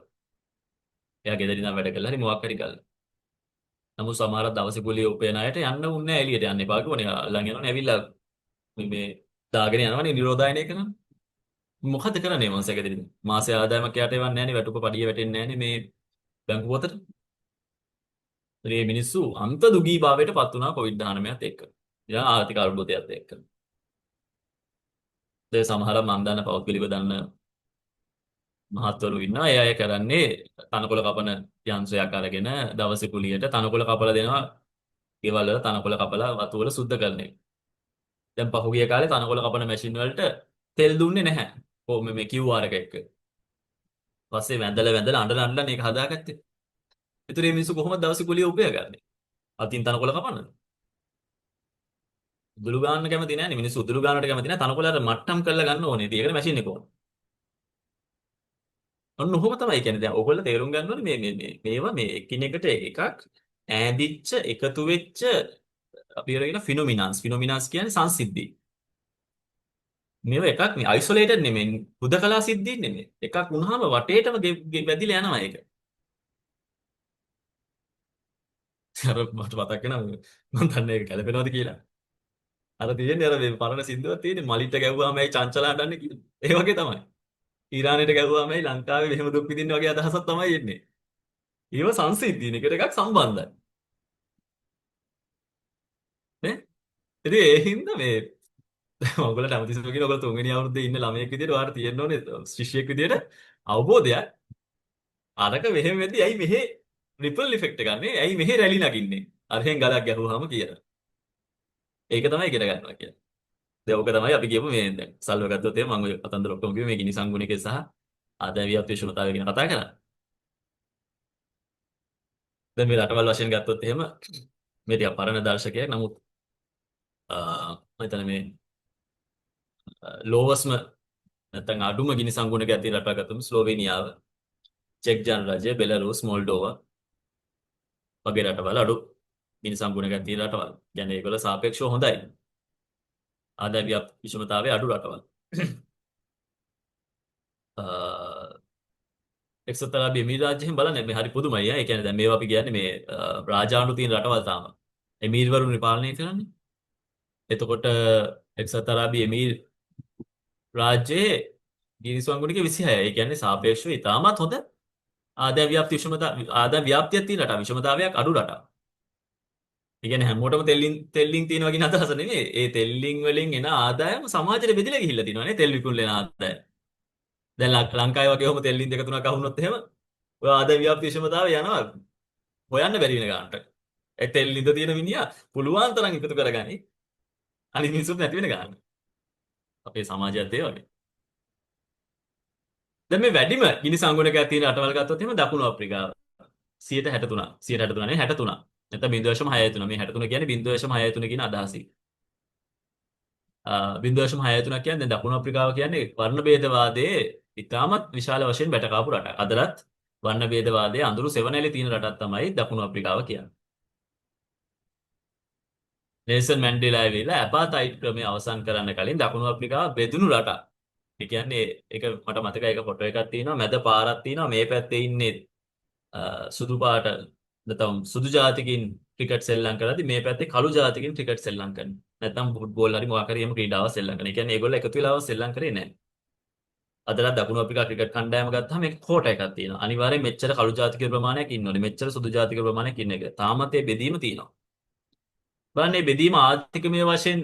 එයා ගෙදර ඉඳන් වැඩ කළා හරි මොකක් හරි කළා. නමුත් සමහර දවසේ කුලිය උපයන අයට යන්න උන්නේ නැහැ එළියට යන්න එපා කිව්වනේ. ළඟ යනවනේ ඇවිල්ලා මේ දාගෙන යනවනේ නිරෝධායනය කරනවා. මොකද කරන්නේ මං සැකදෙන්නේ මාසේ ආදායමක් යට එවන්නේ නැහනේ වැටුප පඩිය වැටෙන්නේ නැහනේ මේ බැංකු පොතට. මේ මිනිස්සු අන්ත දුගී භාවයට පත් වුණා කොවිඩ් 19ත් එක්ක. යා ආර්ථික අර්බුදයත් එක්ක. ඒ සමහර මන් දන්න පෞද්ගලිකව පිළිවෙ දන්න මහත්වරු ඉන්නවා. ඒ අය කරන්නේ තනකොළ කපන යන්ත්‍රයක් අරගෙන දවසේ කුලියට තනකොළ කපලා දෙනවා. ගෙවල් වල තනකොළ කපලා වතු වල සුද්ධ කරන එක. දැන් පහුගිය කාලේ තනකොළ කපන මැෂින් වලට තෙල් දුන්නේ නැහැ. කොහොම මේ QR එක එක්ක. පස්සේ වැඳලා අඬන මේක හදාගත්තේ. ඒතර මේ මිනිස්සු කොහොමද දවසේ කුලිය උපයගන්නේ? අතින් තනකොළ කපන්නද? උදුළු ගන්න කැමති නැහැ නේ මිනිස්සු උදුළු ගන්නට කැමති නැහැ තනකොළට මට්ටම් කරලා ගන්න ඕනේ. ඉතින් ඒකට මැෂින් එක ඕන. ඔන්න ඔහොම තමයි කියන්නේ. දැන් ඕගොල්ලෝ තේරුම් ගන්න ඕනේ මේවා මේ එකිනෙකට එකක් ඈඳිච්ච එකතු වෙච්ච අපි කියන ෆිනොමිනන්ස් කියන්නේ සංසිද්ධි. මේව එකක් මේ අයිසොලේටඩ් නෙමෙයි හුදකලා සිද්ධියක් නෙමෙයි. එකක් වුණාම වටේටම වැදිලා යනවා ඒක. අර මට මතක් වෙනවා මම දන්නේ ඒක ගැලපෙනවද කියලා. අර තියෙන්නේ අර මේ පරණ සින්දුවක් තියෙන්නේ මලිට ගැව්වාම ඇයි චංචලා හදන්නේ කියලා. ඒ වගේ තමයි. ඊරානෙට ගැව්වාම ඇයි ලංකාවේ මෙහෙම දුක් විඳින්න වගේ අදහසක් තමයි එන්නේ. ඒව සංසිද්ධියන එකට එකක් සම්බන්ධයි. නේ? ඉතින් ඒ හින්දා මේ ඔයගොල්ලෝ හැමතිස්සෙම කියන ඔයගොල්ලෝ තුන්වෙනි අවුරුද්දේ ඉන්න ළමයෙක් විදියට ඔයාලට තියෙන්න ඕනේ ශිෂ්‍යයෙක් විදියට අවබෝධයක්. අරක මෙහෙම වෙද්දි ඇයි මෙහෙ රිපල් ඉෆෙක්ට් එක ගන්නෙ? ඇයි මෙහෙ රැලි නගින්නේ? අරහෙන් ගලක් ගැහුවාම කියලා. ඒක තමයි ඉගෙන ගන්නවා කියන්නේ. දැන් ඕක තමයි අපි කියපු මේ දැන් සල්ව ගත්තොත් එහෙනම් මම ඔය කතන්දර ඔක්කොම කිව්වේ මේ ගිනි සංගුණිකේ සහ ආදායවියත් විශ්වතාවය ගැන කතා කරා. දැන් මේ රටවල් වශයෙන් ගත්තොත් එහෙම මේ ටික පරණ දර්ශකයක්. නමුත් මම හිතන්නේ මේ ලෝවස්ම නැත්නම් අඩුම ගිනි සංගුණක ඇති රටක් ගත්තොත් ස්ලෝවේනියාව, චෙක් ජනරාජ්‍ය, බෙලාරුස්, මොල්ඩෝවා වගේ රටවල් අඩු ගිනි සංගුණක ඇති රටවල්. කියන්නේ ඒගොල්ලෝ සාපේක්ෂව හොඳයි. ආදාය විෂමතාවයේ අඩු රටවල්. එක්සත් අරාබි එමිරාජ්‍යයෙන් බලන්න මේ හරි පුදුමයි. ඒ කියන්නේ දැන් මේවා අපි කියන්නේ මේ රාජාණු තියෙන රටවල් තාම. එමීර්වරුන් පාලනය කරන්නේ. එතකොට එක්සත් අරාබි එමීර් රාජ්‍යයේ ගිනි සංගුණික 26. ඒ කියන්නේ සාපේක්ෂව ඉතාමත් හොඳ ආදාය ව්‍යාප්තියක් තියෙන රටක්. විෂමතාවයක් අඩු රටක්. ඒ කියන්නේ හැමෝටම තෙල්ලින් තියෙනවා කියන අදහස නෙමෙයි. ඒ තෙල්ලින් වලින් එන ආදායම සමාජයට බෙදලා ගිහිල්ලා තියෙනවා නේ තෙල් විකුණන ආදායම. දැන් ලංකාවේ වගේ ඔහොම තෙල්ලින් දෙක තුනක් අහුනොත් එහෙම ඔය ආදාය ව්‍යාප්ති විෂමතාවය යනවා හොයන්න බැරි වෙන ගන්නට. ඒ තෙල්ලින්ද තියෙන මිනිහා පුළුවන් තරම් එකතු කරගනි. අනිත් මිනිස්සුත් නැති වෙන ගන්න. අපේ සමාජයත් ඒ වගේ. දැන් මේ වැඩිම ගිනි සංගුණක තියෙන රටවල් ගත්තොත් එහෙම දකුණු අප්‍රිකාව 63%. 63% නේ 63. නැත්නම් 0.63. මේ 63 කියන්නේ 0.63 කියන අදහසයි. 0.63 කියන්නේ දැන් දකුණු අප්‍රිකාව කියන්නේ වර්ණ භේදවාදයේ ඉතාමත් විශාල වශයෙන් බැටකාපු රටක්. අදලත් වර්ණ භේදවාදයේ අඳුරු සෙවණැලි තියෙන රටක් තමයි දකුණු අප්‍රිකාව කියන්නේ. නෙල්සන් මැන්ඩෙලා ඇවිල්ලා ඇපාතයිඩ් ක්‍රමය අවසන් කරන්න කලින් දකුණු අප්‍රිකාව බෙදුණු රටක්. ඒ කියන්නේ ඒක මට මතකයි ඒක ෆොටෝ එකක් තියෙනවා මැද පාරක් තියෙනවා මේ පැත්තේ ඉන්නේ සුදු පාට නැත්නම් සුදු ජාතිකින් ක්‍රිකට් සෙල්ලම් කරද්දී මේ පැත්තේ කළු ජාතිකින් ක්‍රිකට් සෙල්ලම් කරනවා. නැත්නම් ෆුට්බෝල් හරි මොකක් හරි එහෙම ක්‍රීඩාවක් සෙල්ලම් කරනවා. ඒ කියන්නේ ඒගොල්ලෝ එකතු වෙලාව සෙල්ලම් කරේ නැහැ. අදලා දකුණු අප්‍රිකා ක්‍රිකට් කණ්ඩායම ගත්තාම මේක කෝටා එකක් තියෙනවා. අනිවාර්යෙන් මෙච්චර කළු ජාතික ප්‍රමාණයක් ඉන්න ඕනේ. මෙච්චර සුදු ජාතික ප්‍රමාණයක් ඉන්න එක. තාමත් මේ බෙදීම තියෙනවා. බලන්න මේ බෙදීම ආර්ථිකමය වශයෙන්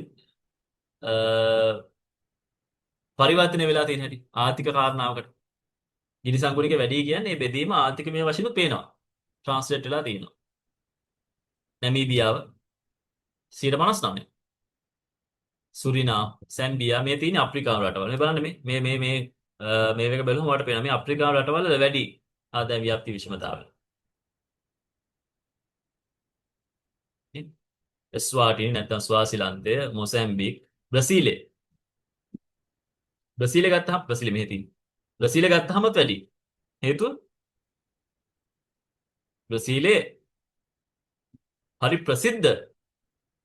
පරිවර්තනය වෙලා තියෙන හැටි ආර්ථික කාරණාවකට. ගිනි සංගුණික වැඩි කියන්නේ මේ බෙදීම ආර්ථිකමය වශයෙන් පේනවා. ට්‍රාන්ස්ලේට් වෙලා තියෙනවා. නැමීබියාව 59%. සුරිනාම්, සැම්බියා මේ තියෙන අප්‍රිකානු රටවල්. මේ බලන්න මේක බලුවම මට පේනවා මේ අප්‍රිකානු රටවල වැඩි ආදාය ව්‍යාප්ති විෂමතාවය. එස්වාටිනි නැත්නම් ස්වාසිලන්තය, මොසැම්බික්, බ්‍රසීලය. බ්‍රසීලය ගත්තාම බ්‍රසීලය මෙහෙ තියෙන්නේ. බ්‍රසීලය ගත්තාමත් වැඩි. හේතුව බ්‍රසීලයේ හරි ප්‍රසිද්ධ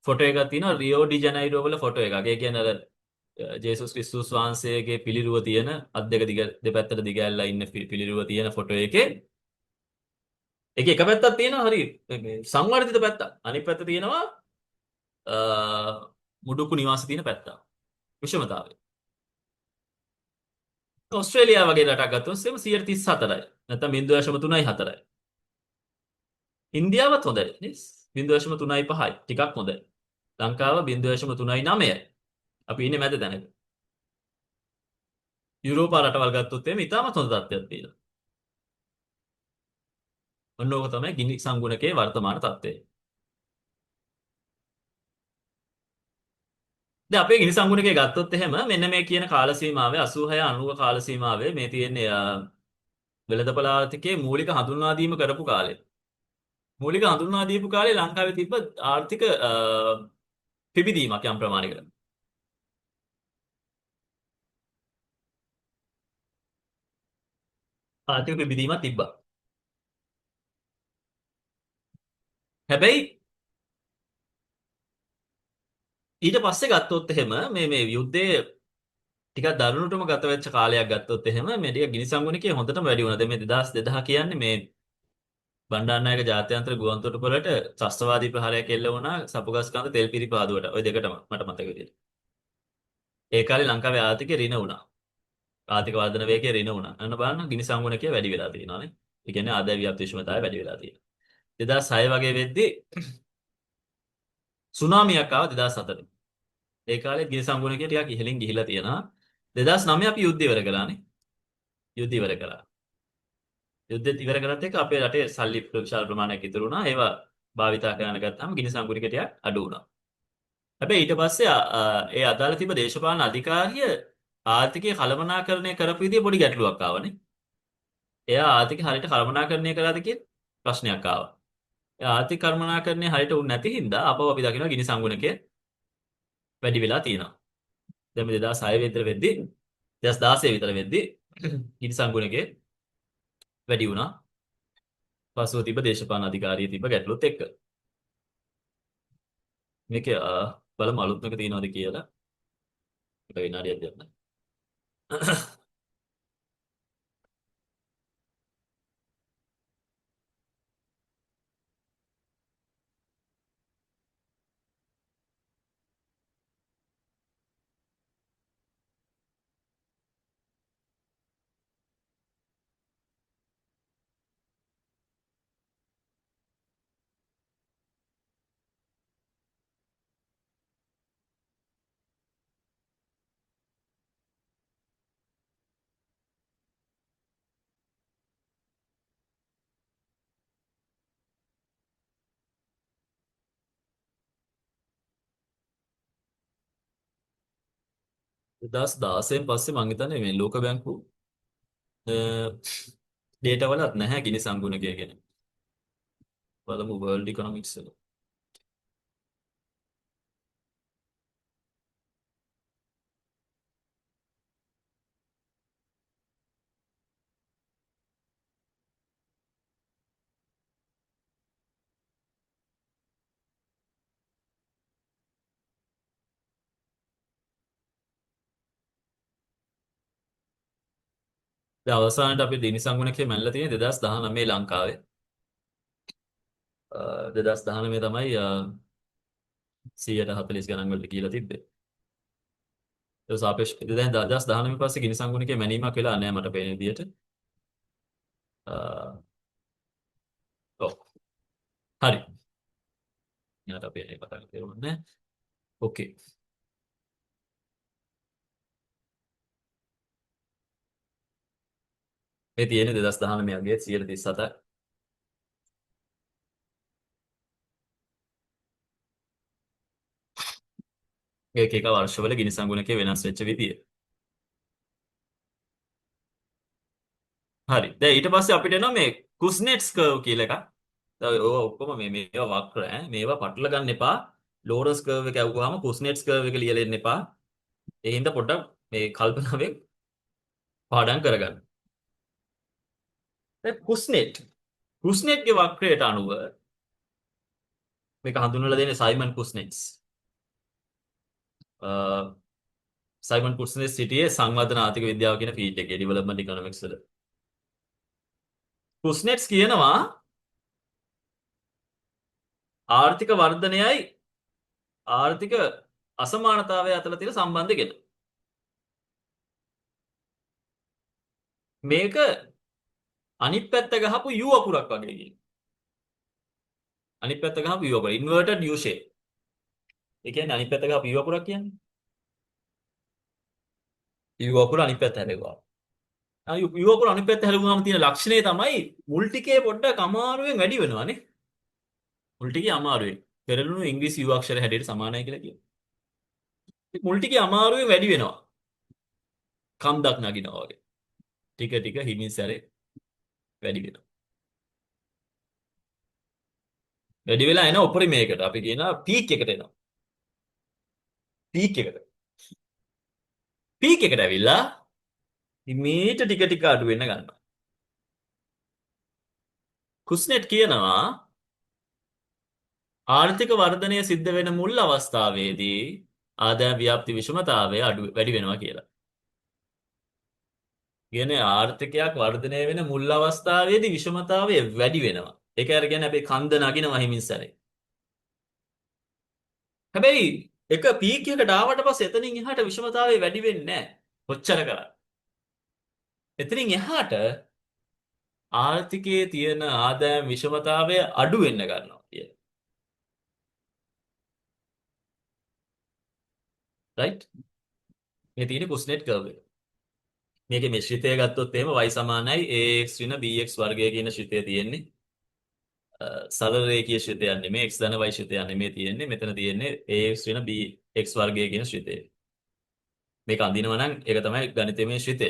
ෆොටෝ එකක් තියෙනවා රියෝ ඩි ජනයිරෝ වල ෆොටෝ එකක්. ඒ කියන්නේ අර ජේසුස් ක්‍රිස්තුස් වහන්සේගේ පිළිරුව තියෙන අත් දෙක දෙපැත්තට දිගැල්ලා ඉන්න පිළිරුව තියෙන ෆොටෝ එකේ ඒකේ එක පැත්තක් තියෙනවා හරි සංවර්ධිත පැත්තක්. අනිත් පැත්ත තියෙනවා මුඩුක්කු නිවාස තියෙන පැත්ත. විෂමතාවය. ඕස්ට්‍රේලියාව වගේ රටක් ගත්තොත් 134යි. නැත්නම් 0.34යි. ඉන්දියාවත් හොඳයි. 0.35යි. ටිකක් හොඳයි. ලංකාව 0.39යි. අපි ඉන්නේ මැද තැනක. යුරෝපා රටවල් ගත්තොත් එimhe ඉතාමත් හොඳ තත්ත්වයක් තියෙනවා. ඔන්න ඕක තමයි ගිනි සංගුණකේ වර්තමාන තත්ත්වය. දැන් අපේ ගිනි සංගුණකේ ගත්තොත් එහෙම මෙන්න මේ කියන කාල සීමාවේ 86 90 කාල සීමාවේ මේ තියෙන්නේ වෙළඳපොළ ආර්ථිකයේ මූලික හඳුන්වා දීම කරපු කාලේ. මූලික හඳුන්වා දීපු කාලේ ලංකාවේ තිබ්බ ආර්ථික පිබිදීමක් යම් ප්‍රමාණයකට. ආර්ථික පිබිදීමක් තිබ්බා. හැබැයි ඊට පස්සේ ගත්තොත් එහෙම මේ යුද්ධයේ ටිකක් දරුණුටම ගත වෙච්ච කාලයක් ගත්තොත් එහෙම මේ ටික ගිනිසංගුණිකේ හොඳටම වැඩි වුණා. දැන් මේ 2000 කියන්නේ මේ බණ්ඩාරනායක ජාත්‍යන්තර ගුවන්තොටුපළට ත්‍රස්තවාදී ප්‍රහාරයක් එල්ල වුණා සපුගස්කන්ද තෙල් පිරිපාදුවට. ওই දෙකටම මට මතක විදිහට. ඒ කාලේ ලංකාවේ ආර්ථිකය රින වුණා. ආර්ථික වර්ධන වේගය රින වුණා. අන්න බලන්න ගිනිසංගුණිකය වැඩි වෙලා තියෙනවා නේ. ඒ කියන්නේ ආදාය ව්‍යාප්ති විෂමතාවය වැඩි වෙලා තියෙනවා. 2006 වගේ වෙද්දී සුනාමියක් ආවා 2004. ඒ කාලේ ගිනිසංගුණිකය ටිකක් ඉහළින් ගිහිලා තියෙනවා. 2009 අපි යුද්ධ ඉවර කළානේ. යුද්ධ ඉවර කළා. යුද්ධෙත් ඉවර කරත් එක්ක අපේ රටේ සල්ලි විශාල ප්‍රමාණයක් ඉතුරු වුණා. ඒවා භාවිතා කරන්න ගත්තාම ගිනිසංගුණික ටිකක් අඩු වුණා. හැබැයි ඊට පස්සේ ඒ අදාළ තිබ්බ දේශපාලන අධිකාරිය ආර්ථිකය කළමනාකරණය කරපු විදිහේ පොඩි ගැටලුවක් ආවනේ. එයා ආර්ථික හරියට කළමනාකරණය කළාද කියන ප්‍රශ්නයක් ආවා. ඒ ආර්ථික කළමනාකරණය හරියට වුණ නැති හින්දා අපව අපි දකිනවා ගිනිසංගුණිකය වැඩි වෙලා තියෙනවා. දැන් මේ 2006 විතර වෙද්දී 2016 විතර වෙද්දී ගිනිසංගුණිකේ වැඩි වුණා. පසුව තිබ්බ දේශපාලන අධිකාරිය තිබ්බ ගැටලුවත් එක්ක. මේක බලමු අලුත් එක තියෙනවද කියලා. එක විනාඩියක් දෙන්න. දස් 16න් පස්සේ මං හිතන්නේ මේ ලෝක බැංකුව ඩේටා වලත් නැහැ ගිනිසංගුණිකය ගැන. බලමු වර්ල්ඩ් ඉකොනොමික්ස් එක. දැන් අවසානට අපි ගිනිසංගුණිකය මැනලා තියෙන්නේ 2019 ලංකාවේ. 2019 තමයි 140 ගණන් වලට කියලා තිබ්බේ. ඒ සාපේක්ෂව දැන් 2019 පස්සේ ගිනිසංගුණිකය මැනීමක් වෙලා නැහැ මට පේන විදියට. ඔව්. හරි. ඊට අපි ඒක කතා කරමු. ඕකේ. මේ තියෙන්නේ 2019 ගේ 137. ඒක එක වර්ෂවල ගිනිසංගුණිකය වෙනස් වෙච්ච විදිය. හරි. දැන් ඊට පස්සේ අපිට එනවා මේ කුස්නෙට්ස් කර්ව් කියලා එකක්. දැන් ඔය ඔක්කොම මේවා වක්‍ර ඈ. මේවා පටල ගන්න එපා. ලෝරස් කර්ව් එක ඇහුවාම කුස්නෙට්ස් කර්ව් එක ලියලා එන්න එපා. ඒ හින්දා පොඩ්ඩක් මේ කල්පනාවෙන් පාඩම් කරගන්න. දැන් කුස්නෙට්ගේ වක්‍රයට අනුව මේක හඳුන්වලා දෙන්නේ සයිමන් කුස්නෙට්ස්. සයිමන් කුස්නෙට්ස් සිටියේ සංවර්ධන ආර්ථික විද්‍යාව කියන ෆීල්ඩ් එකේ ඩෙවලොප්මන්ට් ඉකොනොමික්ස් වල. කුස්නෙට්ස් කියනවා ආර්ථික වර්ධනයයි ආර්ථික අසමානතාවය අතර තියෙන සම්බන්ධය ගැන. මේක අනිත් පැත්ත ගහපු U අකුරක් වගේ කියනවා. අනිත් පැත්ත ගහපු U අකුර inverted U shape. ඒ කියන්නේ අනිත් පැත්ත ගහපු U අකුරක් කියන්නේ. U අකුර අනිත් පැත්ත හැරෙවුවා. U අකුර අනිත් පැත්ත හැරෙවුවාම තියෙන ලක්ෂණය තමයි මුල් ටිකේ පොඩ්ඩක් අමාරුවෙන් වැඩි වෙනවානේ. මුල් ටිකේ අමාරුවෙන්. පෙරළුණු ඉංග්‍රීසි U අක්ෂර හැටියට සමානයි කියලා කියනවා. මුල් ටිකේ අමාරුවෙන් වැඩි වෙනවා. කන්දක් නගිනවා වගේ. ටික ටික හිමින් සැරේ වැඩි වෙනවා. වැඩි වෙලා එන උපරිමයකට අපි කියනවා පීක් එකට එනවා. පීක් එකට. පීක් එකට ඇවිල්ලා මේට ටික ටික අඩු වෙන්න ගන්නවා. කුස්නෙට් කියනවා ආර්ථික වර්ධනය සිද්ධ වෙන මුල් අවස්ථාවේදී ආදාය ව්‍යාප්ති විෂමතාවය වැඩි වෙනවා කියලා. කියන්නේ ආර්ථිකයක් වර්ධනය වෙන මුල් අවස්ථාවේදී විෂමතාවය වැඩි වෙනවා. ඒක අර කියන්නේ අපි කන්ද නගිනවා හිමින් සැරේ. හැබැයි එක පීක් එකකට ආවට පස්සේ එතනින් එහාට විෂමතාවය වැඩි වෙන්නේ නැහැ. කොච්චර කරත්. එතනින් එහාට ආර්ථිකයේ තියෙන ආදායම් විෂමතාවය අඩු වෙන්න ගන්නවා කියලා. රයිට්? මේ තියෙන කුස්නෙට් කර්ව් එක. මේකේ මේ ශ්‍රිතය ගත්තොත් එහෙම y සමානයි ax ඍණ bx වර්ගය කියන ශ්‍රිතය තියෙන්නේ. සරල රේඛීය ශ්‍රිතයක් නෙමෙයි x ධන y ශ්‍රිතයක් නෙමෙයි තියෙන්නේ. මෙතන තියෙන්නේ ax ඍණ bx වර්ගය කියන ශ්‍රිතය. මේක අඳිනවා නම් ඒක තමයි ගණිතමය ශ්‍රිතය.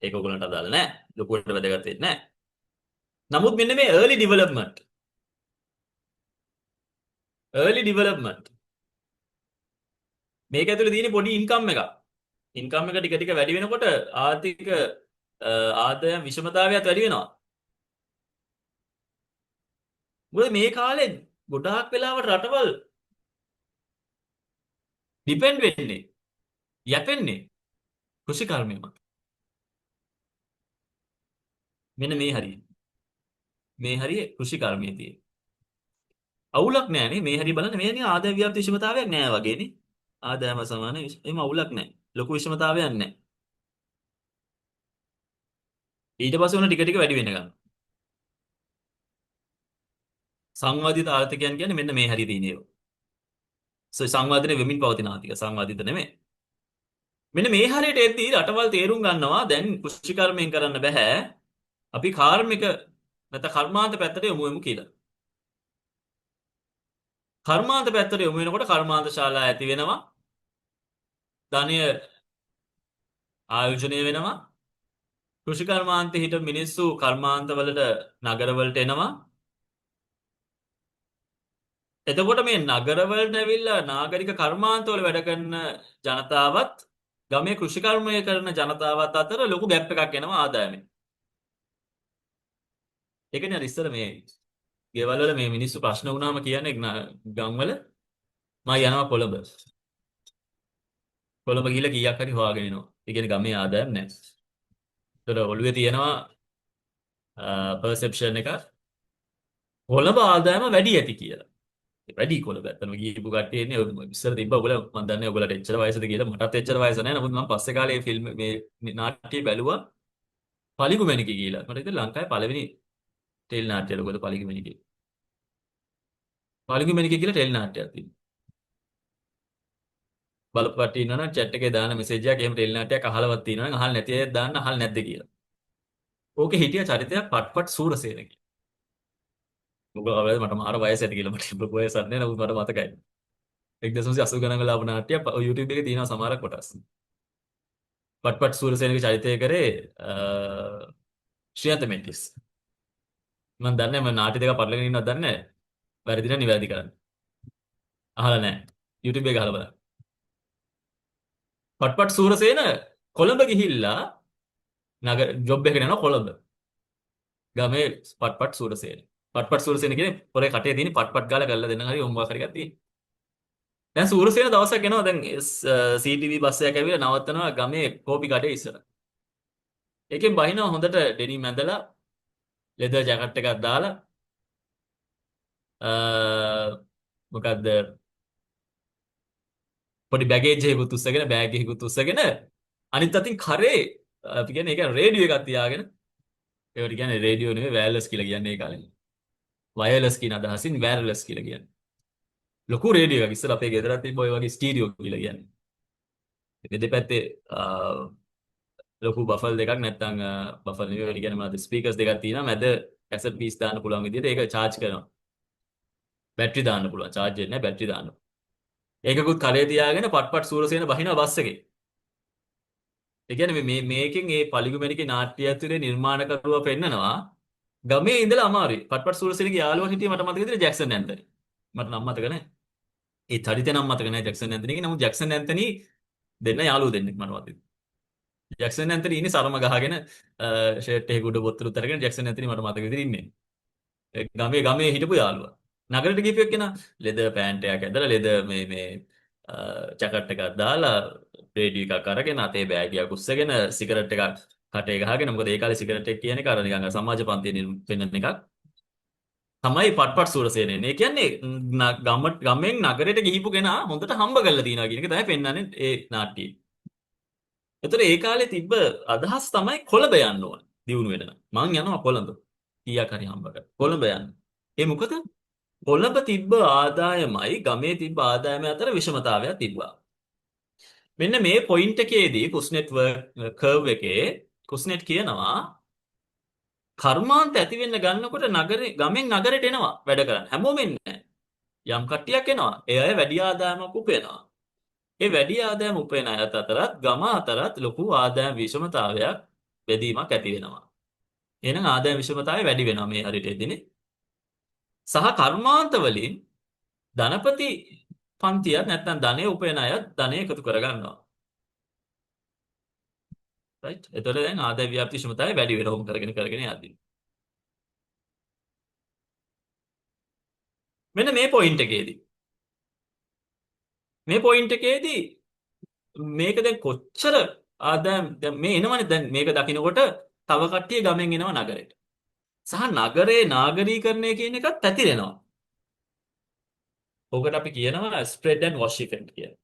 ඒක ඔයගොල්ලන්ට අදාළ නැහැ. ලොකුවට වැදගත් වෙන්නේ නැහැ. නමුත් මෙන්න මේ early development මේක ඇතුලේ තියෙන පොඩි ඉන්කම් එකක්. ඉන්කම් එක ටික ටික වැඩි වෙනකොට ආර්ථික ආදායම් විෂමතාවයත් වැඩි වෙනවා. මොකද මේ කාලේ ගොඩාක් වෙලාවට රටවල් ඩිපෙන්ඩ් වෙන්නේ යැපෙන්නේ කෘෂිකර්මය මත. මෙන්න මේ හරිය. මේ හරිය කෘෂිකර්මයේ තියෙන. අවුලක් නෑනේ මේ හරිය බලන්න මේ ආදාය ව්‍යාප්ති විෂමතාවයක් නෑ වගේනේ. ආදායම සමාන එහෙම අවුලක් නෑ. ලොකු විෂමතාවයක් නෑ. ඊට පස්සේ උන ටික ටික වැඩි වෙන්න ගන්නවා. සංවාදිත ආර්ථිකයන් කියන්නේ මෙන්න මේ හරිය තියෙන ඒවා. සංවාදිත වෙමින් පවතින ආර්ථික සංවාදිත නෙමෙයි. මෙන්න මේ හරියට එද්දී රටවල් තේරුම් ගන්නවා දැන් කෘෂිකර්මයෙන් කරන්න බෑ. අපි කාර්මික නැත්නම් කර්මාන්ත පැත්තට යමු කියලා. කර්මාන්ත පැත්තට යමු වෙනකොට කර්මාන්ත ශාලා ඇති වෙනවා. ධනය ආයෝජනය වෙනවා. කෘෂිකර්මාන්තේ හිට මිනිස්සු කර්මාන්තවලට නගරවලට එනවා. එතකොට මේ නගරවලට ඇවිල්ලා නාගරික කර්මාන්තවල වැඩ කරන ජනතාවත් ගමේ කෘෂිකර්මය කරන ජනතාවත් අතර ලොකු ගැප් එකක් එනවා ආදායමේ. ඒකනේ අර ඉස්සර මේ ගෙවල් වල මේ මිනිස්සු ප්‍රශ්න වුණාම කියන්නේ ගම්වල මම යනවා කොළඹ. කොළඹ ගිහලා කීයක් හරි හොයාගෙන එනවා. ඒ කියන්නේ ගමේ ආදායම් නැහැ. ඒතර ඔළුවේ තියෙනවා perception එක කොළඹ ආදායම වැඩි ඇති කියලා. වැඩි කොළඹ ඇත්තම ගිහපු කට්ටිය ඉන්නේ ඉස්සර තිබ්බ ඔයගොල්ලෝ මම දන්නේ ඔයගොල්ලන්ට එච්චර වයසද කියලා මටත් එච්චර වයස නැහැ. නමුත් මම පස්සේ කාලේ ෆිල්ම් මේ නාට්‍ය බැලුවා පලිගු මැණිකේ කියලා. මට හිතෙන්නේ ලංකාවේ පළවෙනි ටෙලි නාට්‍යය ලොකද පලිගු මැණිකේ. පලිගු මැණිකේ කියලා ටෙලි නාට්‍යයක් තියෙනවා. බලපුවට ඉන්නවනම් chat එකේ දාන මෙසේජ් එකක් එහෙම ටෙලි නාට්‍යයක් අහලවත් තියෙනවනම් අහලා නැති අය දාන්න අහලා නැද්ද කියලා. ඕකේ හිටිය චරිතයක් පට්පට් සූරසේන කියලා. මොකද මට මාර වයස ඇති කියලා මට ලොකු වයසක් නෑ නමුත් මට මතකයි. 1980 ගණන් වල ආපු නාට්‍ය YouTube එකේ තියෙනවා සමහර කොටස්. පට්පට් සූරසේනගේ චරිතය කරේ ශ්‍රියන්ත මෙන්ඩිස්. මම දන්නේ මම නාට්‍ය දෙක පටලගෙන ඉන්නවද දන්නේ නැහැ. වැරදි නම් නිවැරදි කරන්න. අහලා නැහැ. YouTube එක අහලා බලන්න. පට්පට් සූරසේන කොළඹ ගිහිල්ලා නගර ජොබ් එකකට යනවා කොළඹ. ගමේ පට්පට් සූරසේන. පට්පට් සූරසේන කියන්නේ පොරේ කටේ තියෙන පට්පට් ගාලා කරලා දෙන්න හරි හොම්වර්ක් හරි එකක් තියෙන. දැන් සූරසේන දවසක් එනවා දැන් CTV බස් එකක් ඇවිල්ලා නවත්තනවා ගමේ කෝපි කඩේ ඉස්සර. ඒකෙන් බහිනවා හොඳට ඩෙනිම් ඇඳලා ලෙදර් ජැකට් එකක් දාලා මොකද්ද පොඩි බෑගේජ් එකකුත් උස්සගෙන බෑග් එකකුත් උස්සගෙන අනිත් අතින් කරේ අපි කියන්නේ ඒක රේඩියෝ එකක් තියාගෙන ඒකට කියන්නේ රේඩියෝ නෙවෙයි වයර්ලස් කියලා කියන්නේ ඒ කාලේ. වයර්ලස් කියන අදහසින් වයර්ලස් කියලා කියන්නේ. ලොකු රේඩියෝ එකක් ඉස්සර අපේ ගෙදරත් තිබ්බ ඔය වගේ ස්ටීරියෝ කියලා කියන්නේ. මේ දෙපැත්තේ ලොකු බෆල් දෙකක් නැත්නම් බෆල් නෙවෙයි ඒකට කියන්නේ මොනවද ස්පීකර්ස් දෙකක් තියෙනවා මැද කැසට් පීස් දාන්න පුළුවන් විදිහට ඒක charge කරනවා. බැටරි දාන්න පුළුවන් charge වෙන්නේ නැහැ බැටරි දාන්න. ඒකකුත් කරේ තියාගෙන පට්පට් සූරසේන බහිනවා බස් එකේ. ඒ කියන්නේ මේකෙන් මේ පලිගු මැණිකේ නාට්‍ය ඇතුලේ නිර්මාණකරුවා පෙන්නනවා ගමේ ඉඳලා අමාරුයි. පට්පට් සූරසේනගේ යාළුවා හිටියේ මට මතක විදිහට ජැක්සන් ඇන්තනි. මට නම් මතක නැහැ. ඒ තඩිතේ නම් මතක නැහැ ජැක්සන් ඇන්තනිගේ. නමුත් ජැක්සන් ඇන්තනි දෙන්න යාළුවෝ දෙන්නෙක් මට මතකයි. ජැක්සන් ඇන්තනි ඉන්නේ සරම ගහගෙන ෂර්ට් එකේ උඩ බොත්තලුත් අරගෙන ජැක්සන් ඇන්තනි මට මතක විදිහට ඉන්නේ. ඒ ගමේ හිටපු යාළුවා. නගරෙට ගිහපු එක්කෙනා ලෙදර් පෑන්ට් එකක් ඇඳලා ලෙදර් මේ ජැකට් එකක් දාලා රේඩියෝ එකක් අරගෙන අතේ බෑග් එකක් උස්සගෙන සිගරට් එකක් කටේ ගහගෙන මොකද ඒ කාලේ සිගරට් එක කියන්නේ අර නිකන් සමාජ පන්තියේ පෙන්වන එකක් තමයි පට්පට් සූරසේනෙන්. ඒ කියන්නේ ගමෙන් නගරයට ගිහිපු කෙනා හොඳට හම්බ කරලා තියනවා කියන එක තමයි පෙන්වන්නේ ඒ නාට්‍යයේ. ඒතර ඒ කාලේ තිබ්බ අදහස් තමයි කොළඹ යන්න ඕන දියුණු වෙන්න. මං යනවා කොළඹ. කීයක් හරි හම්බ කරලා. කොළඹ යන්න. ඒ මොකද කොළඹ තිබ්බ ආදායමයි ගමේ තිබ්බ ආදායම අතර විෂමතාවයක් තිබ්බා. මෙන්න මේ පොයින්ට් එකේදී කුස්නෙට් කර්ව් එකේ කුස්නෙට් කියනවා කර්මාන්ත ඇති වෙන්න ගන්නකොට ගමෙන් නගරයට එනවා වැඩ කරන්න. හැමෝම එන්නේ යම් කට්ටියක් එනවා. ඒ අය වැඩි ආදායමක් උපයනවා. ඒ වැඩි ආදායම උපයන අයත් අතරත් ගම අතරත් ලොකු ආදායම විෂමතාවයක් බෙදීමක් ඇති වෙනවා. එහෙනම් ආදායම විෂමතාවය වැඩි වෙනවා මේ හරියට එදිනේ. සහ කර්මාන්ත වලින් ධනපති පන්තියක් නැත්නම් ධනෙ උපයන අයත් ධනෙ එකතු කරගන්නවා. රයිට්. එතකොට දැන් ආදාය ව්‍යාප්ති විෂමතාවය වැඩි වෙනවා උන් කරගෙන යද්දී. මෙන්න මේ පොයින්ට් එකේදී මේක දැන් කොච්චර ආදායම් දැන් මේ එනවනේ දැන් මේක දකින්නකොට තව කට්ටිය ගමෙන් එනවා නගරයට. සහ නගරේ නාගරීකරණය කියන එකත් පැතිරෙනවා. ඕකට අපි කියනවා spread and wash effect කියලා.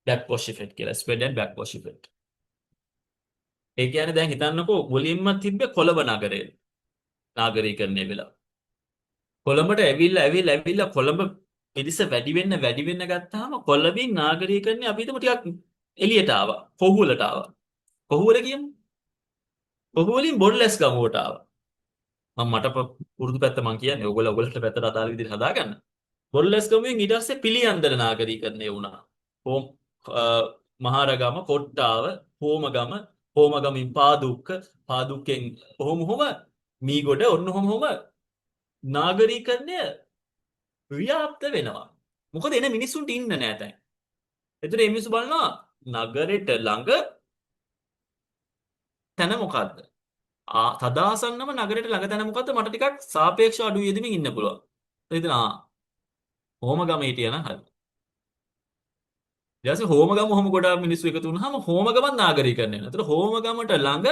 back wash effect කියලා. spread and back wash effect. ඒ කියන්නේ දැන් හිතන්නකෝ මුලින්ම තිබ්බේ කොළඹ නගරේ නාගරීකරණය වෙලා. කොළඹට ඇවිල්ලා කොළඹ පිරිස වැඩි වෙන්න ගත්තාම කොළඹින් නාගරීකරණය අපි හිතමු ටිකක් එළියට ආවා. කොහුවලට ආවා. කොහුවල කියමු. කොහුවලින් බොඩ්ලස් ගමුවට ආවා. මට පුරුදු පැත්ත මං කියන්නේ ඔයගොල්ලන්ට පැත්තට අදාළ විදිහට හදාගන්න. බොඩ්ලස් ගමුවෙන් ඊට පස්සේ පිළියන්දර නාගරීකරණය වුණා. මහරගම, කොට්ටාව, හෝමගමින් පාදුක්කෙන් ඔහොම මීගොඩ ඔන්න නාගරීකරණය ව්‍යාප්ත වෙනවා. මොකද එන මිනිස්සුන්ට ඉන්න නෑ දැන්. එතකොට මේ මිනිස්සු බලනවා නගරෙට ළඟ තැන මොකද්ද? තදාසන්නම නගරෙට ළඟ තැන මොකද්ද? මට ටිකක් සාපේක්ෂව අඩු යෙදෙමින් ඉන්න පුළුවන්. එතන හෝමගම හිටියනම් හරි. ඊට පස්සේ හෝමගම ඔහොම ගොඩාක් මිනිස්සු එකතු වුණාම හෝමගමත් නාගරීකරණය වෙනවා. එතකොට හෝමගමට ළඟ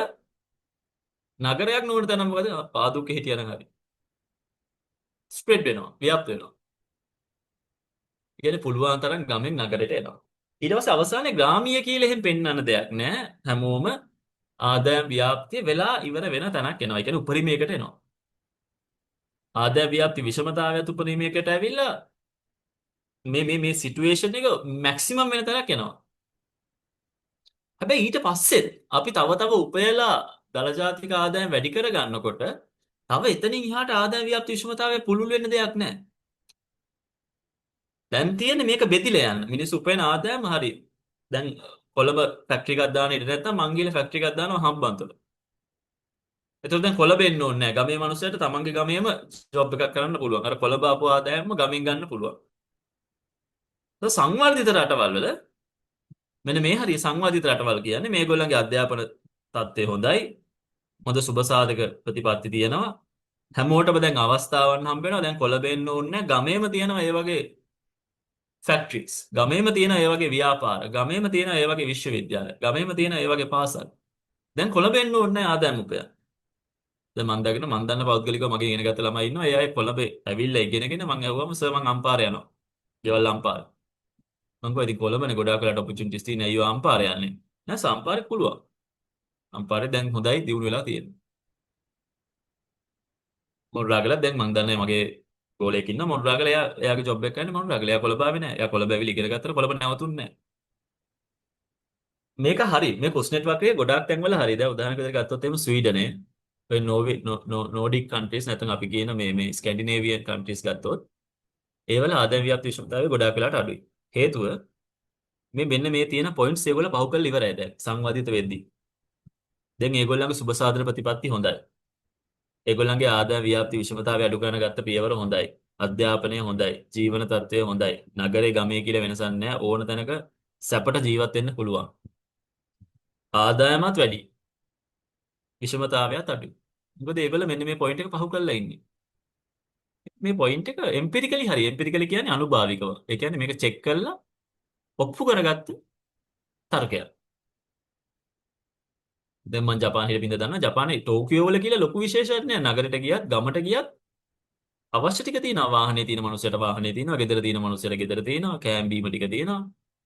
නගරයක් නොවන තැන මොකද? පාදුක්කේ හිටියනම් හරි. ස්ප්‍රෙඩ් වෙනවා, ව්‍යාප්ත වෙනවා. ඒ කියන්නේ පුළුවන් තරම් ගමෙන් නගරයට එනවා. ඊට පස්සේ අවසානයේ ග්‍රාමීය කියලා එහෙම පෙන්වන්න දෙයක් නැහැ. හැමෝම ආදායම් ව්‍යාප්තිය වෙලා ඉවර වෙන තැනක් එනවා. ඒ කියන්නේ උපරිමයකට එනවා. ආදායම් ව්‍යාප්ති විෂමතාවයත් උපරිමයකට ඇවිල්ලා මේ සිටුේෂන් එක මැක්සිමම් වෙන තැනක් එනවා. හැබැයි ඊට පස්සෙත් අපි තව උපයලා දල ජාතික ආදායම් වැඩි කර ගන්නකොට තව එතනින් එහාට ආදායම් ව්‍යාප්ති විෂමතාවය පුළුල් වෙන්න දෙයක් නැහැ. දැන් තියෙන්නේ මේක බෙදිලා යන්න. මිනිස්සු උපයන ආදායම හරි. දැන් කොළඹ ෆැක්ටරි එකක් දාන ඉඩ නැත්නම් මංගිල ෆැක්ටරි එකක් දානවා හම්බන්තොට. එතකොට දැන් කොළඹ එන්න ඕනේ නැහැ. ගමේ මිනිස්සුන්ට තමන්ගේ ගමේම ජොබ් එකක් කරන්න පුළුවන්. අර කොළඹ ආපු ආදායම ගමෙන් ගන්න පුළුවන්. ඒක සංවර්ධිත රටවල් වල මෙන්න මේ හරිය සංවර්ධිත රටවල් කියන්නේ මේගොල්ලන්ගේ අධ්‍යාපන තත්ත්වය හොඳයි. හොඳ සුබසාධක ප්‍රතිපත්ති තියෙනවා. හැමෝටම දැන් අවස්ථාවන් හම්බ වෙනවා. දැන් කොළඹ එන්න ඕනේ නැහැ. ගමේම තියෙනවා ඒ වගේ ෆැක්ටරිස්. ගමේම තියෙනවා ඒ වගේ ව්‍යාපාර. ගමේම තියෙනවා ඒ වගේ විශ්වවිද්‍යාල. ගමේම තියෙනවා ඒ වගේ පාසල්. දැන් කොළඹ එන්න ඕනේ නැහැ ආදායම් උපයන්න. දැන් මම දන්න පෞද්ගලිකව මගේ ඉගෙන ගත්ත ළමයි ඉන්නවා. ඒ අය කොළඹ ඇවිල්ලා ඉගෙනගෙන මම ඇහුවම සර් මම අම්පාර යනවා. ගෙවල් අම්පාර. මම කිව්වා ඉතින් කොළඹනේ ගොඩාක් වෙලාට ඔපචුනිටිස් තියෙන අයියෝ අම්පාර යන්නේ. නෑ සම්පාරේ පුළුවන්. අම්පාරේ දැන් හොඳයි දියුණු වෙලා තියෙනවා. මොණරාගල දැන් මම දන්නේ මගේ ගෝලයෙක් ඉන්නවා මොණරාගල එයාගේ ජොබ් එක කරන්නේ මොණරාගල. එයා කොළඹ ආවේ නෑ. එයා කොළඹ ඇවිල්ලා ඉගෙන ගත්තට කොළඹ නැවතුන්නේ නෑ. මේක හරි. මේ කුස්නෙට් වක්‍රයේ ගොඩාක් තැන්වල හරි. දැන් උදාහරණයක් විදිහට ගත්තොත් එimhe ස්වීඩනේ ඔය නෝඩික් කන්ට්‍රීස් නැත්නම් අපි කියන මේ ස්කැන්ඩිනේවියන් කන්ට්‍රීස් ගත්තොත් ඒවල ආදායම් ව්‍යාප්ති විෂමතාවය ගොඩාක් වෙලාට අඩුයි. හේතුව මෙන්න මේ තියෙන පොයින්ට්ස් ඒගොල්ලෝ පහු කරලා ඉවරයි දැන් සංවාදිත වෙද්දී. දැන් ඒගොල්ලන්ගේ සුබ සාධන ප්‍රතිපත්ති හොඳයි. ඒගොල්ලන්ගේ ආදාය ව්‍යාප්ති විෂමතාවය අඩු කරන ගත්ත පියවර හොඳයි. අධ්‍යාපනය හොඳයි. ජීවන තත්ත්වය හොඳයි. නගරේ ගමේ කියලා වෙනසක් නැහැ. ඕන තැනක සැපට ජීවත් වෙන්න පුළුවන්. ආදායමත් වැඩි. විෂමතාවයත් අඩුයි. මොකද ඒගොල්ලෝ මෙන්න මේ පොයින්ට් එක පහු කරලා ඉන්නේ. මේ පොයින්ට් එක එම්පිරිකලි හරි. එම්පිරිකලි කියන්නේ අනුභාවිකව. ඒ කියන්නේ මේක චෙක් කරලා ඔප්පු කරගත්ත තර්කයක්. දැන් මම ජපානයේ බින්ද දන්නවා. ජපානයේ ටෝකියෝ වල කියලා ලොකු විශේෂඥයක් නගරයට ගියත් ගමට ගියත් අවශ්‍ය ටික තියෙනවා. වාහනේ තියෙන මනුස්සයට වාහනේ තියෙනවා. ගෙදර තියෙන මනුස්සයට ගෙදර තියෙනවා. කෑම බීම ටික තියෙනවා.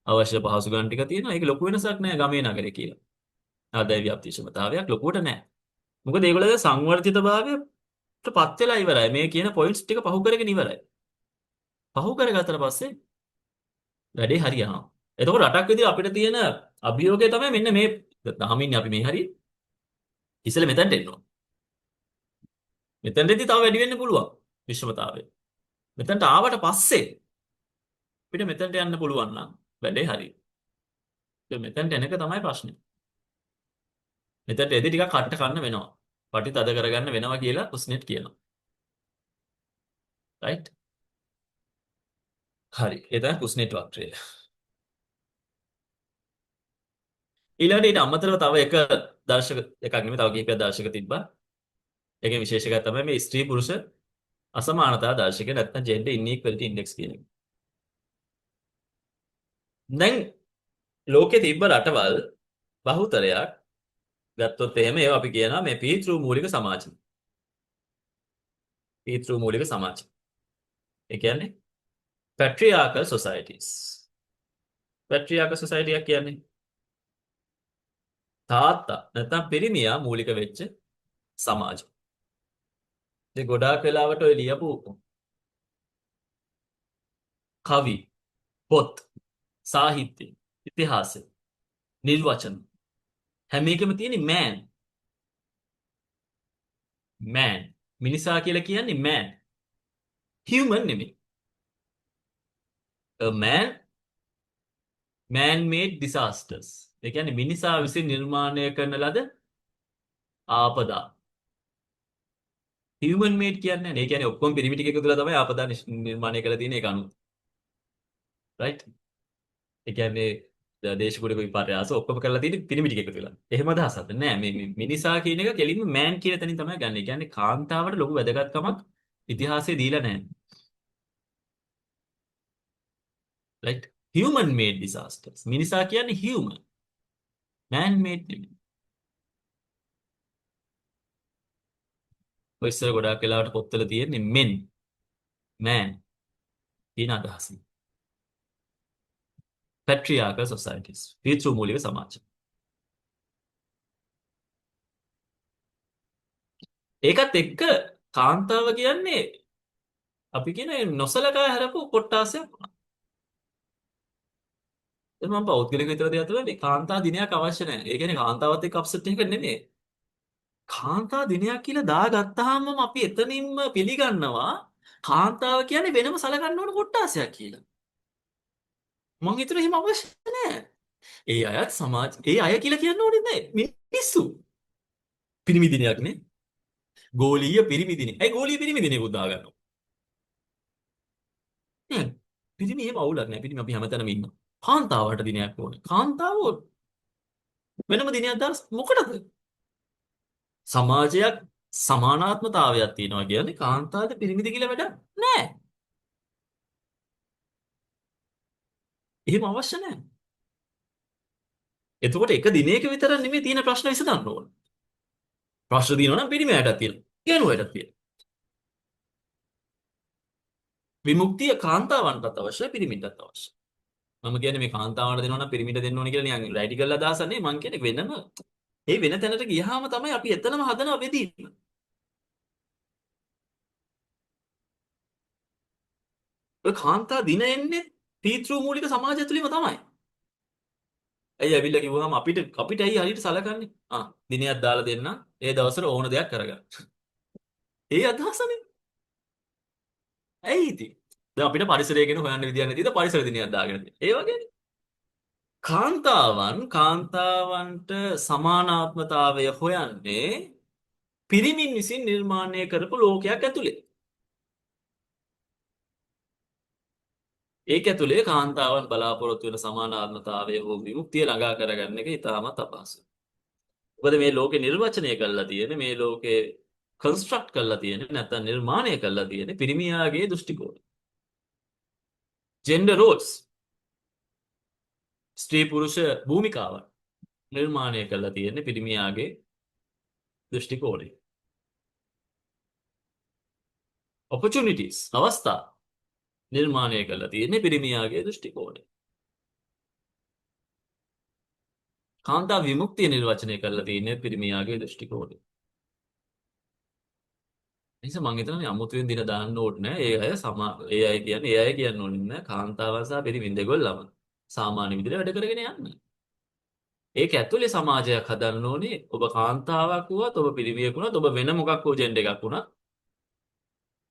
අවශ්‍ය පහසුකම් ටික තියෙනවා. ඒක ලොකු වෙනසක් නෑ ගමේ නගරේ කියලා. ආදාය ව්‍යාප්ති ක්ෂමතාවයක් ලොකුවට නෑ. මොකද ඒගොල්ලෝ සංවර්ධිතභාවයට පත් වෙලා ඉවරයි. මේ කියන පොයින්ට්ස් ටික පහු කරගෙන ඉවරයි. පහු කරගත්තට පස්සේ වැඩේ හරියනවා. එතකොට රටක් විදිහට අපිට තියෙන අභියෝගය තමයි මෙන්න මේ දහමින් අපි මේ හරිය ඉස්සෙල්ල මෙතනට එන්න ඕන. මෙතනදී තව වැඩි වෙන්න පුළුවන් විශ්වතාවය. මෙතනට ආවට පස්සේ අපිට මෙතනට යන්න පුළුවන් නම් වැඩේ හරියි. ඒක මෙතනට එන එක තමයි ප්‍රශ්නේ. මෙතනට එදී ටිකක් කට්ට කන්න වෙනවා. පටි තද කරගන්න වෙනවා කියලා උස්නෙට් කියනවා. රයිට්? හරි. ඒ තමයි උස්නෙට් වක්‍රය. ඊළඟට ඊට අමතරව තව එක දර්ශක එකක් නෙමෙයි තව කිහිපයක් දර්ශක තිබ්බා. ඒකේ විශේෂ එකක් තමයි මේ ස්ත්‍රී පුරුෂ අසමානතා දර්ශකය නැත්නම් gender inequality index කියන එක. දැන් ලෝකේ තිබ්බ රටවල් බහුතරයක් ගත්තොත් එහෙම ඒවා අපි කියනවා මේ පීතෘ මූලික සමාජ. පීතෘ මූලික සමාජ. ඒ කියන්නේ patriarchal societies. patriarchal society එක කියන්නේ තාත්තා නැත්නම් පිරිමියා මූලික වෙච්ච සමාජ. ඒ ගොඩාක් වෙලාවට ඔය ලියපු කවි, පොත්, සාහිත්‍ය, ඉතිහාසය, නිර්වචන හැම එකම තියෙන්නේ man. man. මිනිසා කියලා කියන්නේ man. human නෙමෙයි. a man made disasters. ඒ කියන්නේ මිනිසා විසින් නිර්මාණය කරන ලද ආපදා. human made කියන්නේ නේ. ඒ කියන්නේ ඔක්කොම පිරිමි ටික එකතු කරලා තමයි ආපදා නිර්මාණය කරලා තියෙන්නේ ඒක අනුව. right? ඒ කියන්නේ දේශගුණික විපර්යාස ඔක්කොම කරලා තියෙන්නේ පිරිමි ටික එකතු කරලා. එහෙම අදහසක් නෑ. මේ මිනිසා කියන එක කෙලින්ම man කියන තැනින් තමයි ගන්න. ඒ කියන්නේ කාන්තාවට ලොකු වැදගත්කමක් ඉතිහාසයේ දීලා නැහැ. right? human made disasters. මිනිසා කියන්නේ human. man made නෙමෙයි. ඔය ඉස්සර ගොඩාක් වෙලාවට පොත්වල තියෙන්නේ men. man කියන අදහසින්. patriarchal societies. පීතෘ මූලික සමාජ. ඒකත් එක්ක කාන්තාව කියන්නේ අපි කියන නොසලකා හැරපු කොට්ටාසයක් වුණා. දැන් මම පෞද්ගලික විතර දෙයක් තුළ මේ කාන්තා දිනයක් අවශ්‍ය නැහැ. ඒ කියන්නේ කාන්තාවත් එක්ක අප්සෙට් එක නෙමෙයි. කාන්තා දිනයක් කියලා දාගත්තාම අපි එතනින්ම පිළිගන්නවා කාන්තාව කියන්නේ වෙනම සලකන්න ඕන කොට්ටාසයක් කියලා. මං හිතුවා එහෙම අවශ්‍ය නැහැ. ඒ අයත් සමාජ ඒ අය කියලා කියන්න ඕනේ නැහැ. මිනිස්සු. පිරිමි දිනයක් නේ. ගෝලීය පිරිමි දිනේ. ඒ ගෝලීය පිරිමි දිනේ උදා ගන්නවා. නෑ. පිරිමි එහෙම අවුලක් නැහැ. පිරිමි අපි හැමතැනම ඉන්නවා. කාන්තාවට දිනයක් ඕනේ. කාන්තාව වෙනම දිනයක් දාලා මොකටද? සමාජයක් සමානාත්මතාවයක් තියෙනවා කියන්නේ කාන්තාවද පිරිමිද කියලා වැඩක් නෑ. එහෙම අවශ්‍ය නෑ. එතකොට එක දිනයක විතර නෙමෙයි තියෙන ප්‍රශ්න විසඳන්න ඕන. ප්‍රශ්න දිනනවා නම් පිරිමියටත් තියෙනවා. ගෑනුවටත් තියෙනවා. විමුක්තිය කාන්තාවන්ටත් අවශ්‍යයි පිරිමින්ටත් අවශ්‍යයි. මම කියන්නේ මේ කාන්තාවන්ට දෙනවා නම් පිරිමින්ට දෙන්න ඕනේ කියලා නිකන් රැඩිකල් අදහසක් නෙමෙයි. මං කියන්නේ වෙනම ඒ වෙන තැනට ගියාම තමයි අපි එතනම හදනවා බෙදීම. ඔය කාන්තා දින එන්නේ පීතෘ මූලික සමාජය තුළම තමයි. ඇයි ඇවිල්ලා කිව්වම අපිට ඇයි හරියට සලකන්නේ? දිනයක් දාලා දෙන්න. ඒ දවසට ඕන දෙයක් කරගන්න. ඒ අදහසනේ. ඇයි ඉතින්? දැන් අපිට පරිසරය ගැන හොයන්න විදියක් නැතිද පරිසර දිනයක් දාගෙන තියෙන්නේ. ඒ වගේනේ. කාන්තාවන්ට සමානාත්මතාවය හොයන්නේ පිරිමින් විසින් නිර්මාණය කරපු ලෝකයක් ඇතුලේ. ඒක ඇතුලේ කාන්තාවන් බලාපොරොත්තු වෙන සමානාත්මතාවය හෝ විමුක්තිය ළඟා කරගන්න එක ඉතාමත් අපහසුයි. මොකද මේ ලෝකේ නිර්වචනය කරලා තියෙන මේ ලෝකේ කන්ස්ට්‍රක්ට් කරලා තියෙන නැත්නම් නිර්මාණය කරලා තියෙන පිරිමියාගේ දෘෂ්ටි කෝණ. ජෙන්ඩර් රෝල්ස් ස්ත්‍රී පුරුෂ භූමිකාවන් නිර්මාණය කරලා තියෙන පිරිමියාගේ දෘෂ්ටි කෝණය. opportunities අවස්ථා නිර්මාණය කරලා තියෙන පිරිමියාගේ දෘෂ්ටි කෝණය. කාන්තා විමුක්තිය නිර්වචනය කරලා තියෙන පිරිමියාගේ දෘෂ්ටි කෝණය. නිසා මම හිතන්නේ අමුතුවෙන් දින දාන්න ඕනේ නෑ. ඒ අය කියන්න ඕනේ නෑ කාන්තාවන් සහ පිරිමින් දෙගොල්ලම සාමාන්‍ය විදිහට වැඩ කරගෙන යන්න. ඒක ඇතුලේ සමාජයක් හදන්න ඕනේ. ඔබ කාන්තාවක් වුණත්, ඔබ පිරිමියෙක් වුණත්, ඔබ වෙන මොකක් හෝ ජෙන්ඩර් එකක් වුණත්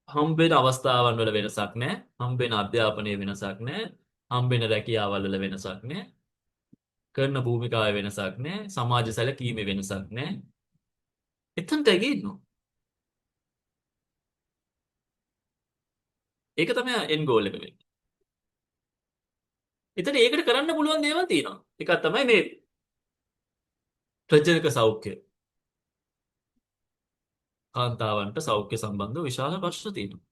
හම්බෙන අවස්ථාවන් වල වෙනසක් නෑ. හම්බෙන අධ්‍යාපනයේ වෙනසක් නෑ. හම්බෙන රැකියාවල් වල වෙනසක් නෑ. කරන භූමිකාවේ වෙනසක් නෑ. සමාජ සැලකීමේ වෙනසක් නෑ. එතනට ගිහින් ඒක තමයි end goal එක වෙන්නේ. එතන ඒකට කරන්න පුළුවන් දේවල් තියෙනවා. එකක් තමයි මේ ප්‍රජනක සෞඛ්‍ය. කාන්තාවන්ට සෞඛ්‍ය සම්බන්ධව විශාල ප්‍රශ්න තියෙනවා.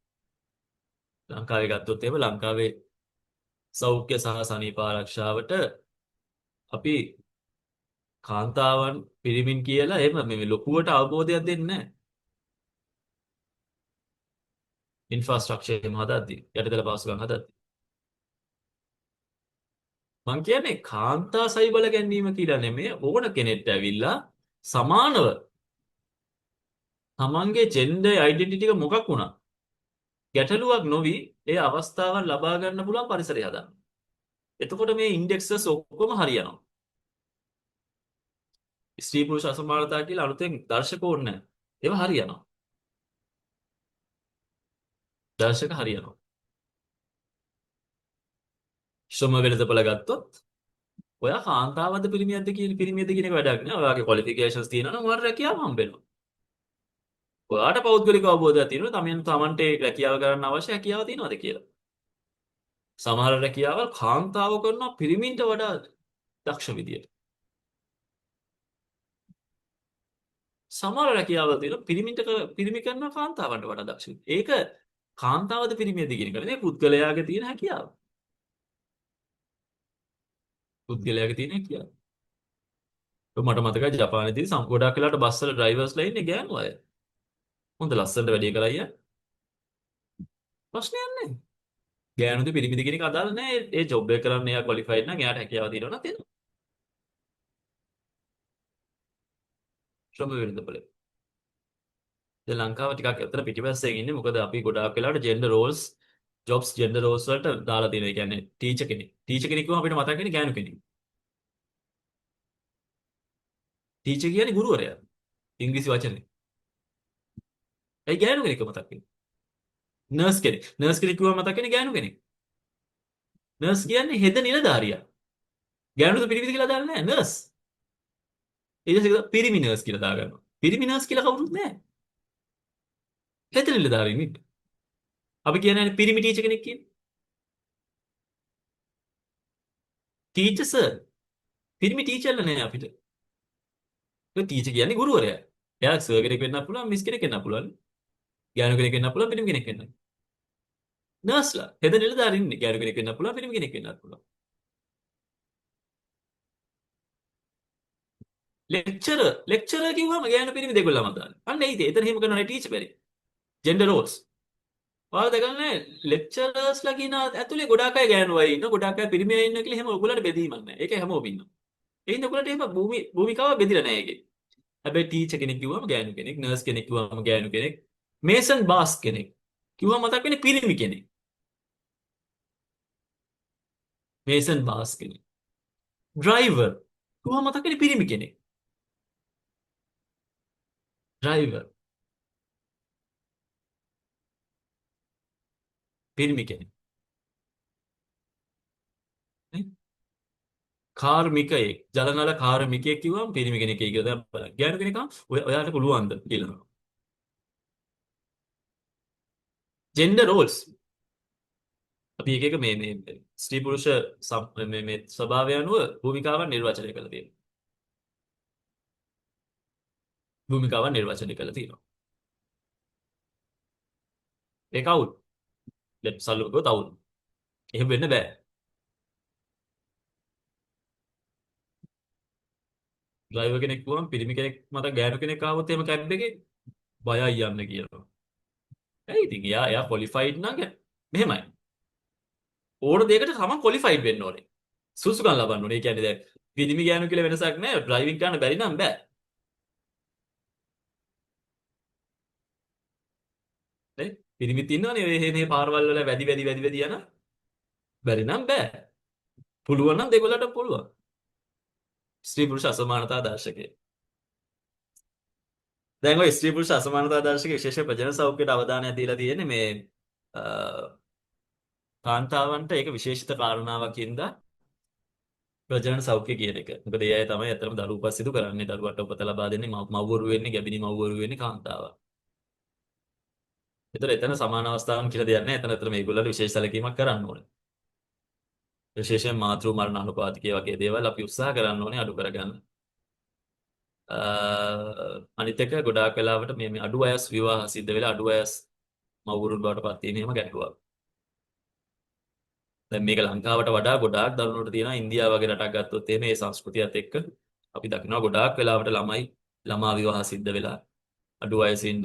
ලංකාවේ ගත්තොත් එහෙම ලංකාවේ සෞඛ්‍ය සහ සනීප ආරක්ෂාවට අපි කාන්තාවන් පිරිමින් කියලා එහෙම මේ ලොකුවට අවබෝධයක් දෙන්නේ නැහැ. ඉන්ෆ්‍රාස්ට්‍රක්චර් එහෙම හදද්දී යටිතල පහසුකම් හදද්දී මං කියන්නේ කාන්තා සයිබල ගැනීම කියලා නෙමෙයි ඕන කෙනෙක්ට ඇවිල්ලා සමානව තමන්ගේ ජෙන්ඩර් ඩෙන්ටිටි එක මොකක් වුණා ගැටලුවක් නොවි ඒ අවස්ථාවන් ලබා ගන්න පුළුවන් පරිසරය හදන්න. එතකොට මේ ඉන්ඩෙක්සස් ඔක්කොම හරියනවා. ස්ත්‍රී පුරුෂ අසමානතා කියලා අලුතෙන් දර්ශක ඕනේ නැහැ. ඒවා හරියනවා. දර්ශක හරියනවා. ශ්‍රම වෙළඳපොළ ගත්තොත් ඔයා කාන්තාවක්ද පිරිමියක්ද කියන එක වැඩක් නෑ. ඔයාගේ ක්වොලිෆිකේෂන්ස් තියෙනවා නම් ඔයාට රැකියාව හම්බෙනවා. ඔයාට පෞද්ගලික අවබෝධයක් තියෙනවා තමන්ට රැකියාව කරන්න අවශ්‍ය හැකියාව තියෙනවද කියලා. සමහර රැකියාවල් කාන්තාව කරනවා පිරිමින්ට වඩා දක්ෂ විදියට. සමහර රැකියාවල් තියෙනවා පිරිමි කරනවා කාන්තාවන්ට වඩා දක්ෂ විදියට. ඒක කාන්තාවද පිරිමියද කියන එක නෙවෙයි පුද්ගලයාගේ තියෙන හැකියාව. පුද්ගලයාගේ තියෙන හැකියාව. මට මතකයි ජපානයේදී ගොඩක් වෙලාවට බස් වල ඩ්‍රයිවර්ස්ලා ඉන්නේ ගෑනු අය. හොඳ ලස්සනට වැඩේ කරලා අයියා. ප්‍රශ්නයක් නැහැ. ගෑනුද පිරිමිද කියන එක අදාළ නැහැ. ඒ ජොබ් එක කරන්න එයා ක්වොලිෆයිඩ් නම් එයාට හැකියාව තියෙනවා නම් තියෙනවා. ශ්‍රම වෙළඳපොළ. දැන් ලංකාව ටිකක් අතර පිටිපස්සෙන් ඉන්නේ. මොකද අපි ගොඩාක් වෙලාවට gender Rolls Jobs gender Rolls වලට දාලා තියෙනවා. ඒ කියන්නේ ටීචර් කෙනෙක්. ටීචර් කෙනෙක් කියවම අපිට මතක් වෙන්නේ ගෑනු කෙනෙක්. ටීචර් කියන්නේ ගුරුවරයා. ඉංග්‍රීසි වචනේ. ඒ ගෑනු කෙනෙක් මතක් වෙන්නේ. නර්ස් කෙනෙක්. නර්ස් කෙනෙක් කියවම මතක් වෙන්නේ ගෑනු කෙනෙක්. නර්ස් කියන්නේ හෙද නිලධාරියා. ගෑනුද පිරිමිද කියලා දාන්නේ නැහැ. නර්ස්. ඊට පස්සේ පිරිමි නර්ස් කියලා දාගන්නවා. පිරිමි නර්ස් කියලා කවුරුත් නැහැ. හෙද නිලධාරියෙක් නෙත්. අපි කියන්නේ පිරිමි ටීචර් කෙනෙක් කියන්නේ. Teacher sir. පිරිමි ටීචර්ලා නෑ අපිට. ඒ ටීචර් කියන්නේ ගුරුවරයා. එයා සර් කෙනෙක් වෙන්නත් පුළුවන්, මිස් කෙනෙක් වෙන්නත් පුළුවන්. ගෑනු කෙනෙක් වෙන්නත් පුළුවන්, පිරිමි කෙනෙක් වෙන්නත්. නර්ස්ලා හෙද නිලධාරීන් ඉන්නේ. ගෑනු කෙනෙක් වෙන්නත් පුළුවන්, පිරිමි කෙනෙක් වෙන්නත් පුළුවන්. ලෙක්චරර් කිව්වම ගෑනු පිරිමි දෙකොල්ලම දාන්නේ. අන්න ඒයිද එතන එහෙම කරනවා ටීචර් බැරි. Gender Rolls. ඔයාලා දැකන්නේ ලෙක්චරර්ස්ලා කියන ඇතුලේ ගොඩාක් අය ගෑනු අය ඉන්නවා, ගොඩාක් අය පිරිමි අය ඉන්නවා කියලා එහෙම ඔයගොල්ලන්ට බෙදීමක් නැහැ. ඒක හැමෝම ඉන්නවා. ඒ හින්දා ඔයගොල්ලන්ට එහෙම භූමිකාව බෙදිලා නැහැ ඒකේ. හැබැයි ටීචර් කෙනෙක් කිව්වම ගෑනු කෙනෙක්, නර්ස් කෙනෙක් කිව්වම ගෑනු කෙනෙක්, මේසන් බාස් කෙනෙක් කිව්වම මතක් වෙන්නේ පිරිමි කෙනෙක්. මේසන් බාස් කෙනෙක්. ඩ්‍රයිවර් කිව්වම මතක් වෙන්නේ පිරිමි කෙනෙක්. ඩ්‍රයිවර් පිරිමි කෙනෙක්. නේ? කාර්මිකයෙක්, ජලනල කාර්මිකයෙක් කිව්වම පිරිමි කෙනෙක් කියලා දැන් බලන්න. ගෑනු කෙනෙක් ඔයාලට පුළුවන්ද කියලා. ජෙන්ඩර් රෝල්ස් අපි එක එක මේ ස්ත්‍රී පුරුෂ මේ ස්වභාවය අනුව භූමිකාවන් නිර්වචනය කරලා තියෙනවා. භූමිකාවන් නිර්වචනය කරලා තියෙනවා. ඒක අවුල්. දැන් සල්ලුකෝ අවුල්. එහෙම වෙන්න බෑ. ඩ්‍රයිවර් කෙනෙක් වුණාම පිරිමි කෙනෙක් මට ගෑනු කෙනෙක් ආවොත් එහෙම කැබ් එකේ බයයි යන්න කියනවා. ඇයි ඉතින් එයා ක්වොලිෆයිඩ් නම් මෙහෙමයි. ඕන දෙයකට තමන් ක්වොලිෆයිඩ් වෙන්න ඕනේ. සුසුකම් ලබන්න ඕනේ. ඒ කියන්නේ දැන් පිරිමි ගෑනු කියලා වෙනසක් නැහැ. ඩ්‍රයිවිං කරන්න බැරි නම් බෑ. නේ? පිරිමිත් ඉන්නවනේ මේ පාරවල් වල වැඩි යන. බැරි නම් බෑ. පුළුවන් නම් දෙගොල්ලන්ට පුළුවන්. ස්ත්‍රී පුරුෂ අසමානතා දර්ශකය. දැන් ඔය ස්ත්‍රී පුරුෂ අසමානතා දර්ශකයේ විශේෂ ප්‍රජනන සෞඛ්‍යයට අවධානය දීලා තියෙන්නේ මේ කාන්තාවන්ට ඒක විශේෂිත කාරණාවක් හින්දා ප්‍රජනන සෞඛ්‍ය කියන එක. මොකද ඒ අය තමයි අතරම දරුවෝ උපස්සිදු කරන්නේ. දරුවට උපත ලබා දෙන්නේ මව්වරු වෙන්නේ, ගැබිණි මව්වරු වෙන්නේ කාන්තාවක්. ඒතර එතන සමාන අවස්ථාවන් කියලා දෙයක් නැහැ. එතන මේගොල්ලන්ට විශේෂ සැලකීමක් කරන්න ඕනේ. විශේෂයෙන් මාතෘ මරණ අනුපාතිකය වගේ දේවල් අපි උත්සාහ කරන්න ඕනේ අඩු කරගන්න. අනිත් එක ගොඩාක් වෙලාවට මේ අඩු වයස් විවාහ සිද්ධ වෙලා අඩු වයස් මව්වරුන් බවට පත් වීම එහෙම ගැටලුවක්. දැන් මේක ලංකාවට වඩා ගොඩාක් දරුණුවට තියෙනවා. ඉන්දියාව වගේ රටක් ගත්තොත් එහෙම මේ සංස්කෘතියත් එක්ක අපි දකිනවා ගොඩාක් වෙලාවට ළමා විවාහ සිද්ධ වෙලා අඩු වයසින්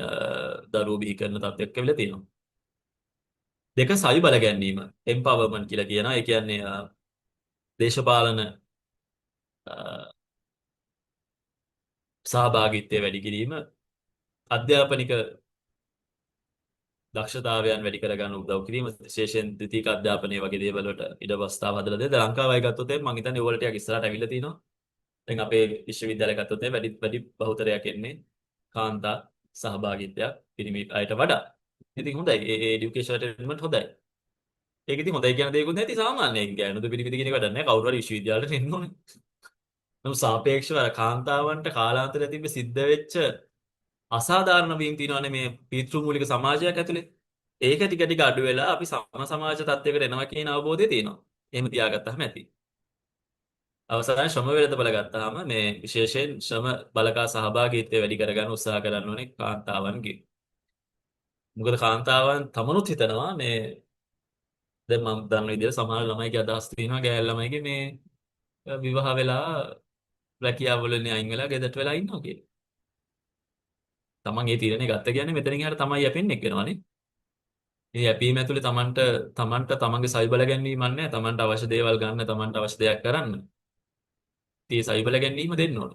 දරුවෝ බිහි කරන තත්ත්වයක් වෙලා තියෙනවා. දෙක සවි බල ගැනීම එම්පවර්මන්ට් කියලා කියනවා. ඒ කියන්නේ දේශපාලන සහභාගීත්වය වැඩි කිරීම අධ්‍යාපනික දක්ෂතාවයන් වැඩි කරගන්න උදව් කිරීම විශේෂයෙන් ද්විතීක අධ්‍යාපනයේ වගේ දේවල් වලට ඉඩ අවස්ථාව හදලා දෙන්න. ලංකාවයි ගත්තොත් එහෙනම් මම හිතන්නේ ඕවලට ටිකක් ඉස්සරහට ඇවිල්ලා තිනවා. දැන් අපේ විශ්වවිද්‍යාලය ගත්තොත් එහෙනම් වැඩි බහුතරයක් එන්නේ කාන්තා සහභාගීත්වයක් පිරිමි අයට වඩා. ඉතින් හොඳයි. ඒ এডুকেෂන් ඇටෙන්ඩ්මන්ට් හොඳයි. ඒක ඉතින් හොඳයි කියන දේකුත් නැති සාමාන්‍යයෙන් ගෑනුද පිරිමිද කියන එක වැඩක් නැහැ. කවුරු හරි විශ්වවිද්‍යාලයට එන්න ඕනේ. නමුත් සාපේක්ෂව අර කාන්තාවන්ට කාලාන්තරය තිබ්බ සිද්ධ වෙච්ච අසාධාරණ වීම තියෙනවානේ මේ පීතෘමූලික සමාජයක් ඇතුලේ. ඒක ටික ටික අඩු වෙලා අපි සම සමාජ තත්ත්වයකට එනවා කියන අවබෝධය තියෙනවා. එහෙම තියාගත්තාම ඇති. අවසානයේ ශ්‍රම වේද බල ගත්තාම මේ විශේෂයෙන් ශ්‍රම බලකා සහභාගීත්වය වැඩි කරගන්න උත්සාහ කරන්න ඕනේ කාන්තාවන්ගේ. මොකද කාන්තාවන් තමනුත් හිතනවා මේ දැන් මම දන්න විදිහට සමහර ළමයිගේ අදහස් තියෙනවා ගෑල් ළමයිගේ මේ විවාහ වෙලා රැකියාව වලින් අයින් වෙලා ගෙදරට වෙලා ඉන්නවා කියලා. තමන් ඒ තීරණය ගත්ත කියන්නේ මෙතනින් එහාට තමයි යැපෙන්නේ වෙනවනේ. මේ යැපීම ඇතුලේ තමන්ට තමන්ගේ සවිබල ගැනීමක් නැහැ. තමන්ට අවශ්‍ය දේවල් ගන්න, තමන්ට අවශ්‍ය දෙයක් කරන්න. ඉතින් සවිබල ගැනීම දෙන්න ඕන.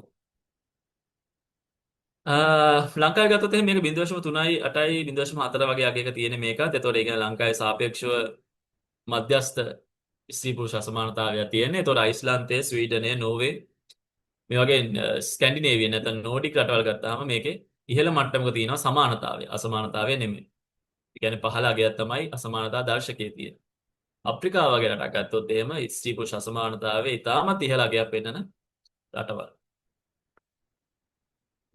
ලංකාවේ ගත්තොත් එහෙනම් මේක 0.3යි 8යි 0.4 වගේ අගයක තියෙන මේකත්. ඒතකොට ඒ කියන්නේ ලංකාවේ සාපේක්ෂව මධ්‍යස්ථ ස්ත්‍රී පුරුෂ අසමානතාවයක් තියෙනවා. ඒතකොට අයිස්ලන්තයේ, ස්වීඩනයේ, නෝර්වේ මේ වගේ ස්කැන්ඩිනේවියන් නැත්නම් නෝඩික් රටවල් ගත්තාම මේකේ ඉහළ මට්ටමක තියෙනවා සමානතාවය. අසමානතාවය නෙමෙයි. ඒ කියන්නේ පහළ අගයක් තමයි අසමානතා දර්ශකයේ තියෙන්නේ. අප්‍රිකාව වගේ රටක් ගත්තොත් එහෙම ස්ත්‍රී පුරුෂ අසමානතාවය ඉතාමත් ඉහළ අගයක් පෙන්නන රටවල්.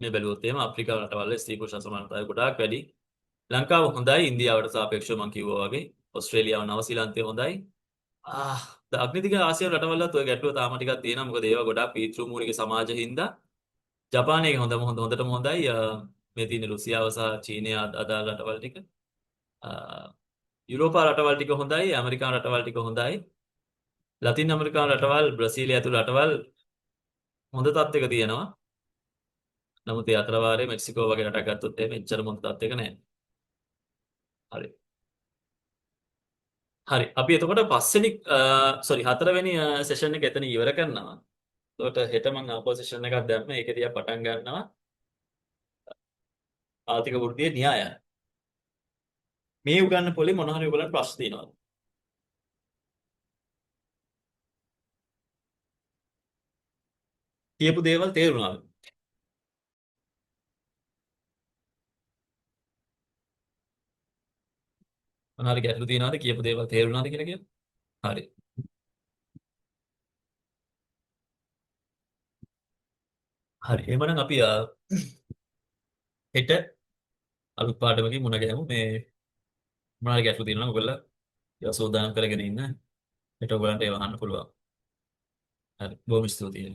මේ බැලුවොත් එහෙම අප්‍රිකාව රටවල ස්ත්‍රී පුරුෂ අසමානතාවය ගොඩාක් වැඩි. ලංකාව හොඳයි ඉන්දියාවට සාපේක්ෂව මම කිව්වා වගේ. ඕස්ට්‍රේලියාව නවසීලන්තය හොඳයි. අග්නිදිග ආසියානු රටවලත් ඔය ගැටලුව තාම ටිකක් තියෙනවා. මොකද ඒවා ගොඩාක් පීතෘමූලික සමාජ හින්දා. ජපානයේ හොඳටම හොඳයි. මේ තියෙන රුසියාව සහ චීනය අදාළ රටවල් ටික. යුරෝපා රටවල් ටික හොඳයි. ඇමරිකානු රටවල් ටික හොඳයි. ලතින් ඇමරිකානු රටවල්, බ්‍රසීලිය ඇතුළු රටවල් හොඳ තත්ත්වයක තියෙනවා. නමුත් ඒ අතර වාරයේ මෙක්සිකෝ වගේ රටක් ගත්තොත් එහෙම එච්චරම හොඳ තත්ත්වයක නැහැ. හරි. හරි. අපි එතකොට හතරවෙනි සෙෂන් එක එතන ඉවර කරනවා. එතකොට හෙට මම ආපහු සෙෂන් එකක් දැම්ම. ඒක දිහා පටන් ගන්නවා. ආර්ථික වෘද්ධියේ න්‍යායය. මේ උගන්න පොලේ මොන හරි ඔයගලන්ට ප්‍රශ්න තියෙනවද? කියපු දේවල් තේරුණාද? මොන හරි ගැටලු තියෙනවද? කියපු දේවල් තේරුණාද කියලා කියන්න. හරි. හරි. එහෙනම් අපි හෙට අලුත් පාඩමකින් මුණ ගැහමු. මේ මොනවාරි ගැටලු තියෙනවා නම් ඔයගොල්ලෝ ඒවා සූදානම් කරගෙන ඉන්න. ඒට ඔයගොල්ලන්ට ඒවා අහන්න පුළුවන්. හරි. බොහොම ස්තුතියි.